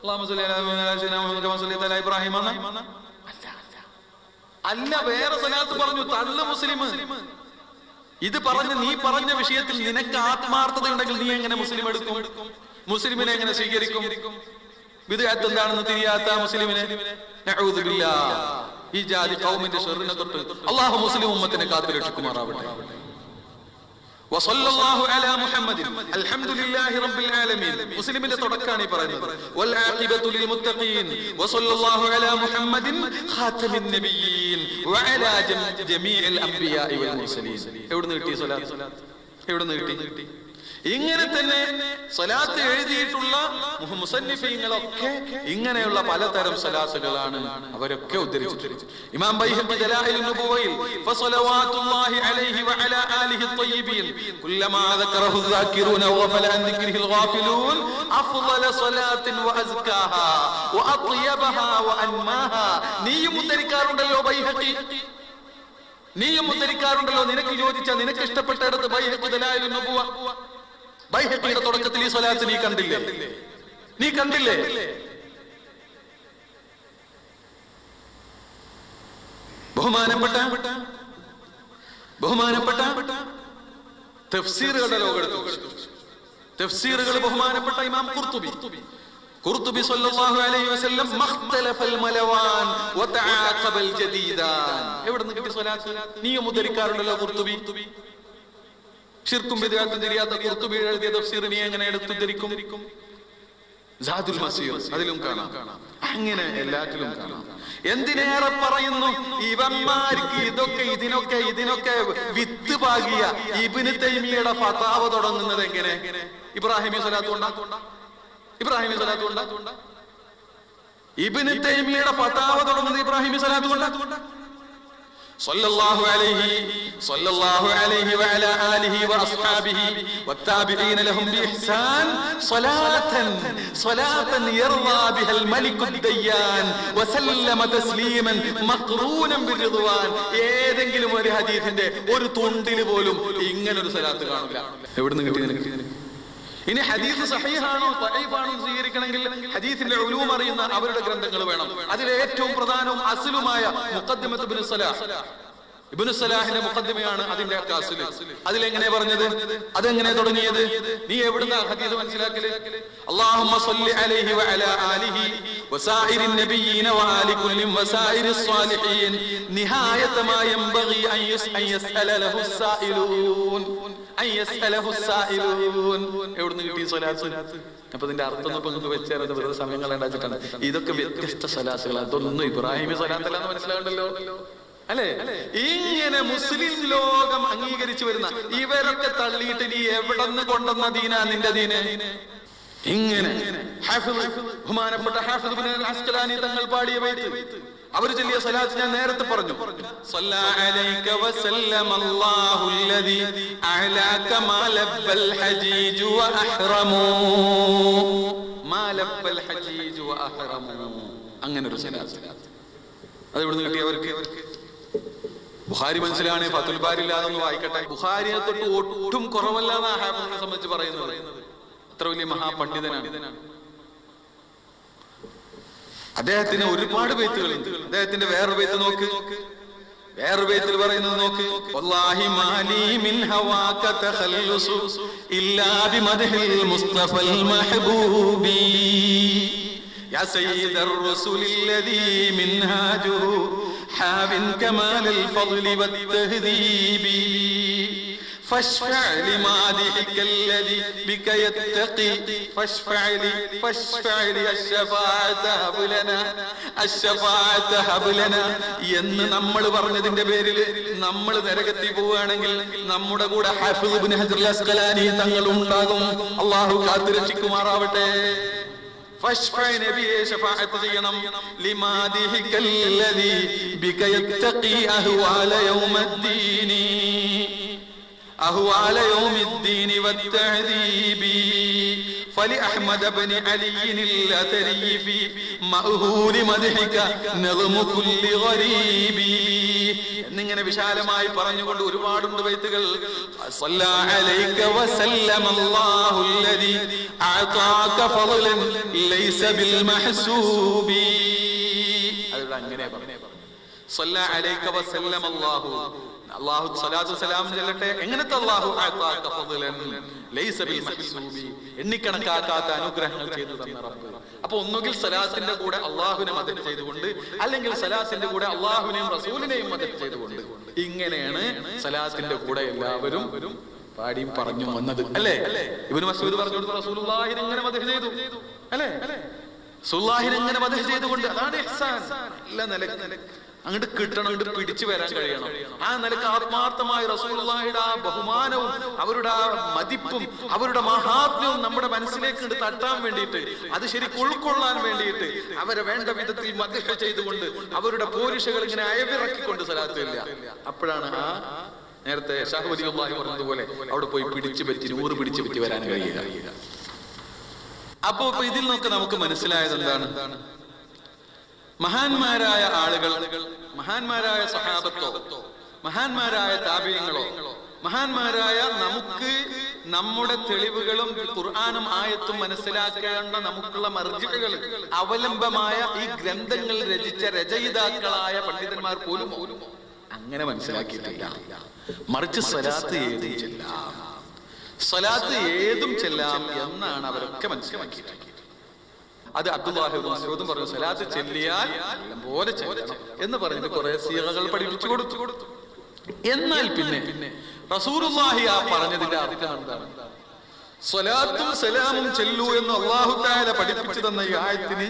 അല്ലാഹുമ്മ സ്വല്ലി അലാ സയ്യിദിനാ മുഹമ്മദ് കമാ സ്വല്ലൈത അലാ ഇബ്രാഹിം അല്ല, വേറെ സലാത്ത് പറഞ്ഞു. തള്ള മുസ്ലിം ഇത് പറഞ്ഞ് നീ പറഞ്ഞ വിഷയത്തിൽ നിനക്ക് ആത്മാർത്ഥത ഉണ്ടെങ്കിൽ നീ എങ്ങനെ മുസ്ലിം എടുക്കും? മുസ്ലിമിനെ എങ്ങനെ സ്വീകരിക്കും? ബിദ്അത്ത് എന്താണെന്ന് തിരിയാത്ത മുസ്ലിമിനെ നഊദു ബില്ലാഹ്, ഈ ജാതി ഖൗമിന്റെ ശർറിനെ തൊട്ട് അല്ലാഹു മുസ്ലിം ഉമ്മത്തിനെ കാത്തുരക്ഷിക്കുമാറാവട്ടെ. വസല്ലല്ലാഹു അലാ മുഹമ്മദിൻ അൽഹംദുലില്ലാഹി റബ്ബിൽ ആലമീൻ. മുസ്ലിമിന്റെ തുടക്കമാണ് ഈ പറയുന്നത്. വൽ ആഖിബത്തു ലിൽ മുത്തഖീൻ വസല്ലല്ലാഹു അലാ മുഹമ്മദിൻ ഖാതമിൻ നബിയ്യീൻ വഅലാ ജമീഇൽ അംബിയാഇ വൽ മുർസലീൻ. എവിടുന്ന് കിട്ടി സ്വലാത്ത്? എവിടുന്ന് കിട്ടി? ഇങ്ങനെ തന്നെ സ്വലാത്ത് എഴുതിയിട്ടുള്ള മുസന്നിഫീങ്ങളൊക്കെ ഇങ്ങനെയുള്ള പലതരം സ്വലാത്തുകളാണ് അവരൊക്കെ ഉദ്ധരിച്ചിട്ടുള്ളത്. ഇമാം ബൈഹഖി ദലായിലുൻ നുബുവയിൽ ഫസലവാത്തുല്ലാഹി അലൈഹി വഅലാ ആലിഹി ത്വയ്യിബീൻ കുല്ലമാ ദക്കറഹു الذاكرون وغفل عن ذكره الغافلون أفضل صلاة وأزكاها وأطيبها وأنماها. നീയും ഉദ്ധരിക്കാറുണ്ടല്ലോ ബൈഹഖി, നീയും ഉദ്ധരിക്കാറുണ്ടല്ലോ. നിനക്ക് യോജിച്ച, നിനക്ക് ഇഷ്ടപ്പെട്ടെടുത്ത് ബൈഹഖി ദലായിലുൻ നുബുവ. ബൈഹഖിയുടെ തുടക്കത്തിൽ ഈ സ്വലാത്ത് നീ കണ്ടില്ലേ? ബഹുമാനപ്പെട്ട തഫ്സീറുകളുടെ ലോകത്ത് തഫ്സീറുകൾ ബഹുമാനപ്പെട്ട ഇമാം ഖുർത്തുബി സല്ലല്ലാഹു അലൈഹി വസല്ലം മഖ്തലഫൽ മലവാൻ വതആഖബൽ ജദീദാൻ. എവിടുന്ന് കിട്ടി സ്വലാത്ത്? നീയും ഉദ്ധരിക്കാറുണ്ടല്ലോ ഖുർത്തുബി. ശിർക്കും ബിദ്അത്തും തിരിയാത്ത ഖുർത്തുബി എഴുതിയ തഫ്സീർ നീ എങ്ങനെ എടുത്തുദ്ധരിക്കും? സാദുൽ മസീർ അതിലും കാണാം, അങ്ങനെ എല്ലാറ്റിലും കാണാം. എന്തിനേറെ പറയുന്നു, ഇവന്മാർക്ക് ഇതിനൊക്കെ വിത്ത് പാകിയ ഇബ്നു തൈമിയയുടെ ഫതാവ തുടങ്ങുന്നത് എങ്ങനെ? ഇബ്രാഹിമി സ്വലാത്ത് ഉണ്ടാ ഇബ്നു തൈമിയയുടെ ഫതാവ തുടങ്ങുന്നത് ഇബ്രാഹിമി സ്വലാത്ത് കൊണ്ട്. സല്ലല്ലാഹു അലൈഹി വഅലാ ആലിഹി വഅസ്ഹാബിഹി വത്താബിഈന ലഹും ബിഇഹ്സാൻ സ്വലാത്തൻ യർളാ ബിഹൽ മലിക്കുദ് ദയ്യാൻ വസല്ലമ തസ്ലീമൻ മഖ്റൂനൻ ബിർദ്വാൻ. ഏതെങ്കിലും ഒരു ഹദീസിന്റെ ഒരു തുണ്ടിൽ പോലും ഇങ്ങനെ ഒരു സ്വലാത്ത് കാണില്ല. എവിടുന്ന് കിട്ടി? ഇനി ഹദീസ് സഹീഹാണോ ദഈഫാണോ സ്വീകരിക്കണമെങ്കിൽ ഹദീസിന്റെ ഉലൂം അറിയുന്ന അവരുടെ ഗ്രന്ഥങ്ങൾ വേണം. അതിലെ ഏറ്റവും പ്രധാനവും അസ്ലുമായ മുഖദ്ദിമത്ത് ഇബ്നു സലാഹിന്റെ മുഖദ്ദിമയാണ് അതിന്റെ അസ്ല്. അതിലെങ്ങനെ പറഞ്ഞത്? അതെങ്ങനെ തുടങ്ങിയത്? നീ എവിടുന്ന ഹദീസ് മനസ്സിലാക്കല്? അല്ലാഹുമ്മ സ്വല്ലി അലൈഹി വഅലാ ആലിഹി വസായിരിൻ നബിയ്യീന വആലി കുല്ലി വസായിരിസ് സ്വാലിഹീൻ നിഹായത മാ യംബഗി അൻ യസ്അല ലഹു സായിലൂൻ. എവിടുന്ന് കിട്ടി സ്വലാത്ത്? അപ്പൊ ഇതിന്റെ അർത്ഥം നിങ്ങൾക്ക് വെച്ചേരത് വെറുതെ സമയങ്ങൾ ഉണ്ടാച്ചിട്ടാണ്. ഇതൊക്കെ വ്യത്യസ്ത സ്വലാത്തുകൾ. അതൊന്നും ഇബ്രാഹിമി സ്വലാത്തല്ലാന്ന് മനസ്സിലാകണ്ടല്ലോ അല്ലെ? ഇങ്ങനെ മുസ്ലിം ലോകം അംഗീകരിച്ചു വരുന്ന ഇവരൊക്കെ തള്ളിയിട്ട് നീ എവിടെ നിന്ന് കൊണ്ടുവന്ന ദീനാ നിന്റെ ദീന്? ഇങ്ങനെ ബഹുമാനപ്പെട്ട ഹാഫിദ് ഇബ്നു അസ്ഖലാനി തങ്ങൾ പാടിയ ബൈത്ത്, അവർ ചൊല്ലിയ സ്വലാത്ത് ഞാൻ നേരത്തെ പറഞ്ഞു. സല്ലല്ലാ അലൈക വസല്ലമ അല്ലാഹു അല്ലദി അഅലാക മാ ലബ്ബൽ ഹജീജു വഅഹ്റമു മാ ലബ്ബൽ ഹജീജു വഅഹ്റമു. അങ്ങനെ ഒരു സ്വലാത്ത്. അത് എവിടുന്ന് കിട്ടിയവർക്ക്? ബുഖാരി മനസ്സിലാണ്, ഫത്തുൽ ബാരിയിൽ അതൊന്ന് വായിക്കട്ടെ. ബുഖാരിയെ തൊട്ട് ഒട്ടും കുറവല്ലാന്ന് ഹാഫിദിനെ സംബന്ധിച്ച് പറയുന്നത്. അത്ര വലിയ മഹാപണ്ഡിതനാണ് അദ്ദേഹത്തിന്. ഒരുപാട് ബൈത്തുകളുണ്ട്. അദ്ദേഹത്തിന്റെ വേറൊരു ബൈത്ത് നോക്ക്. വേറൊരു ബൈത്തിൽ പറയുന്നത് നോക്ക്. വല്ലാഹി മാലി മിൻ ഹവാക തഖല്ലുസു ഇല്ലാ ബിമദ്ഹിൽ മുസ്തഫൽ മഹബൂബി യാ സയ്യിദർ റസൂലില്ലദീ മിൻഹാജുഹു ഹാവിൻ കമാലൽ ഫദ്ലി വത്തഹ്ദീബി فاشفع لمادحك الذي بك يتقي فاشفع لي الشفاعة هب لنا എന്ന് നമ്മൾ പറഞ്ഞതിന്റെ പേരിൽ നമ്മൾ നരകത്തിൽ പോവുകയാണെങ്കിൽ നമ്മുടെ കൂടെ ഹാഫിദ് ഇബ്നു ഹജർ അസ്ഖലാനി തങ്ങൾ ഉണ്ടാകും. അല്ലാഹു കാത്തുരക്ഷിക്കുമാറാവട്ടെ. ഫശ്ഫഅ നബിയെ ശഫാഅത്ത് ചെയ്യണം. ലിമാദിഹിക്കൽ ലദി ബിക യത്തഖി അഹ്വാല യൗമദ്ദീനി أهوال يوم الدين والتعذيب فلأحمد بن علي الأثري في مأهول مدحك نظم كل غريب. എന്നിങ്ങനെ വിശാലമായി പറഞ്ഞുകൊണ്ട് ഒരുപാടുണ്ട് ബൈത്തുകൾ. സല്ലല്ലാ അലൈക വസല്ലമ അല്ലാഹു അല്ലദി അഅതാക ഫളലൻ ലൈസ ബിൽ മഹ്സൂബി. അത് അങ്ങനെ പറഞ്ഞു. സല്ലല്ലാ അലൈക വസല്ലമ അല്ലാഹു അല്ലാഹു സ്വലാത്തു സലാം ചൊല്ലട്ടെ. എങ്ങനത്തെ അല്ലാഹു അഅതാക ഫളലൻ ലൈസ ബിൽ മഹ്സൂബി, എണ്ണിക്കണക്കാക്കാത്ത അനുഗ്രഹങ്ങൾ ചെയ്തു തന്ന റബ്ബ്. അപ്പൊ ഒന്നുകിൽ സലാത്തിന്റെ കൂടെ അള്ളാഹുവിനെ മദദ് ചെയ്തുകൊണ്ട്, അല്ലെങ്കിൽ സലാത്തിന്റെ കൂടെ അള്ളാഹുവിനെയും റസൂലിനെയും മദദ് ചെയ്തുകൊണ്ട്. ഇങ്ങനെയാണ് സലാത്തിന്റെ കൂടെ എല്ലാവരും പാടിയും പറഞ്ഞു വന്നത് അല്ലേ? ഇബ്നു മസ്ഊദ് പറഞ്ഞു കൊടുത്ത റസൂലുള്ളാഹിനെ എങ്ങനെ മദദ് ചെയ്തു അല്ലേ? റസൂലുള്ളാഹിനെ എങ്ങനെ മദദ് ചെയ്തുകൊണ്ട്. അതാണ് ഇഹ്സാൻ. എല്ലാ നിലക്ക് അങ്ങോട്ട് കിട്ടണം, അങ്ങോട്ട് പിടിച്ചു വരാൻ കഴിയണം. ആ നിലക്ക് ആത്മാർത്ഥമായി റസൂലുള്ളാഹിയുടെ ആ ബഹുമാനവും അവരുടെ ആ മതിപ്പും അവരുടെ മഹാത്മ്യവും നമ്മുടെ മനസ്സിലേക്ക് തട്ടാൻ വേണ്ടിയിട്ട്, അത് ശരിക്കും ഉൾക്കൊള്ളാൻ വേണ്ടിയിട്ട് അവരെ വേണ്ട വിധത്തിൽ മദ്ഹ് ചെയ്തുകൊണ്ട് അവരുടെ പോരിഷകൾ ഇങ്ങനെ അയവിറക്കിക്കൊണ്ട് സലാത്ത് ഇല്ല. അപ്പോഴാണ് ആ നേരത്തെ ഷാഹ് വലിയുള്ളാഹി പറഞ്ഞതുപോലെ അവിടെ പോയി പിടിച്ചു പറ്റി 100 പിടിച്ചു പറ്റി വരാൻ കഴിയുക. അപ്പോ ഇതിൽ നിന്നൊക്കെ നമുക്ക് മനസ്സിലായത് എന്താണ്? മഹാന്മാരായ ആളുകൾ, മഹാന്മാരായ സഹാബത്തോ മഹാന്മാരായ താബിഈങ്ങളോ മഹാന്മാരായ നമുക്ക് നമ്മുടെ തെളിവുകളും ഖുർആനും ആയത്തും മനസ്സിലാക്കേണ്ട നമുക്കുള്ള മർജികൾ അവലംബമായ ഈ ഗ്രന്ഥങ്ങൾ രചിച്ച രചയിതാക്കളായ പണ്ഡിതന്മാർ പോലും അങ്ങനെ മനസ്സിലാക്കിയിട്ടില്ല. മറിച്ച് സ്വലാത്ത് ഏതും ചെല്ലാം, സ്വലാത്ത് ഏതും ചെല്ലാം എന്നാണ് അവരൊക്കെ മനസ്സിലാക്കിയിട്ടുള്ളത്. അത് അബ്ദുല്ലാഹി ഇബ്നു മസ്ഊദും പറഞ്ഞു, സ്വലാത്ത് ചെല്ലിയാൽ പോലെ ചെല്ലണം എന്ന് പറഞ്ഞിട്ട് കുറെ സീഗകൾ പഠിപ്പിച്ചു കൊടുത്തു. എന്നാൽ പിന്നെ റസൂലുള്ളാഹി ആ പറഞ്ഞതിന്റെ അർത്ഥം എന്താണ്? സ്വലാത്തും സലാമും ചെല്ലൂ എന്ന് അല്ലാഹു തആല പഠിപ്പിച്ചു തന്ന ഈ ആയത്തിന്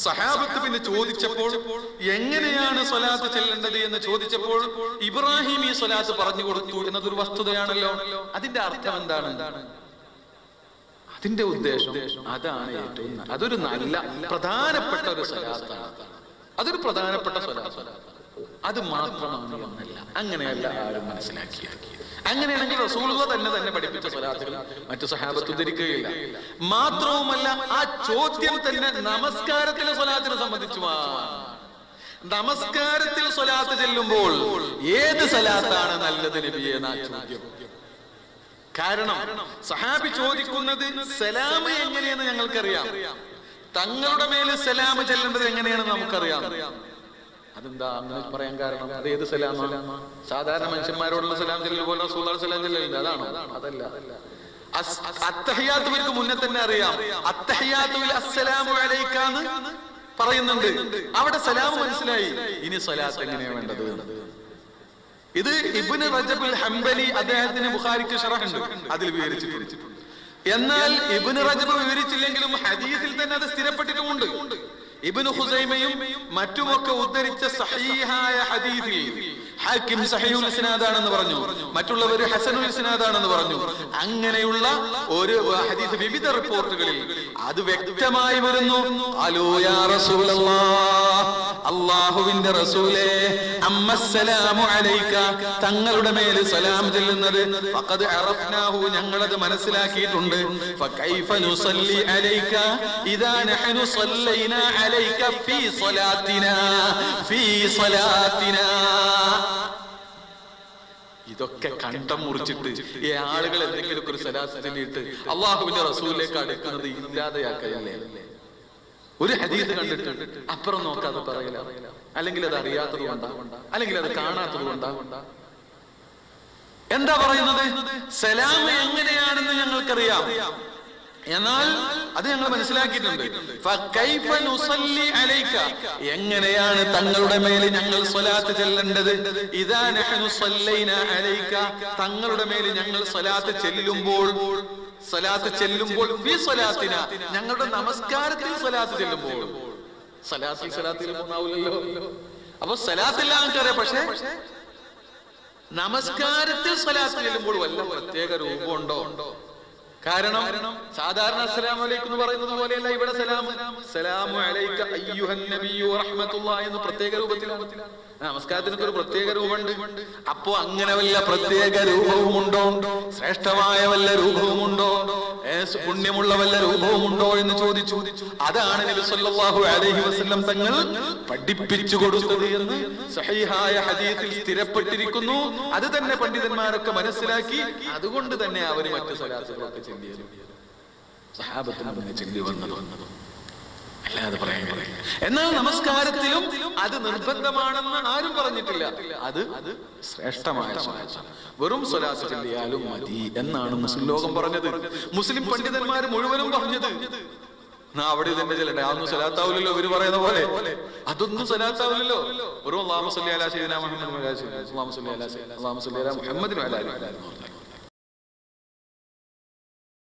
സഹാബത്ത് പിന്നെ ചോദിച്ചപ്പോൾ എങ്ങനെയാണ് സ്വലാത്ത് ചെല്ലേണ്ടത് എന്ന് ചോദിച്ചപ്പോൾ ഇബ്രാഹിം ഈ സ്വലാത്ത് പറഞ്ഞു കൊടുത്തു എന്നതൊരു വസ്തുതയാണല്ലോ. അതിന്റെ അർത്ഥം എന്താണ്? അതിന്റെ ഉദ്ദേശം അതാണ് ഏറ്റവും അതൊരു നല്ല പ്രധാനപ്പെട്ട ഒരു സ്വലാത്താണ്. അതൊരു പ്രധാനപ്പെട്ട സ്വലാത്താണ്. അത് മാത്രമാണ് എന്നല്ല. അങ്ങനെയല്ല ആരും മനസ്സിലാക്കിയത്. അങ്ങനെയാണെങ്കിൽ റസൂലുള്ളാഹി തന്നെ പഠിപ്പിച്ച സ്വലാത്തുകൾ മറ്റു സഹാബത്ത് ഉദ്ധരിക്കുകയില്ല. മാത്രവുമല്ല, ആ ചോദ്യം തന്നെ നമസ്കാരത്തിലെ സ്വലാത്തിനെ സംബന്ധിച്ചുമാണ്. നമസ്കാരത്തിൽ സ്വലാത്ത് ചെല്ലുമ്പോൾ ഏത് സ്വലാത്താണ് നല്ലത് നബിയെ എന്നാ ചോദ്യം. കാരണം സഹാബി ചോദിക്കുന്നത് സലാം എങ്ങനെയെന്ന് ഞങ്ങൾക്കറിയാം, തങ്ങളുടെ മേല് സലാം ചെല്ലേണ്ടത് എങ്ങനെയാണെന്ന് നമുക്കറിയാം. അതെന്താ അങ്ങനെ പറയാൻ കാരണം? അത് ഏത് സലാമാണ്? സാധാരണ മനുഷ്യന്മാരോടുള്ള സലാം ചെല്ലൽ പോലെ റസൂലുള്ളാഹി സലാം ചെല്ലലുണ്ട്, അതാണോ? അതല്ല. അത്തഹിയാത്തുകൾക്ക് മുന്നേ തന്നെ അറിയാം. അത്തഹിയാത്തുൽ അസ്സലാമു അലൈക്കാന്ന് പറയുന്നുണ്ട്. അവിടെ സലാം മനസ്സിലായി. ഇനി സ്വലാത്ത് എങ്ങനെയാണ് വേണ്ടത്? ഇത് ഇബ്നു റജബുൽ ഹംബലി അദ്ദേഹത്തിന് ബുഖാരിക്ക് ശറഹ് ഉണ്ട്, അതിൽ വിവരിച്ചിട്ടുണ്ട്. എന്നാൽ ഇബ്നു റജബ് വിവരിച്ചില്ലെങ്കിലും ഹദീസിൽ തന്നെ അത് സ്ഥിരപ്പെട്ടിട്ടുമുണ്ട്. ഇബ്നു ഖുസൈമയും മറ്റുമൊക്കെ ഉദ്ധരിച്ച സഹീഹായ ഹദീസിൽ ഹാക്കിം സഹീഹുൽ ഇസ്നാദാണെന്ന് പറഞ്ഞു, മറ്റുള്ളവർ ഹസനുൽ ഇസ്നാദാണെന്ന് പറഞ്ഞു. അങ്ങനെയുള്ള ഒരു ഹദീസ് വിവിധ റിപ്പോർട്ടുകളിൽ അത് വ്യക്തമായി വരുന്നു. അലോ യാ റസൂലല്ലാഹ്, അല്ലാഹുവിന്റെ റസൂലേ, അമ്മസ്സലാമു അലൈക, തങ്ങളുടെ മേൽ സലാം ചെല്ലുന്നത് ഫഖദ് അറഫ്നാഹു, ഞങ്ങളത് മനസ്സിലാക്കിയിട്ടുണ്ട്. ഫകൈഫ നുസല്ലി അലൈക ഇദാ നഹ്നു സല്ലൈനാ അലൈക ഫീ സ്വലാത്തിനാ ഇതൊക്കെ കണ്ടം മുറിച്ചിട്ട് ഈ ആളുകൾ എന്തെങ്കിലും ഒരു സലാത്ത് ചൊല്ലിയിട്ട് അള്ളാഹുവിന്റെ റസൂലിലേക്ക് അടുക്കുന്നത് ഇല്ലാതെയാക്കല്ലേ? ഒരു ഹദീസ് കണ്ടിട്ട് അപ്പുറം നോക്കാതെ പറയില്ല, അല്ലെങ്കിൽ അത് അറിയാത്തത് കൊണ്ടാ, അല്ലെങ്കിൽ അത് കാണാത്തത് കൊണ്ടാ. എന്താ പറയുന്നത്? സലാം എങ്ങനെയാണെന്ന് ഞങ്ങൾക്കറിയാം, എന്നാൽ അത് ഞങ്ങൾ മനസ്സിലാക്കിയിട്ടുണ്ട്. ഫകൈഫ നുസല്ലി അലൈക, എങ്ങനെയാണ് തങ്ങളുടെ മേൽ ഞങ്ങൾ സ്വലാത്ത് ചെല്ലേണ്ടത്? ഇദാ നഹ്നു സല്ലൈനാ അലൈക, തങ്ങളുടെ മേൽ ഞങ്ങൾ സ്വലാത്ത് ചെല്ലുമ്പോൾ ഫീ സ്വലാത്തിന, ഞങ്ങളുടെ നമസ്കാരത്തിൽ സ്വലാത്ത് ചെല്ലുമ്പോൾ. സ്വലാത്തിൽ മൂന്നാവില്ലല്ലോ. അപ്പൊ സ്വലാത്തില്ല നമുക്കറിയാം, പക്ഷെ നമസ്കാരത്തിൽ സ്വലാത്ത് ചെല്ലുമ്പോൾ വല്ല പ്രത്യേക രൂപമുണ്ടോ? കാരണം സാധാരണ അസ്സലാമു അലൈക്കും എന്ന് പറയുന്നത് പോലെയല്ല ഇവിടെ സലാമു അലൈക അയ്യുഹൻ നബിയ്യു വറഹ്മത്തുള്ളാഹി എന്ന് പ്രത്യേക രൂപത്തിലാണ്. നമസ്കാരത്തിനൊക്കെ ഒരു പ്രത്യേക രൂപമുണ്ട്. അപ്പോ അങ്ങനെ വല്ല പ്രത്യേക രൂപവുമുണ്ടോ? ശ്രേഷ്ഠമായ വല്ല രൂപവുമുണ്ടോ? പുണ്യമുള്ള വല്ല രൂപവുമുണ്ടോ എന്ന് ചോദിച്ചു. അതാണ് നബി സല്ലല്ലാഹു അലൈഹി വസല്ലം തങ്ങൾ പഠിപ്പിച്ചു കൊടുത്തത് എന്ന് സഹീഹായ ഹദീസിൽ സ്ഥിരപ്പെട്ടിരിക്കുന്നു. അത് തന്നെ പണ്ഡിതന്മാരൊക്കെ മനസ്സിലാക്കി. അതുകൊണ്ട് തന്നെ അവർ മറ്റു സ്വലാത്തുകളൊക്കെ ചെല്ലിയത് സഹാബത്തിന് അങ്ങനെ ചെല്ലി വന്നത് അല്ലാതെ പറയാൻ കഴിയില്ല. എന്നാൽ നമസ്കാരത്തിലും അത് നിർബന്ധമാണെന്ന് ആരും പറഞ്ഞിട്ടില്ല. അത് ശ്രേഷ്ഠമായ വെറും സ്വലാത്ത് ചൊല്ലിയാലും മതി എന്നാണ് മുസ്ലിം ലോകം പറഞ്ഞത്. മുസ്ലിം പണ്ഡിതന്മാർ മുഴുവനും പറഞ്ഞത്. അവിടെ തന്നെ ചെല്ലട്ടെ, അതൊന്നും സ്വലാത്താവില്ലല്ലോ. ഇവര് പറയുന്ന പോലെ അതൊന്നും സ്വലാത്താവില്ലല്ലോ. വെറും അല്ലാഹു സ്വല്ലി അലാ സയ്യിദിനാ മുഹമ്മദ് അല്ലാഹു സ്വല്ലി അലാ മുഹമ്മദിൻ വഅലാ ആലിഹി